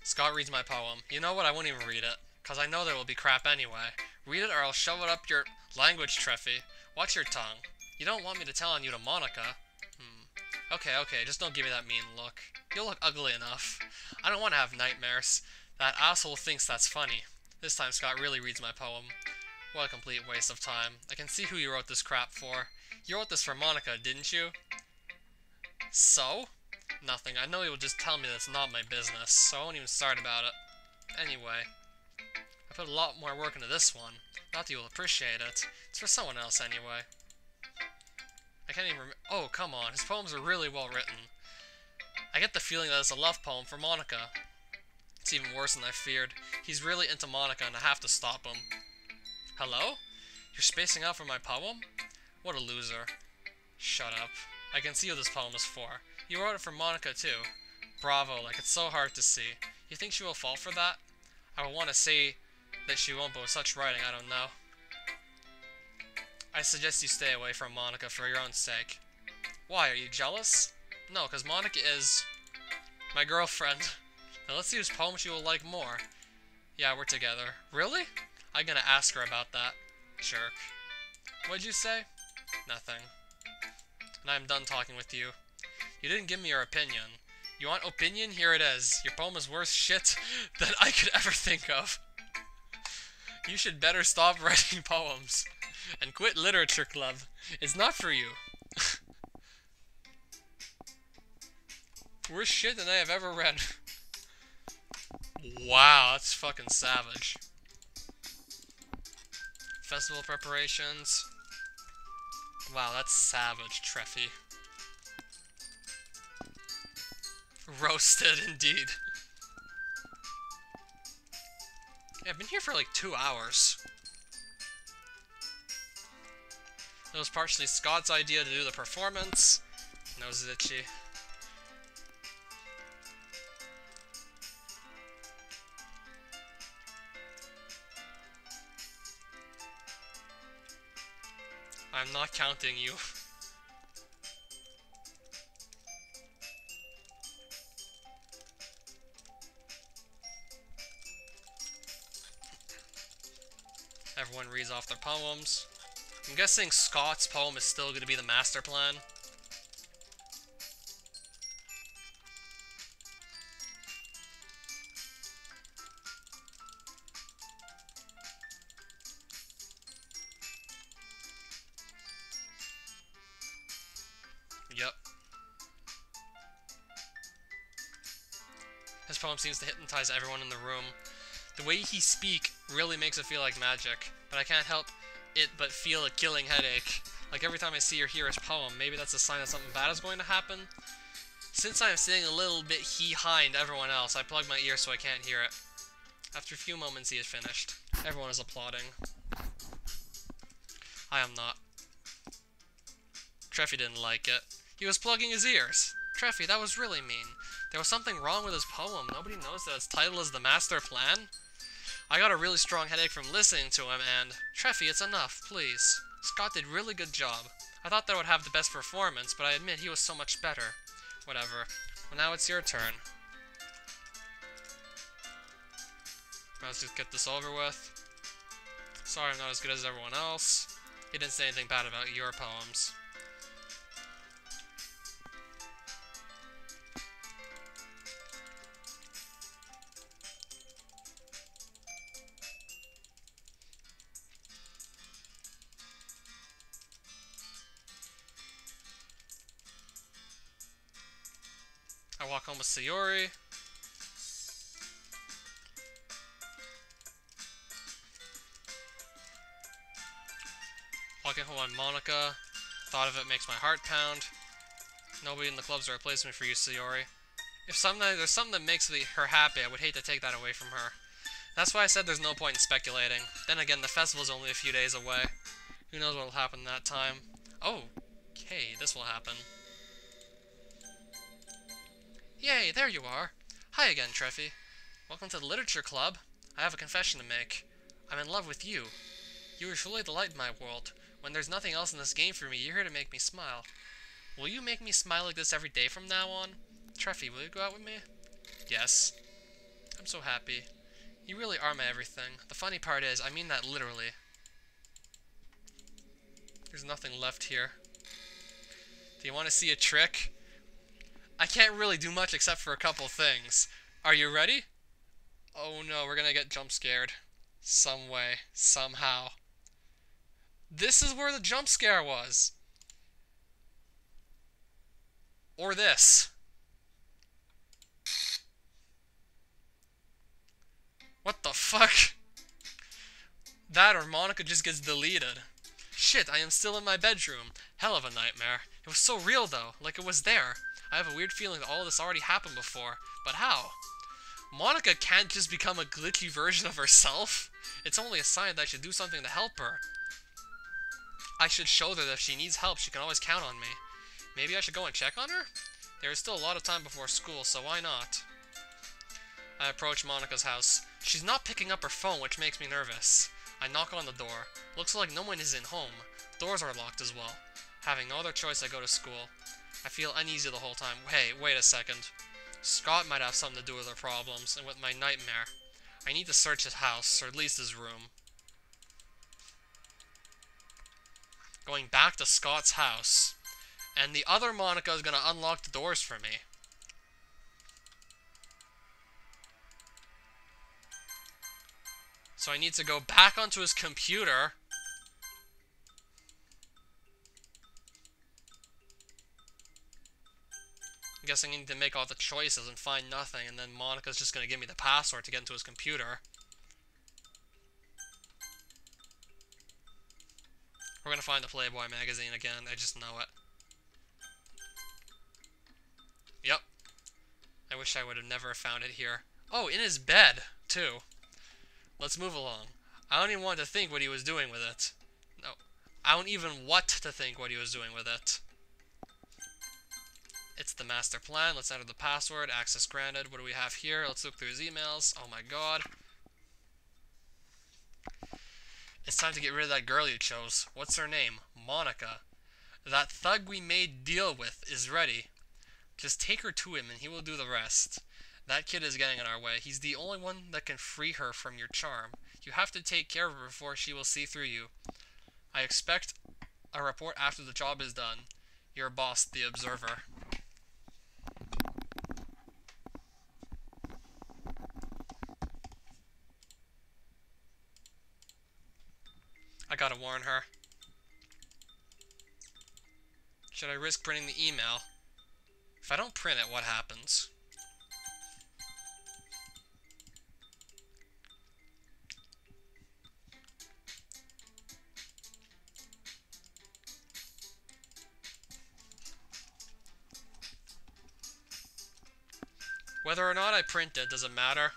Scott reads my poem. You know what? I won't even read it, because I know there will be crap anyway. Read it or I'll shove it up your language, Treffy. Watch your tongue. You don't want me to tell on you to Monica. Okay, just don't give me that mean look. You'll look ugly enough. I don't want to have nightmares. That asshole thinks that's funny. This time Scott really reads my poem. What a complete waste of time. I can see who you wrote this crap for. You wrote this for Monica, didn't you? So? Nothing. I know you'll just tell me that it's not my business, so I won't even start about it. Anyway, I put a lot more work into this one. Not that you'll appreciate it. It's for someone else anyway. I can't even oh, come on. His poems are really well written. I get the feeling that it's a love poem for Monica. It's even worse than I feared. He's really into Monica and I have to stop him. Hello? You're spacing out for my poem? What a loser. Shut up. I can see what this poem is for. You wrote it for Monica too. Bravo, like it's so hard to see. You think she will fall for that? I would want to say that she won't, but with such writing, I don't know. I suggest you stay away from Monica for your own sake. Why, are you jealous? No, because Monica is my girlfriend. Now let's see whose poem she will like more. Yeah, we're together. Really? I'm gonna ask her about that. Jerk. What'd you say? Nothing. And I'm done talking with you. You didn't give me your opinion. You want opinion? Here it is. Your poem is worse shit than I could ever think of. You should better stop writing poems. And quit literature club. It's not for you. Worse shit than I have ever read. Wow, that's fucking savage. Festival preparations. Wow, that's savage, Treffy. Roasted, indeed. Yeah, I've been here for like 2 hours. It was partially Scott's idea to do the performance. Nose is itchy. I'm not counting you. Everyone reads off their poems. I'm guessing Scott's poem is still going to be the master plan. Yep. His poem seems to hypnotize everyone in the room. The way he speaks really makes it feel like magic, but I can't help it but feel a killing headache. Like every time I see or hear his poem, maybe that's a sign that something bad is going to happen. Since I'm sitting a little bit behind everyone else, I plug my ear so I can't hear it. After a few moments, he is finished. Everyone is applauding. I am not. Treffy didn't like it. He was plugging his ears. Treffy, that was really mean. There was something wrong with his poem. Nobody knows that its title is The Master Plan. I got a really strong headache from listening to him, and... Treffy, it's enough, please. Scott did really good job. I thought that I would have the best performance, but I admit he was so much better. Whatever. Well, now it's your turn. Let's just get this over with. Sorry I'm not as good as everyone else. He didn't say anything bad about your poems. I walk home with Sayori. Walking home on Monica. Thought of it makes my heart pound. Nobody in the club's a replacement for you, Sayori. If there's something that makes her happy, I would hate to take that away from her. That's why I said there's no point in speculating. Then again, the festival's only a few days away. Who knows what'll happen that time. Oh, okay, this will happen. Yay, there you are. Hi again, Treffy. Welcome to the Literature Club. I have a confession to make. I'm in love with you. You are truly the light in my world. When there's nothing else in this game for me, you're here to make me smile. Will you make me smile like this every day from now on? Treffy, will you go out with me? Yes. I'm so happy. You really are my everything. The funny part is, I mean that literally. There's nothing left here. Do you want to see a trick? I can't really do much except for a couple things. Are you ready? Oh no, we're gonna get jump scared. Some way. Somehow. This is where the jump scare was. Or this. What the fuck? That or Monica just gets deleted. Shit, I am still in my bedroom. Hell of a nightmare. It was so real though, like it was there. I have a weird feeling that all of this already happened before. But how? Monica can't just become a glitchy version of herself. It's only a sign that I should do something to help her. I should show her that if she needs help, she can always count on me. Maybe I should go and check on her? There is still a lot of time before school, so why not? I approach Monica's house. She's not picking up her phone, which makes me nervous. I knock on the door. Looks like no one is in home. Doors are locked as well. Having no other choice, I go to school. I feel uneasy the whole time. Hey, wait a second. Scott might have something to do with her problems, and with my nightmare. I need to search his house, or at least his room. Going back to Scott's house. And the other Monica is going to unlock the doors for me. So I need to go back onto his computer. I'm guessing I need to make all the choices and find nothing, and then Monica's just going to give me the password to get into his computer. We're going to find the Playboy magazine again, I just know it. Yep. I wish I would have never found it here. Oh, in his bed, too. Let's move along. I don't even want to think what he was doing with it. No. I don't even want to think what he was doing with it. It's the master plan. Let's enter the password. Access granted. What do we have here? Let's look through his emails. Oh my god. It's time to get rid of that girl you chose. What's her name? Monica. That thug we made deal with is ready. Just take her to him and he will do the rest. That kid is getting in our way. He's the only one that can free her from your charm. You have to take care of her before she will see through you. I expect a report after the job is done. Your boss, the Observer. I gotta warn her. Should I risk printing the email? If I don't print it, what happens? Whether or not I print it, does it matter?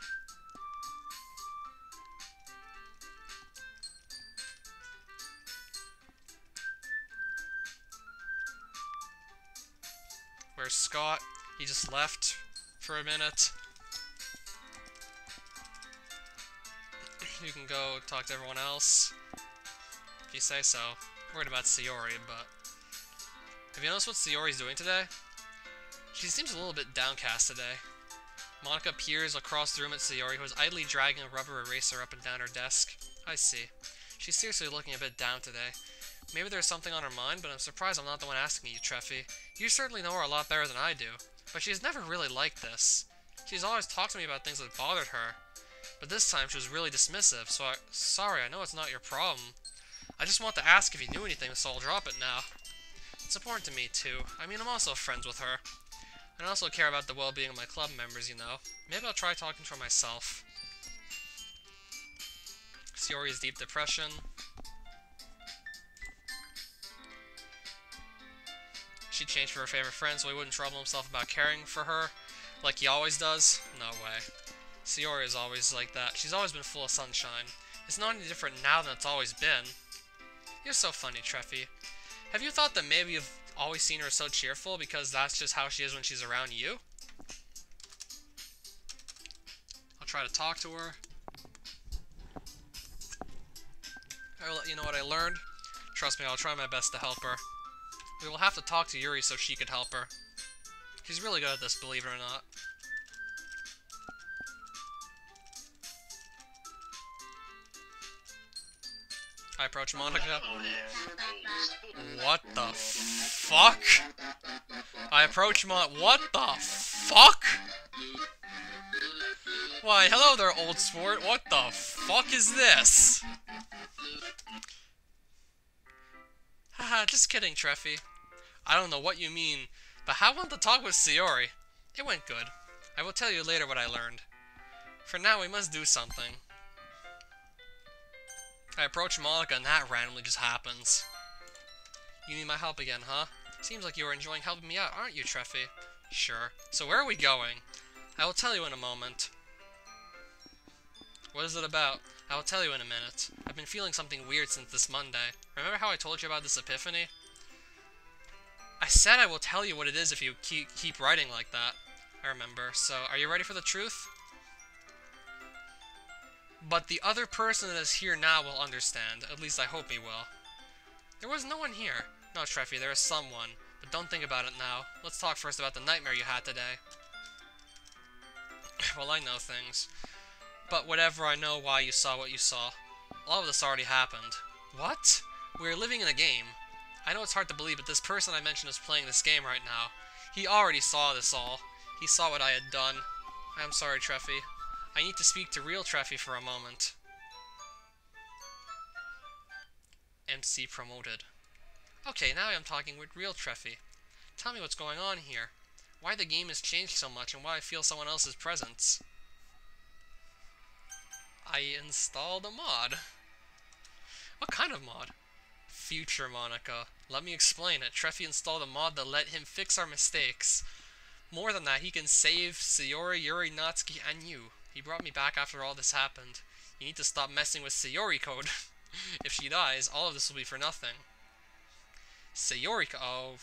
Where's Scott? He just left for a minute. You can go talk to everyone else. If you say so. I'm worried about Sayori, but... Have you noticed what Sayori's doing today? She seems a little bit downcast today. Monica peers across the room at Sayori, who is idly dragging a rubber eraser up and down her desk. I see. She's seriously looking a bit down today. Maybe there's something on her mind, but I'm surprised I'm not the one asking you, Treffy. You certainly know her a lot better than I do, but she's never really like this. She's always talked to me about things that bothered her, but this time she was really dismissive, so sorry, I know it's not your problem. I just want to ask if you knew anything, so I'll drop it now. It's important to me, too. I mean, I'm also friends with her. And I also care about the well-being of my club members, you know. Maybe I'll try talking to her myself. Sayori's deep depression. She changed for her favorite friend so he wouldn't trouble himself about caring for her like he always does? No way. Sayori is always like that. She's always been full of sunshine. It's not any different now than it's always been. You're so funny, Treffy. Have you thought that maybe you've always seen her so cheerful because that's just how she is when she's around you? I'll try to talk to her. I will let you know what I learned. Trust me, I'll try my best to help her. We will have to talk to Yuri so she could help her. She's really good at this, believe it or not. I approach Monica. What the fuck? I approach what the fuck? Why, hello there, old sport. What the fuck is this? Haha, just kidding, Treffy. I don't know what you mean, but how about the talk with Sayori? It went good. I will tell you later what I learned. For now, we must do something. I approach Monica and that randomly just happens. You need my help again, huh? Seems like you are enjoying helping me out, aren't you, Treffy? Sure. So where are we going? I will tell you in a moment. What is it about? I will tell you in a minute. I've been feeling something weird since this Monday. Remember how I told you about this epiphany? I said I will tell you what it is if you keep writing like that. I remember. So, are you ready for the truth? But the other person that is here now will understand. At least I hope he will. There was no one here. No, Treffy, there is someone. But don't think about it now. Let's talk first about the nightmare you had today. Well, I know things. But whatever, I know why you saw what you saw. A lot of this already happened. What? We're living in a game. I know it's hard to believe, but this person I mentioned is playing this game right now. He already saw this all. He saw what I had done. I'm sorry, Treffy. I need to speak to real Treffy for a moment. MC promoted. Okay, now I'm talking with real Treffy. Tell me what's going on here. Why the game has changed so much and why I feel someone else's presence. I installed a mod. What kind of mod? Future Monica. Let me explain it. Treffy installed a mod that let him fix our mistakes. More than that, he can save Sayori, Yuri, Natsuki, and you. He brought me back after all this happened. You need to stop messing with Sayori code. If she dies, all of this will be for nothing. Sayori code. Oh,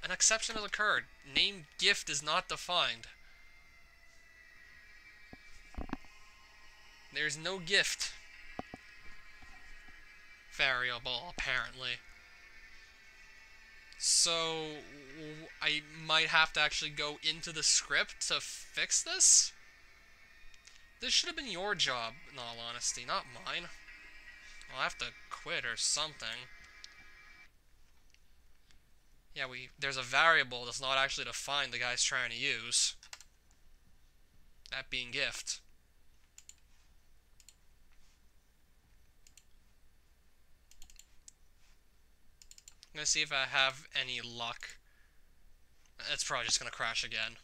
an exception has occurred. Name gift is not defined. There's no gift variable, apparently. So, I might have to actually go into the script to fix this? This should have been your job, in all honesty, not mine. I'll have to quit or something. Yeah, there's a variable that's not actually defined the guy's trying to use. That being gift. I'm gonna see if I have any luck. It's probably just gonna crash again.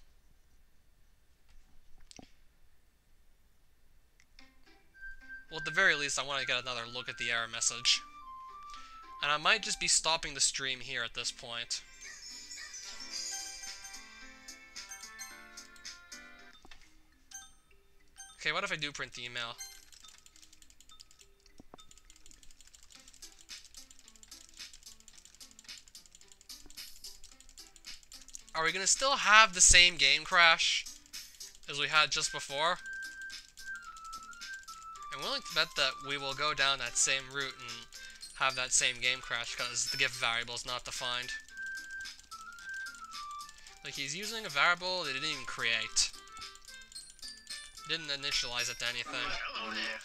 Well, at the very least, I want to get another look at the error message. And I might just be stopping the stream here at this point. Okay, what if I do print the email? Are we gonna still have the same game crash as we had just before? I'm willing to bet that we will go down that same route and have that same game crash because the gift variable is not defined. Like, he's using a variable that he didn't even create. Didn't initialize it to anything. Hello there.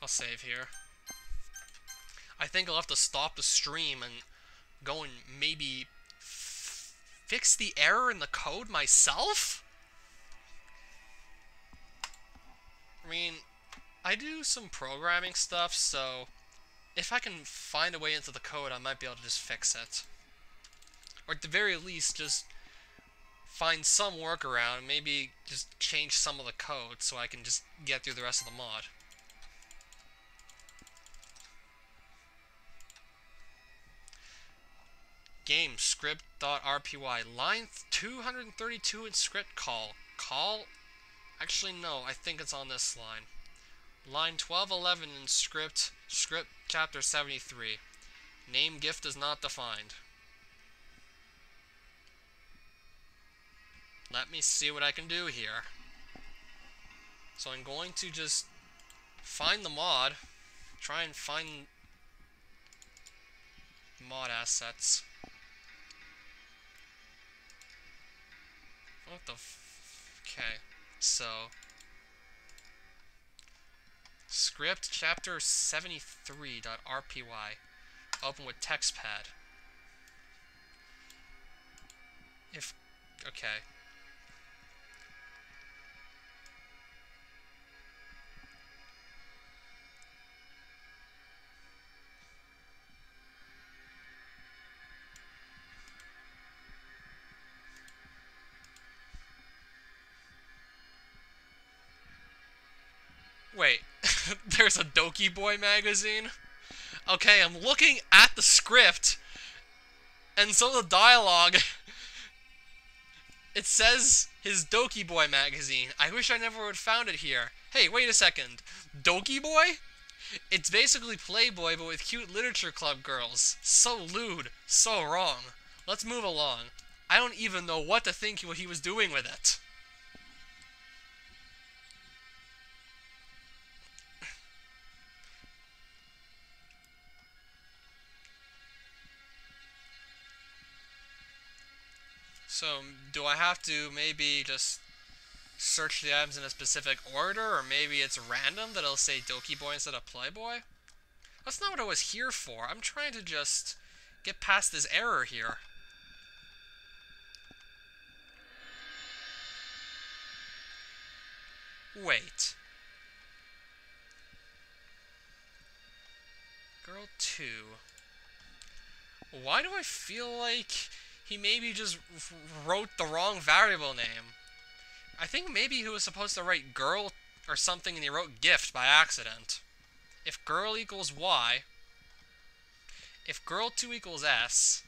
I'll save here. I think I'll have to stop the stream and go and maybe fix the error in the code myself? I mean, I do some programming stuff, so if I can find a way into the code, I might be able to just fix it. Or at the very least, just find some workaround, maybe just change some of the code so I can just get through the rest of the mod. Game script.rpy line 232 in script call. Actually no, I think it's on this line. Line 1211 in script chapter 73. Name gift is not defined. Let me see what I can do here. So I'm going to just find the mod, try and find mod assets. What the okay, so script chapter 73.rpy. Open with textpad. Okay. Wait, there's a Doki Boy magazine? Okay, I'm looking at the script, and so the dialogue, it says his Doki Boy magazine. I wish I never would have found it here. Hey, wait a second. Doki Boy? It's basically Playboy, but with cute literature club girls. So lewd. So wrong. Let's move along. I don't even know what to think what he was doing with it. So, do I have to maybe just search the items in a specific order, or maybe it's random that it'll say Doki Boy instead of Playboy? That's not what I was here for. I'm trying to just get past this error here. Wait. Girl 2. Why do I feel like he maybe just wrote the wrong variable name? I think maybe he was supposed to write girl or something and he wrote gift by accident. If girl equals Y, if girl 2 equals S,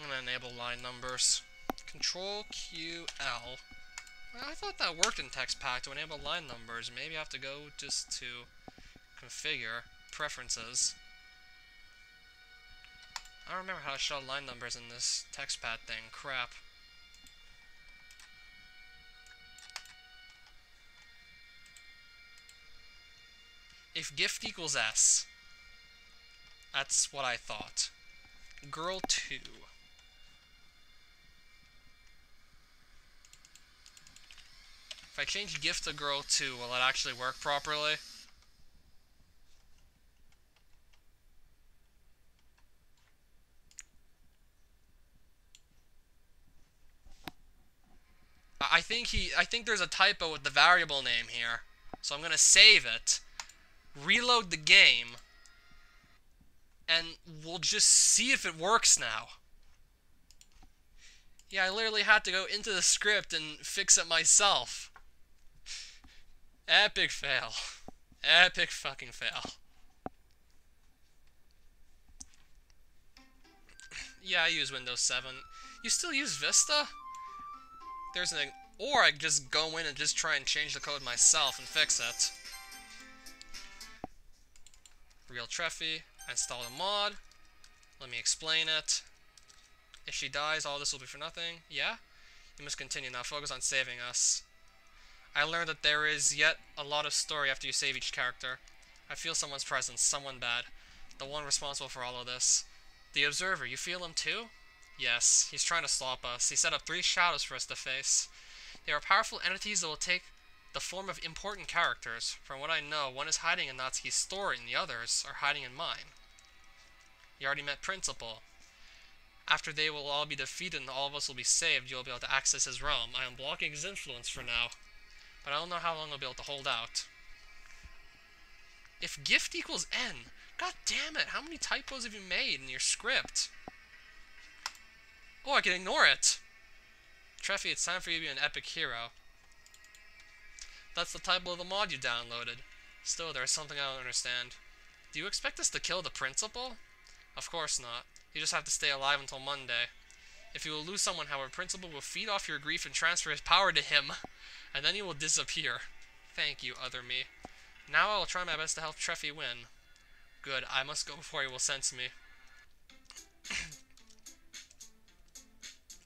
I'm going to enable line numbers. Control Q L. Well, I thought that worked in TextPack to enable line numbers. Maybe I have to go just to configure preferences. I don't remember how to show line numbers in this text pad thing. Crap. If gift equals S, that's what I thought. Girl 2. If I change gift to girl 2, will it actually work properly? I think there's a typo with the variable name here. So I'm gonna save it, reload the game, and we'll just see if it works now. Yeah, I literally had to go into the script and fix it myself. Epic fail. Epic fucking fail. Yeah, I use Windows 7. You still use Vista? There's an... Or I could just go in and just try and change the code myself and fix it. Real Treffy. I installed a mod. Let me explain it. If she dies, all this will be for nothing. Yeah? You must continue now. Focus on saving us. I learned that there is yet a lot of story after you save each character. I feel someone's presence, someone bad. The one responsible for all of this. The Observer, you feel him too? Yes, he's trying to stop us. He set up 3 shadows for us to face. They are powerful entities that will take the form of important characters. From what I know, one is hiding in Natsuki's story and the others are hiding in mine. You already met Principal. After they will all be defeated and all of us will be saved, you'll be able to access his realm. I am blocking his influence for now, but I don't know how long I'll be able to hold out. If gift equals N, god damn it, how many typos have you made in your script? Oh, I can ignore it! Treffy, it's time for you to be an epic hero. That's the typo of the mod you downloaded. Still, there is something I don't understand. Do you expect us to kill the principal? Of course not. You just have to stay alive until Monday. If you will lose someone, however, Principal will feed off your grief and transfer his power to him, and then he will disappear. Thank you, other me. Now I will try my best to help Treffy win. Good, I must go before he will sense me.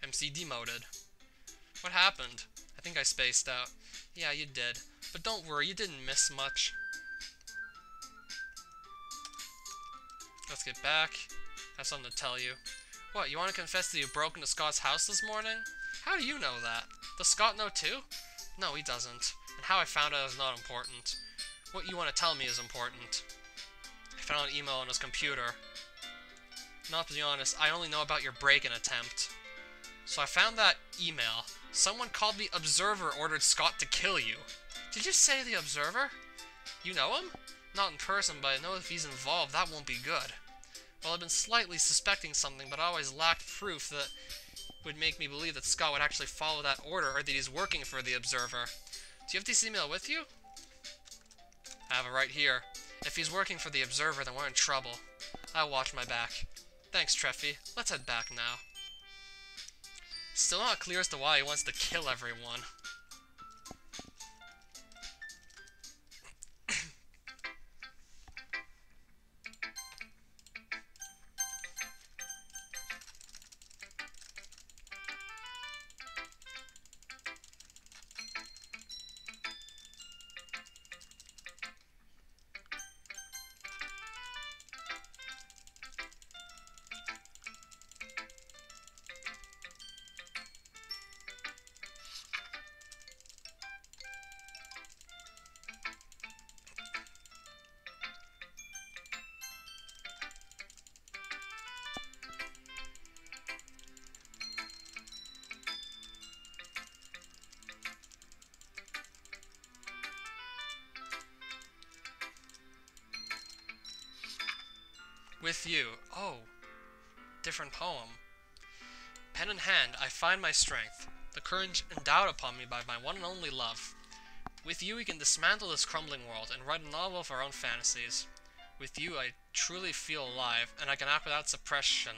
MC demoted. What happened? I think I spaced out. Yeah, you did. But don't worry, you didn't miss much. Let's get back. I have something to tell you. What, you want to confess that you broke into Scott's house this morning? How do you know that? Does Scott know too? No, he doesn't. And how I found out is not important. What you want to tell me is important. I found an email on his computer. Not to be honest, I only know about your break-in attempt. So I found that email. Someone called the Observer ordered Scott to kill you. Did you say the Observer? You know him? Not in person, but I know if he's involved, that won't be good. Well, I've been slightly suspecting something, but I always lacked proof that would make me believe that Scott would actually follow that order or that he's working for the Observer. Do you have this email with you? I have it right here. If he's working for the Observer, then we're in trouble. I'll watch my back. Thanks, Treffy. Let's head back now. Still not clear as to why he wants to kill everyone. With you. Oh. Different poem. Pen in hand, I find my strength, the courage endowed upon me by my one and only love. With you we can dismantle this crumbling world and write a novel of our own fantasies. With you I truly feel alive, and I can act without suppression.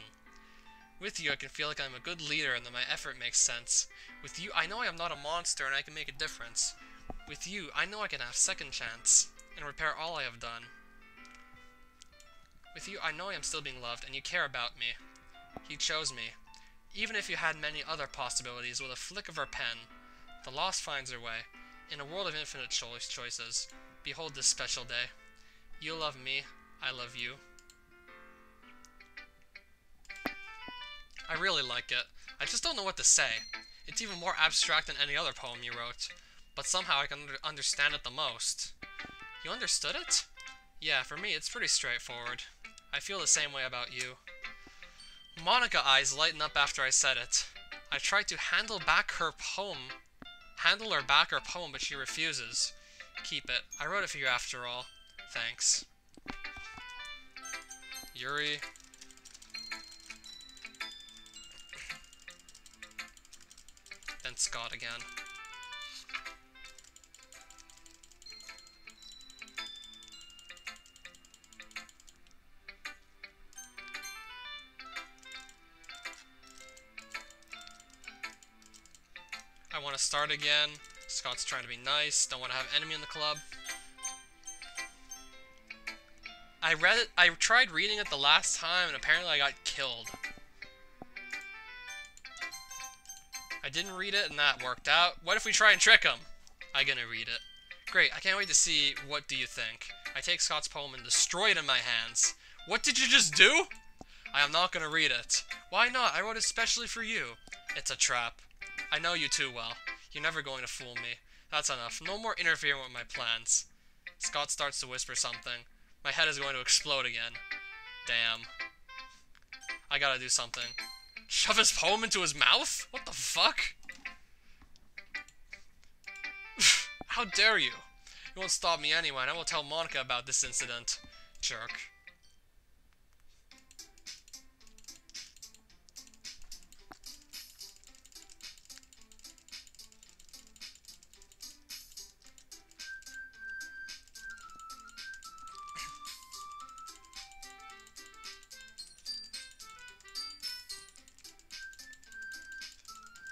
With you I can feel like I'm a good leader and that my effort makes sense. With you I know I am not a monster and I can make a difference. With you I know I can have second chance and repair all I have done. With you, I know I am still being loved, and you care about me. You chose me. Even if you had many other possibilities, with a flick of our pen, the lost finds their way. In a world of infinite choices, behold this special day. You love me, I love you. I really like it. I just don't know what to say. It's even more abstract than any other poem you wrote, but somehow I can understand it the most. You understood it? Yeah, for me it's pretty straightforward. I feel the same way about you. Monica eyes lighten up after I said it. I tried to handle her back her poem, but she refuses. Keep it. I wrote it for you after all. Thanks. Yuri. Then Scott again. I want to start again. Scott's trying to be nice. Don't want to have enemy in the club. I tried reading it the last time and apparently I got killed. I didn't read it and that worked out. What if we try and trick him? I'm gonna read it. Great, I can't wait to see what do you think. I take Scott's poem and destroy it in my hands. What did you just do? I am not gonna read it. Why not? I wrote it specially for you. It's a trap. I know you too well. You're never going to fool me. That's enough. No more interfering with my plans. Scott starts to whisper something. My head is going to explode again. Damn. I gotta do something. Shove his poem into his mouth? What the fuck? How dare you? You won't stop me anyway, and I will tell Monica about this incident. Jerk.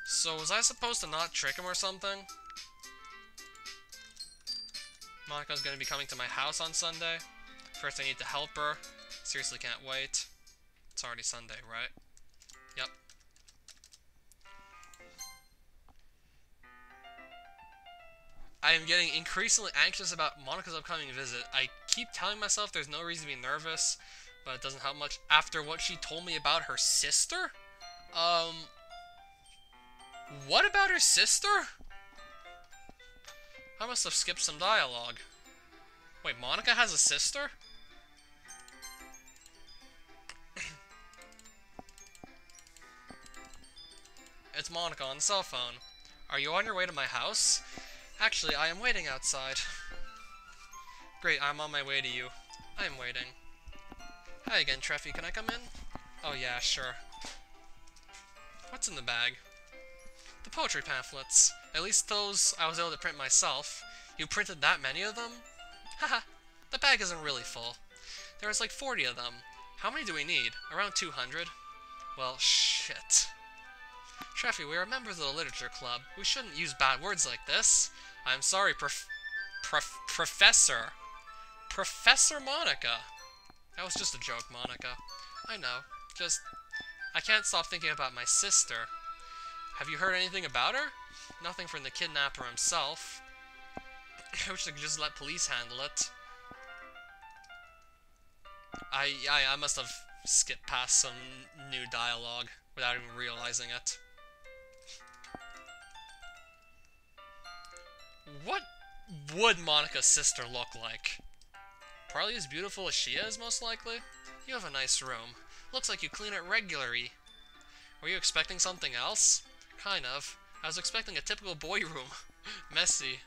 So, was I supposed to not trick him or something? Monica's gonna be coming to my house on Sunday. First I need to help her. Seriously can't wait. It's already Sunday, right? Yep. I am getting increasingly anxious about Monica's upcoming visit. I keep telling myself there's no reason to be nervous, but it doesn't help much after what she told me about her sister? What about her sister? I must have skipped some dialogue. Wait, Monica has a sister? It's Monica on the cell phone. Are you on your way to my house? Actually, I am waiting outside. Great, I'm on my way to you. I am waiting. Hi again, Treffy. Can I come in? Oh yeah, sure. What's in the bag? The poetry pamphlets. At least those I was able to print myself. You printed that many of them? Haha, the bag isn't really full. There was like 40 of them. How many do we need? Around 200? Well, shit. Treffy, we are members of the literature club. We shouldn't use bad words like this. I'm sorry, Professor. Professor Monica. That was just a joke, Monica. I know. Just, I can't stop thinking about my sister. Have you heard anything about her? Nothing from the kidnapper himself. I wish they could just let police handle it. I must have skipped past some new dialogue without even realizing it. What would Monica's sister look like? Probably as beautiful as she is, most likely. You have a nice room. Looks like you clean it regularly. Were you expecting something else? Kind of. I was expecting a typical boy room. Messy.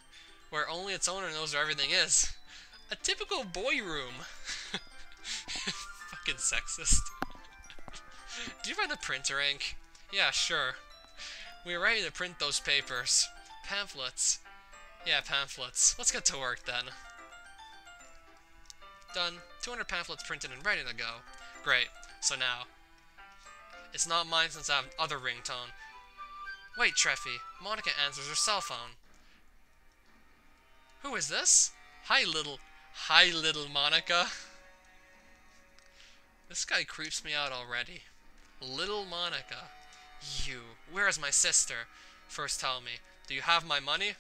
Where only its owner knows where everything is. A typical boy room. Fucking sexist. Do you find the printer ink? Yeah, sure. We're ready to print those papers. Pamphlets. Yeah, pamphlets. Let's get to work then. Done. 200 pamphlets printed and ready to go. Great. So now. It's not mine since I have other ringtone. Wait, Treffy. Monica answers her cell phone. Who is this? Hi, little Monica. This guy creeps me out already. Little Monica. You. Where is my sister? First tell me, do you have my money?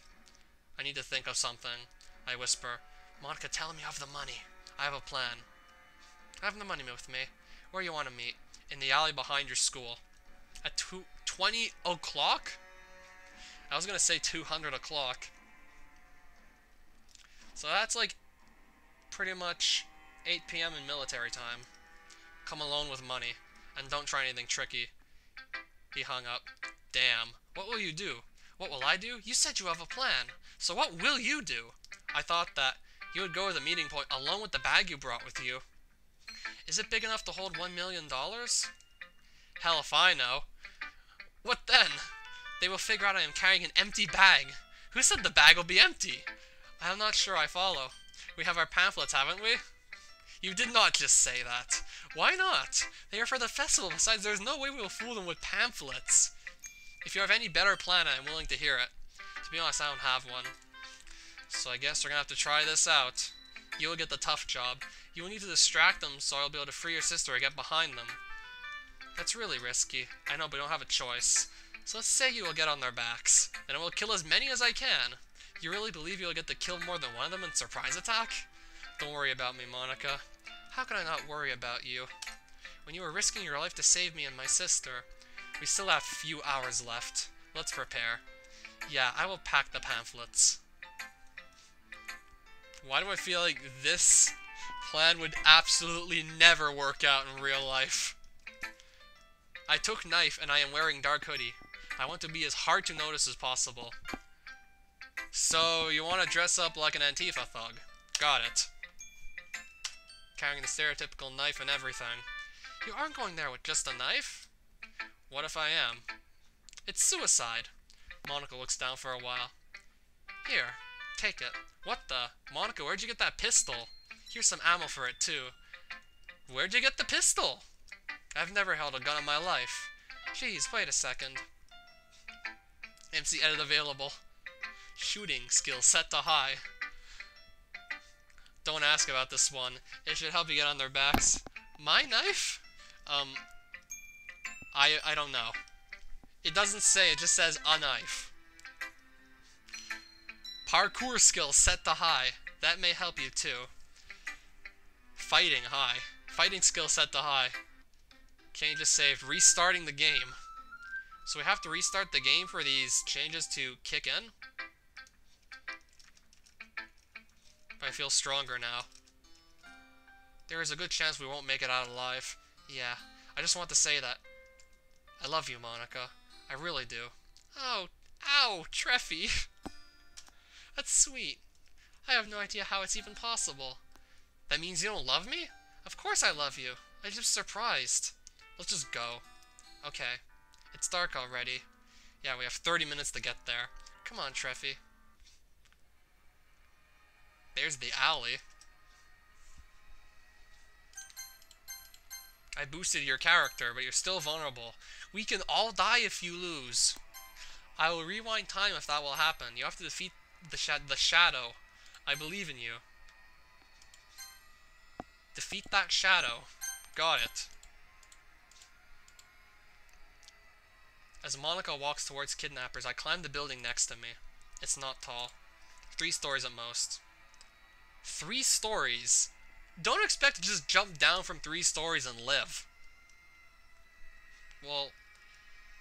I need to think of something. I whisper, Monica, tell me of the money. I have a plan. I have the money with me. Where you want to meet? In the alley behind your school. At 20 o'clock? I was gonna say 200 o'clock. So that's like pretty much 8 p.m. in military time. Come alone with money. And don't try anything tricky. He hung up. Damn. What will you do? What will I do? You said you have a plan. So what will you do? I thought that you would go to the meeting point alone with the bag you brought with you. Is it big enough to hold $1 million? Hell if I know. What then? They will figure out I am carrying an empty bag. Who said the bag will be empty? I am not sure I follow. We have our pamphlets, haven't we? You did not just say that. Why not? They are for the festival. Besides, there's no way we will fool them with pamphlets. If you have any better plan, I am willing to hear it. To be honest, I don't have one. So I guess we're gonna have to try this out. You will get the tough job. You will need to distract them so I'll be able to free your sister or get behind them. That's really risky. I know, but we don't have a choice. So let's say you will get on their backs. Then I will kill as many as I can. You really believe you'll get to kill more than one of them in surprise attack? Don't worry about me, Monica. How can I not worry about you? When you were risking your life to save me and my sister. We still have few hours left. Let's prepare. Yeah, I will pack the pamphlets. Why do I feel like this plan would absolutely never work out in real life? I took knife and I am wearing dark hoodie. I want to be as hard to notice as possible. So, you want to dress up like an Antifa thug. Got it. Carrying the stereotypical knife and everything. You aren't going there with just a knife? What if I am? It's suicide. Monica looks down for a while. Here, take it. What the? Monica, where'd you get that pistol? Here's some ammo for it, too. Where'd you get the pistol? I've never held a gun in my life. Jeez, wait a second. MC edit available. Shooting skill set to high. Don't ask about this one. It should help you get on their backs. My knife? I don't know. It doesn't say, it just says a knife. Parkour skill set to high. That may help you too. Fighting high. Fighting skill set to high. Can't you just save restarting the game? So we have to restart the game for these changes to kick in? But I feel stronger now. There is a good chance we won't make it out alive. Yeah, I just want to say that. I love you, Monica. I really do. Oh, ow, Treffy. That's sweet. I have no idea how it's even possible. That means you don't love me? Of course I love you. I'm just surprised. Let's just go. Okay. It's dark already. Yeah, we have 30 minutes to get there. Come on, Treffy. There's the alley. I boosted your character, but you're still vulnerable. We can all die if you lose. I will rewind time if that will happen. You have to defeat the shadow. I believe in you. Defeat that shadow. Got it. As Monica walks towards kidnappers, I climb the building next to me. It's not tall. 3 stories at most. 3 stories? Don't expect to just jump down from 3 stories and live. Well,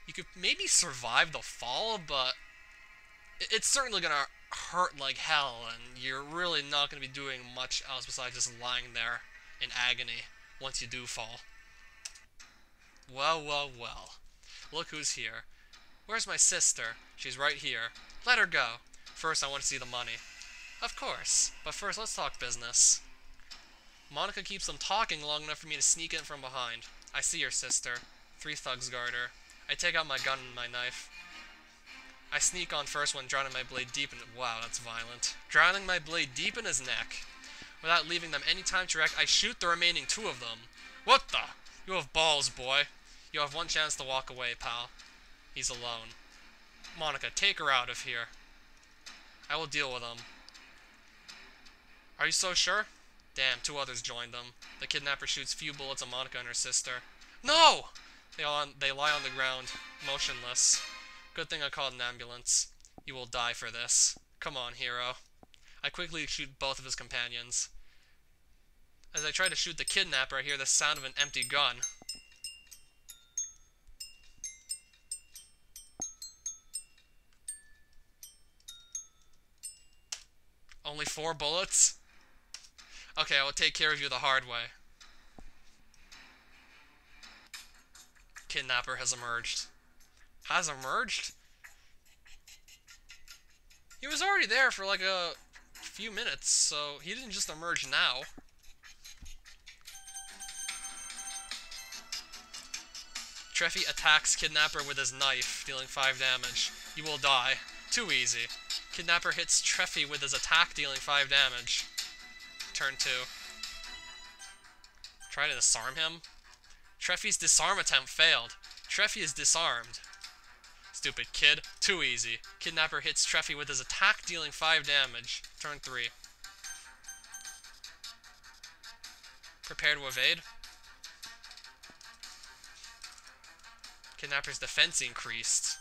you could maybe survive the fall, but it's certainly gonna hurt like hell, and you're really not gonna be doing much else besides just lying there in agony once you do fall. Well, well, well. Look who's here. Where's my sister? She's right here. Let her go. First, I want to see the money. Of course. But first, let's talk business. Monica keeps them talking long enough for me to sneak in from behind. I see your sister. 3 thugs guard her. I take out my gun and my knife. I sneak on first one, drowning my blade deep in... Wow, that's violent. Drowning my blade deep in his neck. Without leaving them any time to react, I shoot the remaining 2 of them. What the? You have balls, boy. You have 1 chance to walk away, pal. He's alone. Monica, take her out of here. I will deal with him. Are you so sure? Damn, 2 others joined them. The kidnapper shoots few bullets at Monica and her sister. No! They lie on the ground, motionless. Good thing I called an ambulance. You will die for this. Come on, hero. I quickly shoot both of his companions. As I try to shoot the kidnapper, I hear the sound of an empty gun. Only 4 bullets? Okay, I will take care of you the hard way. Kidnapper has emerged. Has emerged? He was already there for like a few minutes, so he didn't just emerge now. Treffy attacks Kidnapper with his knife, dealing 5 damage. You will die. Too easy. Kidnapper hits Treffy with his attack, dealing 5 damage. Turn 2. Try to disarm him. Treffy's disarm attempt failed. Treffy is disarmed. Stupid kid. Too easy. Kidnapper hits Treffy with his attack, dealing 5 damage. Turn 3. Prepare to evade. Kidnapper's defense increased.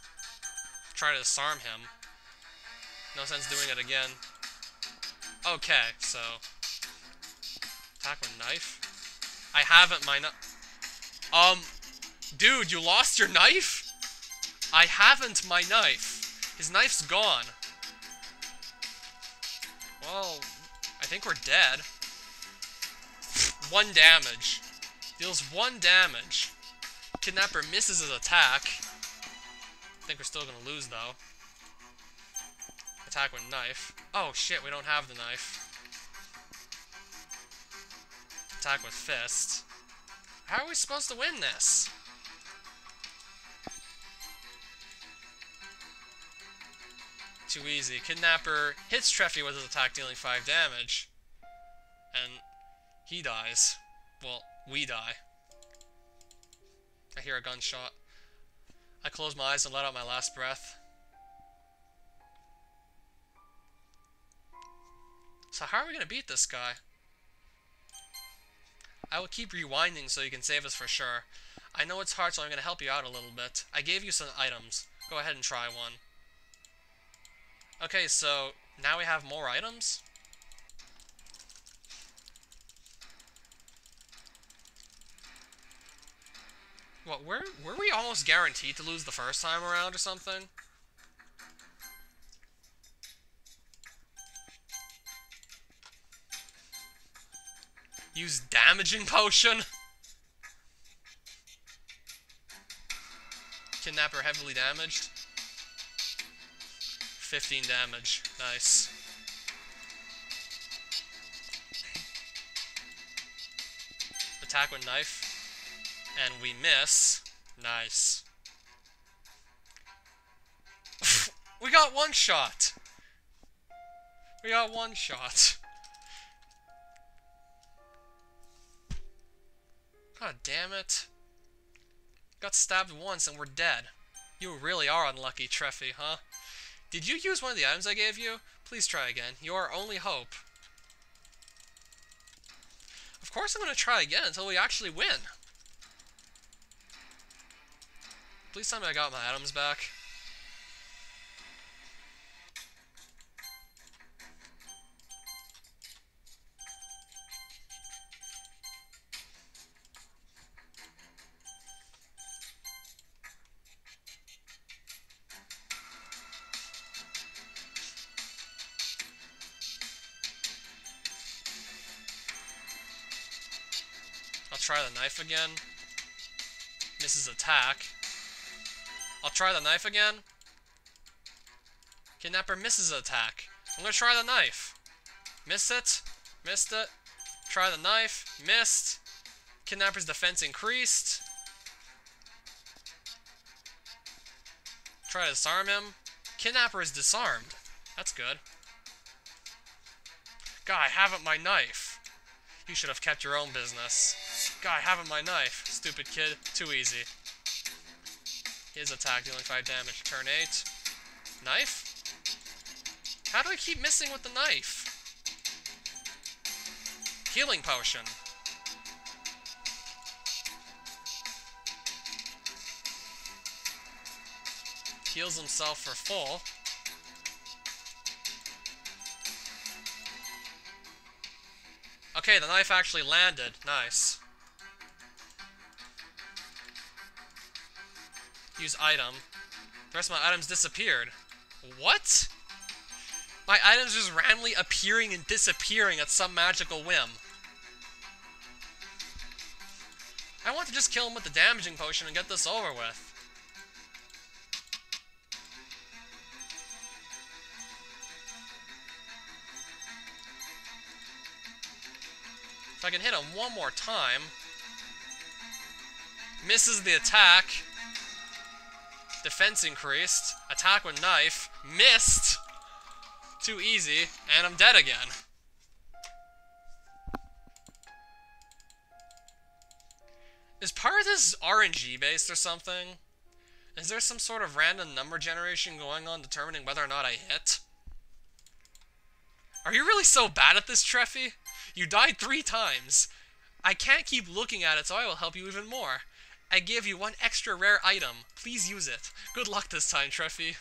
Try to disarm him. No sense doing it again. Okay, so... attack with knife? I haven't my dude, you lost your knife? I haven't my knife. His knife's gone. Well, I think we're dead. 1 damage. Deals 1 damage. Kidnapper misses his attack. I think we're still gonna lose, though. Attack with knife. Oh, shit, we don't have the knife. Attack with fist. How are we supposed to win this? Too easy. Kidnapper hits Treffy with his attack, dealing 5 damage. And he dies. Well, we die. I hear a gunshot. I close my eyes and let out my last breath. So how are we gonna beat this guy? I will keep rewinding so you can save us for sure. I know it's hard, so I'm gonna help you out a little bit. I gave you some items. Go ahead and try one. Okay, so now we have more items? What, were we almost guaranteed to lose the first time around or something? Use damaging potion? Kidnapper heavily damaged. 15 damage. Nice. Attack with knife. And we miss. Nice. We got 1 shot. We got 1 shot. God damn it. Got stabbed once and we're dead. You really are unlucky, Treffy, huh? Did you use one of the items I gave you? Please try again. You're our only hope. Of course I'm gonna try again until we actually win. Please tell me I got my items back. I'll try the knife again. Misses attack. I'll try the knife again. Kidnapper misses attack. I'm gonna try the knife. Missed it. Missed it. Try the knife. Missed. Kidnapper's defense increased. Try to disarm him. Kidnapper is disarmed. That's good. God, I haven't my knife. You should have kept your own business. God, I haven't my knife. Stupid kid. Too easy. His attack dealing 5 damage. Turn 8. Knife? How do I keep missing with the knife? Healing potion. Heals himself for full. Okay, the knife actually landed. Nice. Use item. The rest of my items disappeared. What? My items just randomly appearing and disappearing at some magical whim. I want to just kill him with the damaging potion and get this over with. If I can hit him one more time. Misses the attack. Defense increased. Attack with knife. Missed. Too easy. And I'm dead again. Is part of this RNG based or something? Is there some sort of random number generation going on determining whether or not I hit? Are you really so bad at this, Treffy? You died 3 times. I can't keep looking at it, so I will help you even more. I give you 1 extra rare item. Please use it. Good luck this time, Treffy.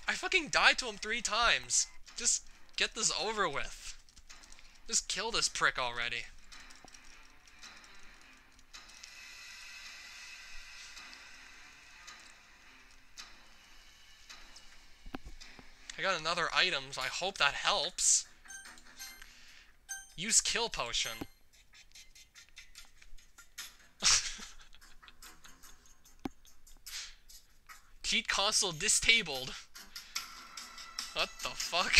I fucking died to him 3 times. Just get this over with. Just kill this prick already. I got another item, so I hope that helps. Use kill potion. Cheat console disabled. What the fuck?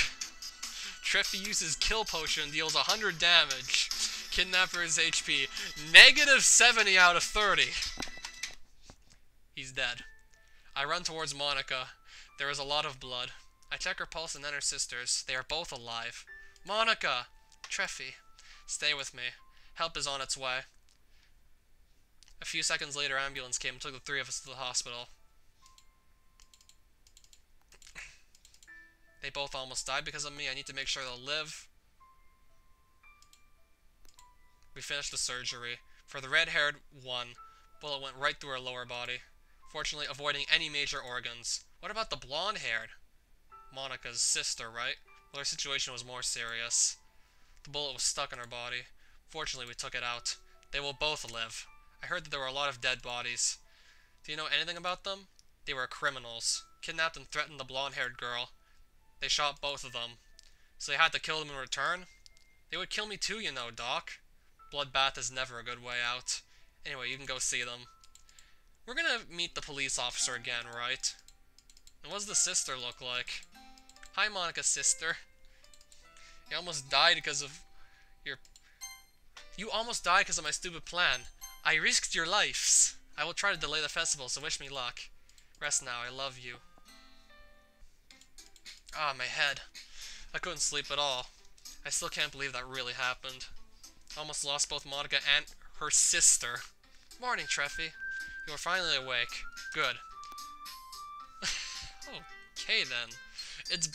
Treffy uses kill potion, deals 100 damage. Kidnapper's HP. Negative 70 out of 30. He's dead. I run towards Monica. There is a lot of blood. I check her pulse and then her sister's. They are both alive. Monica! Treffy, stay with me. Help is on its way. A few seconds later, ambulance came and took the 3 of us to the hospital. They both almost died because of me. I need to make sure they'll live. We finished the surgery. For the red-haired one, bullet went right through her lower body, fortunately avoiding any major organs. What about the blonde-haired? Monica's sister, right? Well, her situation was more serious. The bullet was stuck in her body. Fortunately, we took it out. They will both live. I heard that there were a lot of dead bodies. Do you know anything about them? They were criminals. Kidnapped and threatened the blonde-haired girl. They shot both of them. So they had to kill them in return? They would kill me too, you know, Doc. Bloodbath is never a good way out. Anyway, you can go see them. We're gonna meet the police officer again, right? And what does the sister look like? Hi, Monica's sister. You almost died because of your... You almost died because of my stupid plan. I risked your lives. I will try to delay the festival, so wish me luck. Rest now, I love you. Ah, my head. I couldn't sleep at all. I still can't believe that really happened. I almost lost both Monica and her sister. Morning, Treffy. You are finally awake. Good. Okay then. It's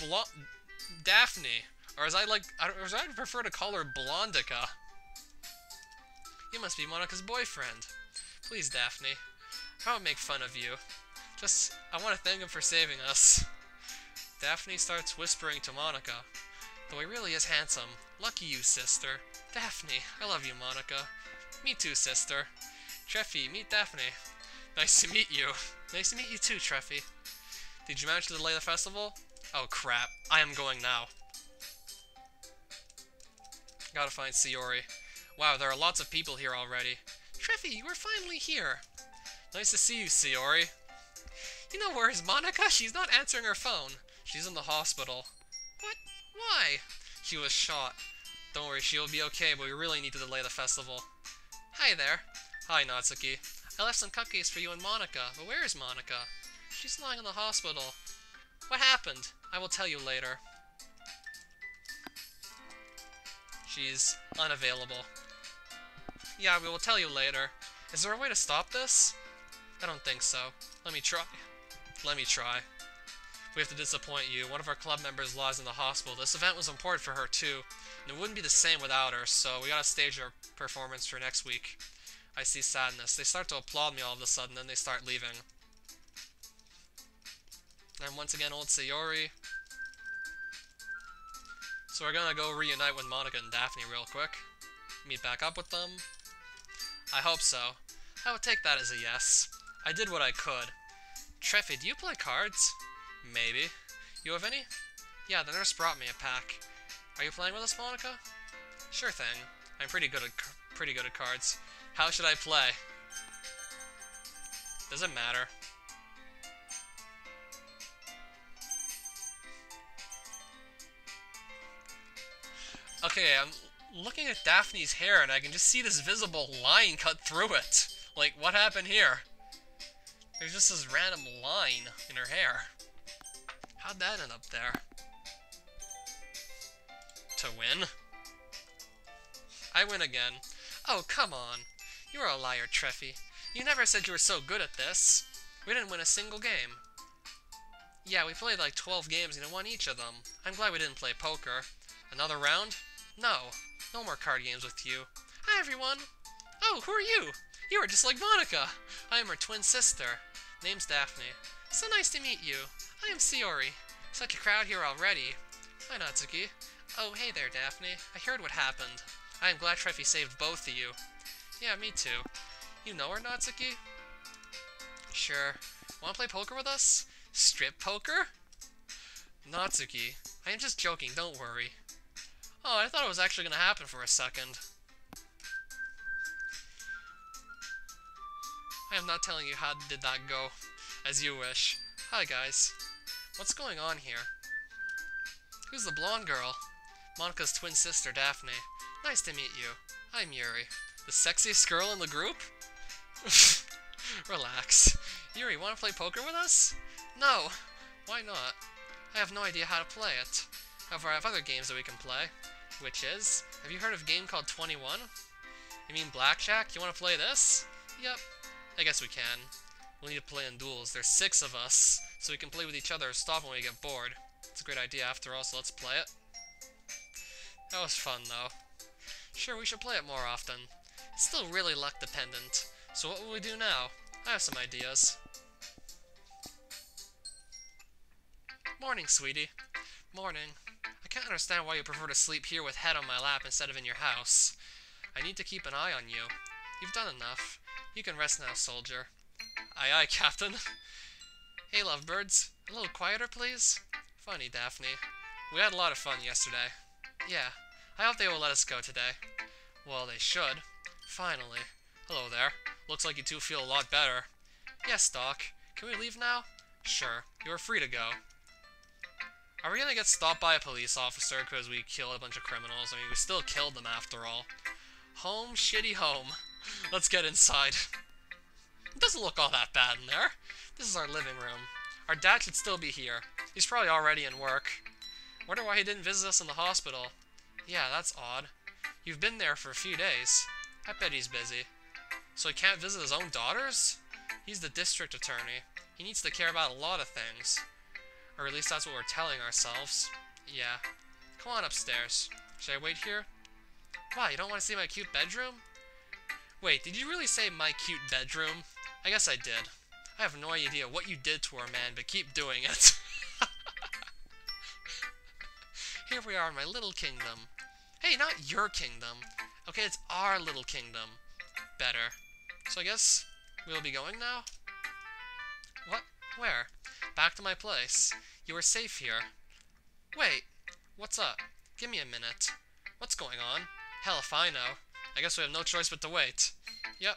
Daphne. Or as I prefer to call her Blondica. You must be Monica's boyfriend. Please, Daphne. I won't make fun of you. I want to thank him for saving us. Daphne starts whispering to Monica. Though he really is handsome. Lucky you, sister. Daphne, I love you, Monica. Me too, sister. Treffy, meet Daphne. Nice to meet you. Nice to meet you too, Treffy. Did you manage to delay the festival? Oh crap, I am going now. Gotta find Sayori. Wow, there are lots of people here already. Treffy, you are finally here. Nice to see you, Sayori. You know where is Monica? She's not answering her phone. She's in the hospital. What? Why? She was shot. Don't worry, she'll be okay, but we really need to delay the festival. Hi there. Hi, Natsuki. I left some cupcakes for you and Monica, but where is Monica? She's lying in the hospital. What happened? I will tell you later. She's unavailable. Yeah, we will tell you later. Is there a way to stop this? I don't think so. Let me try. Let me try. We have to disappoint you. One of our club members lies in the hospital. This event was important for her, too. And it wouldn't be the same without her, so we gotta stage our performance for next week. I see sadness. They start to applaud me all of a sudden, then they start leaving. And once again, old Sayori. So we're gonna go reunite with Monica and Daphne real quick. Meet back up with them. I hope so. I would take that as a yes. I did what I could. Treffy, do you play cards? Maybe. You have any? Yeah, the nurse brought me a pack. Are you playing with us, Monica? Sure thing. I'm pretty good at cards. How should I play? Doesn't matter. Okay, I'm looking at Daphne's hair and I can just see this visible line cut through it. Like, what happened here? There's just this random line in her hair. How'd that end up there? To win? I win again. Oh, come on. You are a liar, Treffy. You never said you were so good at this. We didn't win a single game. Yeah, we played like 12 games and won each of them. I'm glad we didn't play poker. Another round? No. No more card games with you. Hi, everyone. Oh, who are you? You are just like Monica. I am her twin sister. Name's Daphne. So nice to meet you. I am Sayori. Such a crowd here already. Hi, Natsuki. Oh, hey there, Daphne. I heard what happened. I am glad Treffy saved both of you. Yeah, me too. You know her, Natsuki? Sure. Wanna play poker with us? Strip poker? Natsuki, I am just joking, don't worry. Oh, I thought it was actually gonna happen for a second. I am not telling you how did that go. As you wish. Hi, guys. What's going on here? Who's the blonde girl? Monica's twin sister, Daphne. Nice to meet you. I'm Yuri. The sexiest girl in the group? Relax. Yuri, wanna play poker with us? No! Why not? I have no idea how to play it. However, I have other games that we can play. Which is, have you heard of a game called 21? You mean blackjack? You wanna play this? Yep. I guess we can. We'll need to play in duels. There's 6 of us, so we can play with each other or stop when we get bored. It's a great idea after all, so let's play it. That was fun, though. Sure, we should play it more often. It's still really luck dependent. So what will we do now? I have some ideas. Morning, sweetie. Morning. I can't understand why you prefer to sleep here with head on my lap instead of in your house. I need to keep an eye on you. You've done enough. You can rest now, soldier. Aye aye, Captain. Hey, lovebirds. A little quieter, please? Funny, Daphne. We had a lot of fun yesterday. Yeah. I hope they will let us go today. Well, they should. Finally. Hello there. Looks like you two feel a lot better. Yes, Doc. Can we leave now? Sure. You are free to go. Are we gonna get stopped by a police officer because we killed a bunch of criminals? I mean, we still killed them after all. Home, shitty home. Let's get inside. It doesn't look all that bad in there. This is our living room. Our dad should still be here. He's probably already in work. Wonder why he didn't visit us in the hospital. Yeah, that's odd. You've been there for a few days. I bet he's busy. So he can't visit his own daughters? He's the district attorney. He needs to care about a lot of things. Or at least that's what we're telling ourselves. Yeah. Come on upstairs. Should I wait here? Wow, you don't want to see my cute bedroom? Wait, did you really say my cute bedroom? I guess I did. I have no idea what you did to our man, but keep doing it. Here we are in my little kingdom. Hey, not your kingdom. Okay, it's our little kingdom. Better. So I guess we'll be going now? What? Where? Back to my place. You are safe here. Wait, what's up? Give me a minute. What's going on? Hell if I know. I guess we have no choice but to wait. Yep.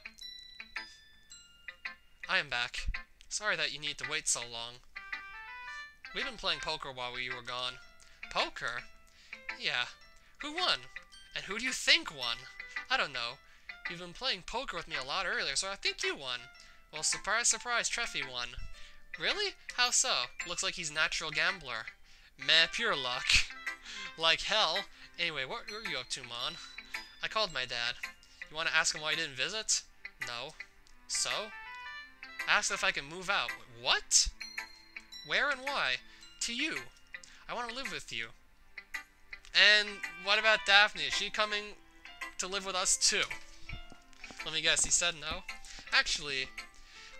I am back. Sorry that you need to wait so long. We've been playing poker while you were gone. Poker? Yeah. Who won? And who do you think won? I don't know. You've been playing poker with me a lot earlier, so I think you won. Well, surprise, surprise, Treffy won. Really? How so? Looks like he's natural gambler. Meh, pure luck. Like hell. Anyway, what were you up to, Mon? I called my dad. You want to ask him why he didn't visit? No. So? Asked if I can move out. What? Where and why? To you. I want to live with you. And what about Daphne? Is she coming to live with us too? Let me guess, he said no? Actually,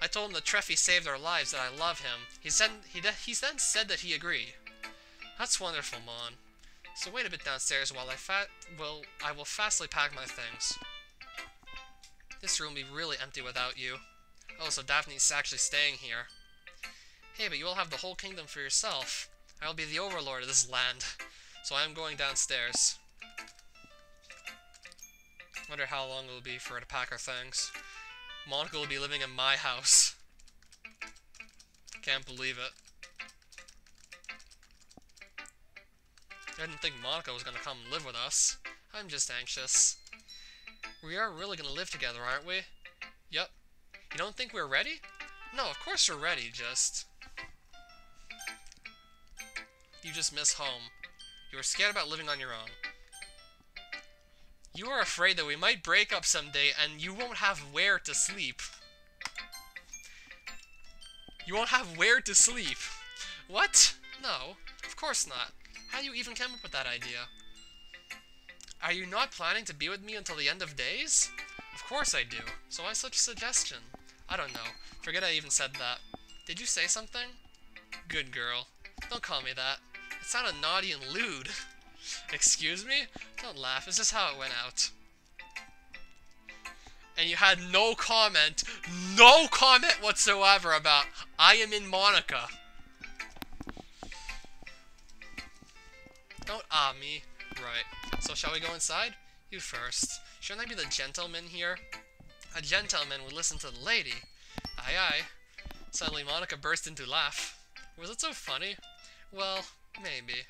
I told him that Treffy saved our lives, that I love him. He then said that he agreed. That's wonderful, Mon. So wait a bit downstairs while I will fastly pack my things. This room will be really empty without you. Oh, so Daphne's actually staying here. Hey, but you will have the whole kingdom for yourself. I will be the overlord of this land. So I am going downstairs. Wonder how long it will be for her to pack her things. Monica will be living in my house. Can't believe it. I didn't think Monica was gonna come and live with us. I'm just anxious. We are really gonna live together, aren't we? Yep. You don't think we're ready? No, of course we're ready, just... You just miss home. You are scared about living on your own. You are afraid that we might break up someday and you won't have where to sleep. You won't have where to sleep. What? No, of course not. How do you even come up with that idea? Are you not planning to be with me until the end of days? Of course I do. So why such a suggestion? I don't know. Forget I even said that. Did you say something? Good girl. Don't call me that. It sounded naughty and lewd. Excuse me? Don't laugh, it's just how it went out. And you had no comment whatsoever about, I am in Monica. Don't me. Right. So shall we go inside? You first. Shouldn't I be the gentleman here? A gentleman would listen to the lady. Aye aye. Suddenly Monica burst into laugh. Was it so funny? Well, maybe.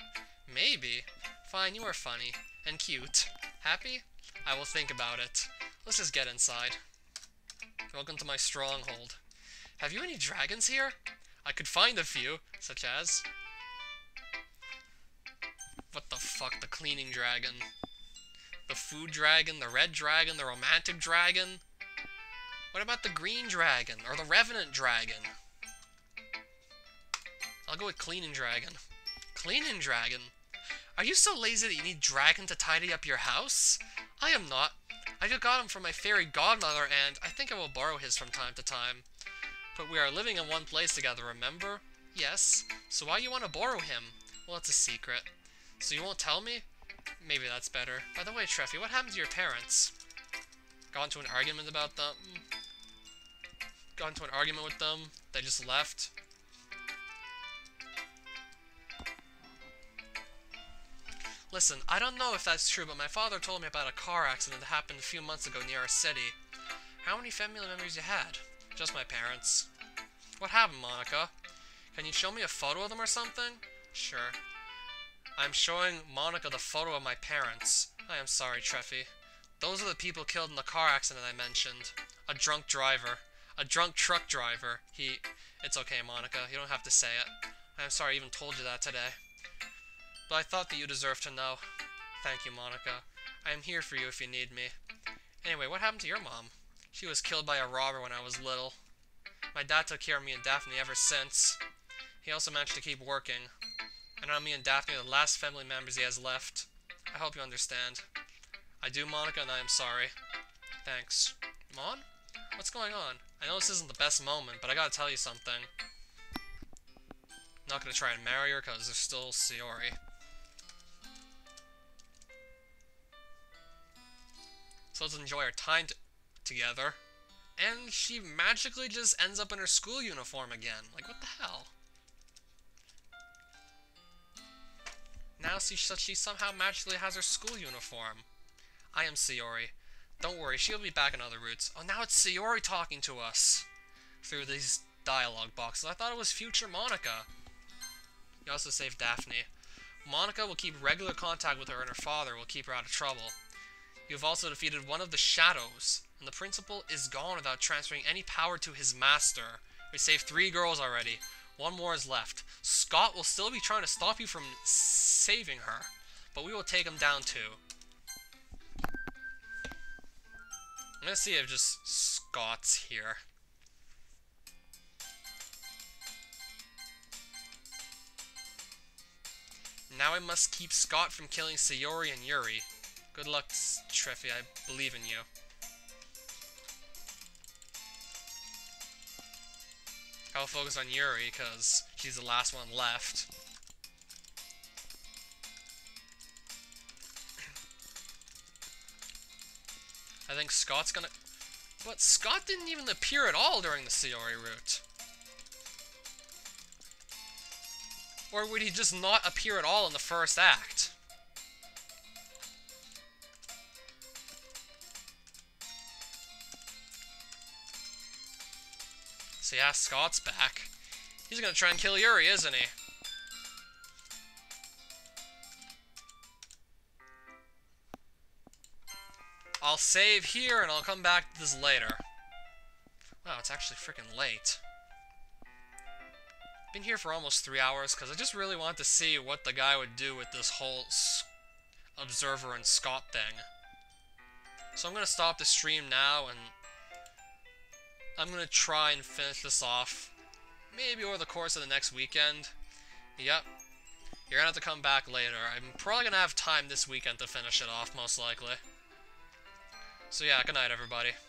Maybe. Fine, you are funny. And cute. Happy? I will think about it. Let's just get inside. Welcome to my stronghold. Have you any dragons here? I could find a few, such as... What the fuck? The cleaning dragon. The food dragon, the red dragon, the romantic dragon? What about the green dragon? Or the revenant dragon? I'll go with cleaning dragon. Cleaning dragon? Are you so lazy that you need dragon to tidy up your house? I am not. I just got him from my fairy godmother and I think I will borrow his from time to time. But we are living in one place together, remember? Yes. So why you want to borrow him? Well, it's a secret. So you won't tell me? Maybe that's better. By the way, Treffy, what happened to your parents? Got into an argument about them? Got into an argument with them? They just left? Listen, I don't know if that's true, but my father told me about a car accident that happened a few months ago near our city. How many family members you had? Just my parents. What happened, Monica? Can you show me a photo of them or something? Sure. I'm showing Monica the photo of my parents. I am sorry, Treffy. Those are the people killed in the car accident I mentioned. A drunk driver. A drunk truck driver. It's okay, Monica. You don't have to say it. I am sorry I even told you that today. But I thought that you deserved to know. Thank you, Monica. I am here for you if you need me. Anyway, what happened to your mom? She was killed by a robber when I was little. My dad took care of me and Daphne ever since. He also managed to keep working. And now me and Daphne are the last family members he has left. I hope you understand. I do, Monica, and I am sorry. Thanks. Mon? What's going on? I know this isn't the best moment, but I gotta tell you something. I'm not gonna try and marry her because there's still Sayori. So let's enjoy our time together. And she magically just ends up in her school uniform again. Like, what the hell? Now she somehow magically has her school uniform. I am Sayori. Don't worry, she'll be back in other routes. Oh, now it's Sayori talking to us through these dialogue boxes. I thought it was future Monica. You also saved Daphne. Monica will keep regular contact with her and her father will keep her out of trouble. You have also defeated one of the shadows, and the principal is gone without transferring any power to his master. We saved 3 girls already. 1 more is left. Scott will still be trying to stop you from saving her, but we will take him down too. I'm gonna see if just Scott's here. Now I must keep Scott from killing Sayori and Yuri. Good luck, Treffy. I believe in you. I'll focus on Yuri, because she's the last one left. I think Scott's gonna... But Scott didn't even appear at all during the Sayori route. Or would he just not appear at all in the first act? So yeah, Scott's back. He's gonna try and kill Yuri, isn't he? I'll save here and I'll come back to this later. Wow, it's actually freaking late. Been here for almost 3 hours because I just really want to see what the guy would do with this whole Observer and Scott thing. So I'm gonna stop the stream now and I'm gonna try and finish this off maybe over the course of the next weekend. Yep. You're gonna have to come back later. I'm probably gonna have time this weekend to finish it off, most likely. So yeah, good night, everybody.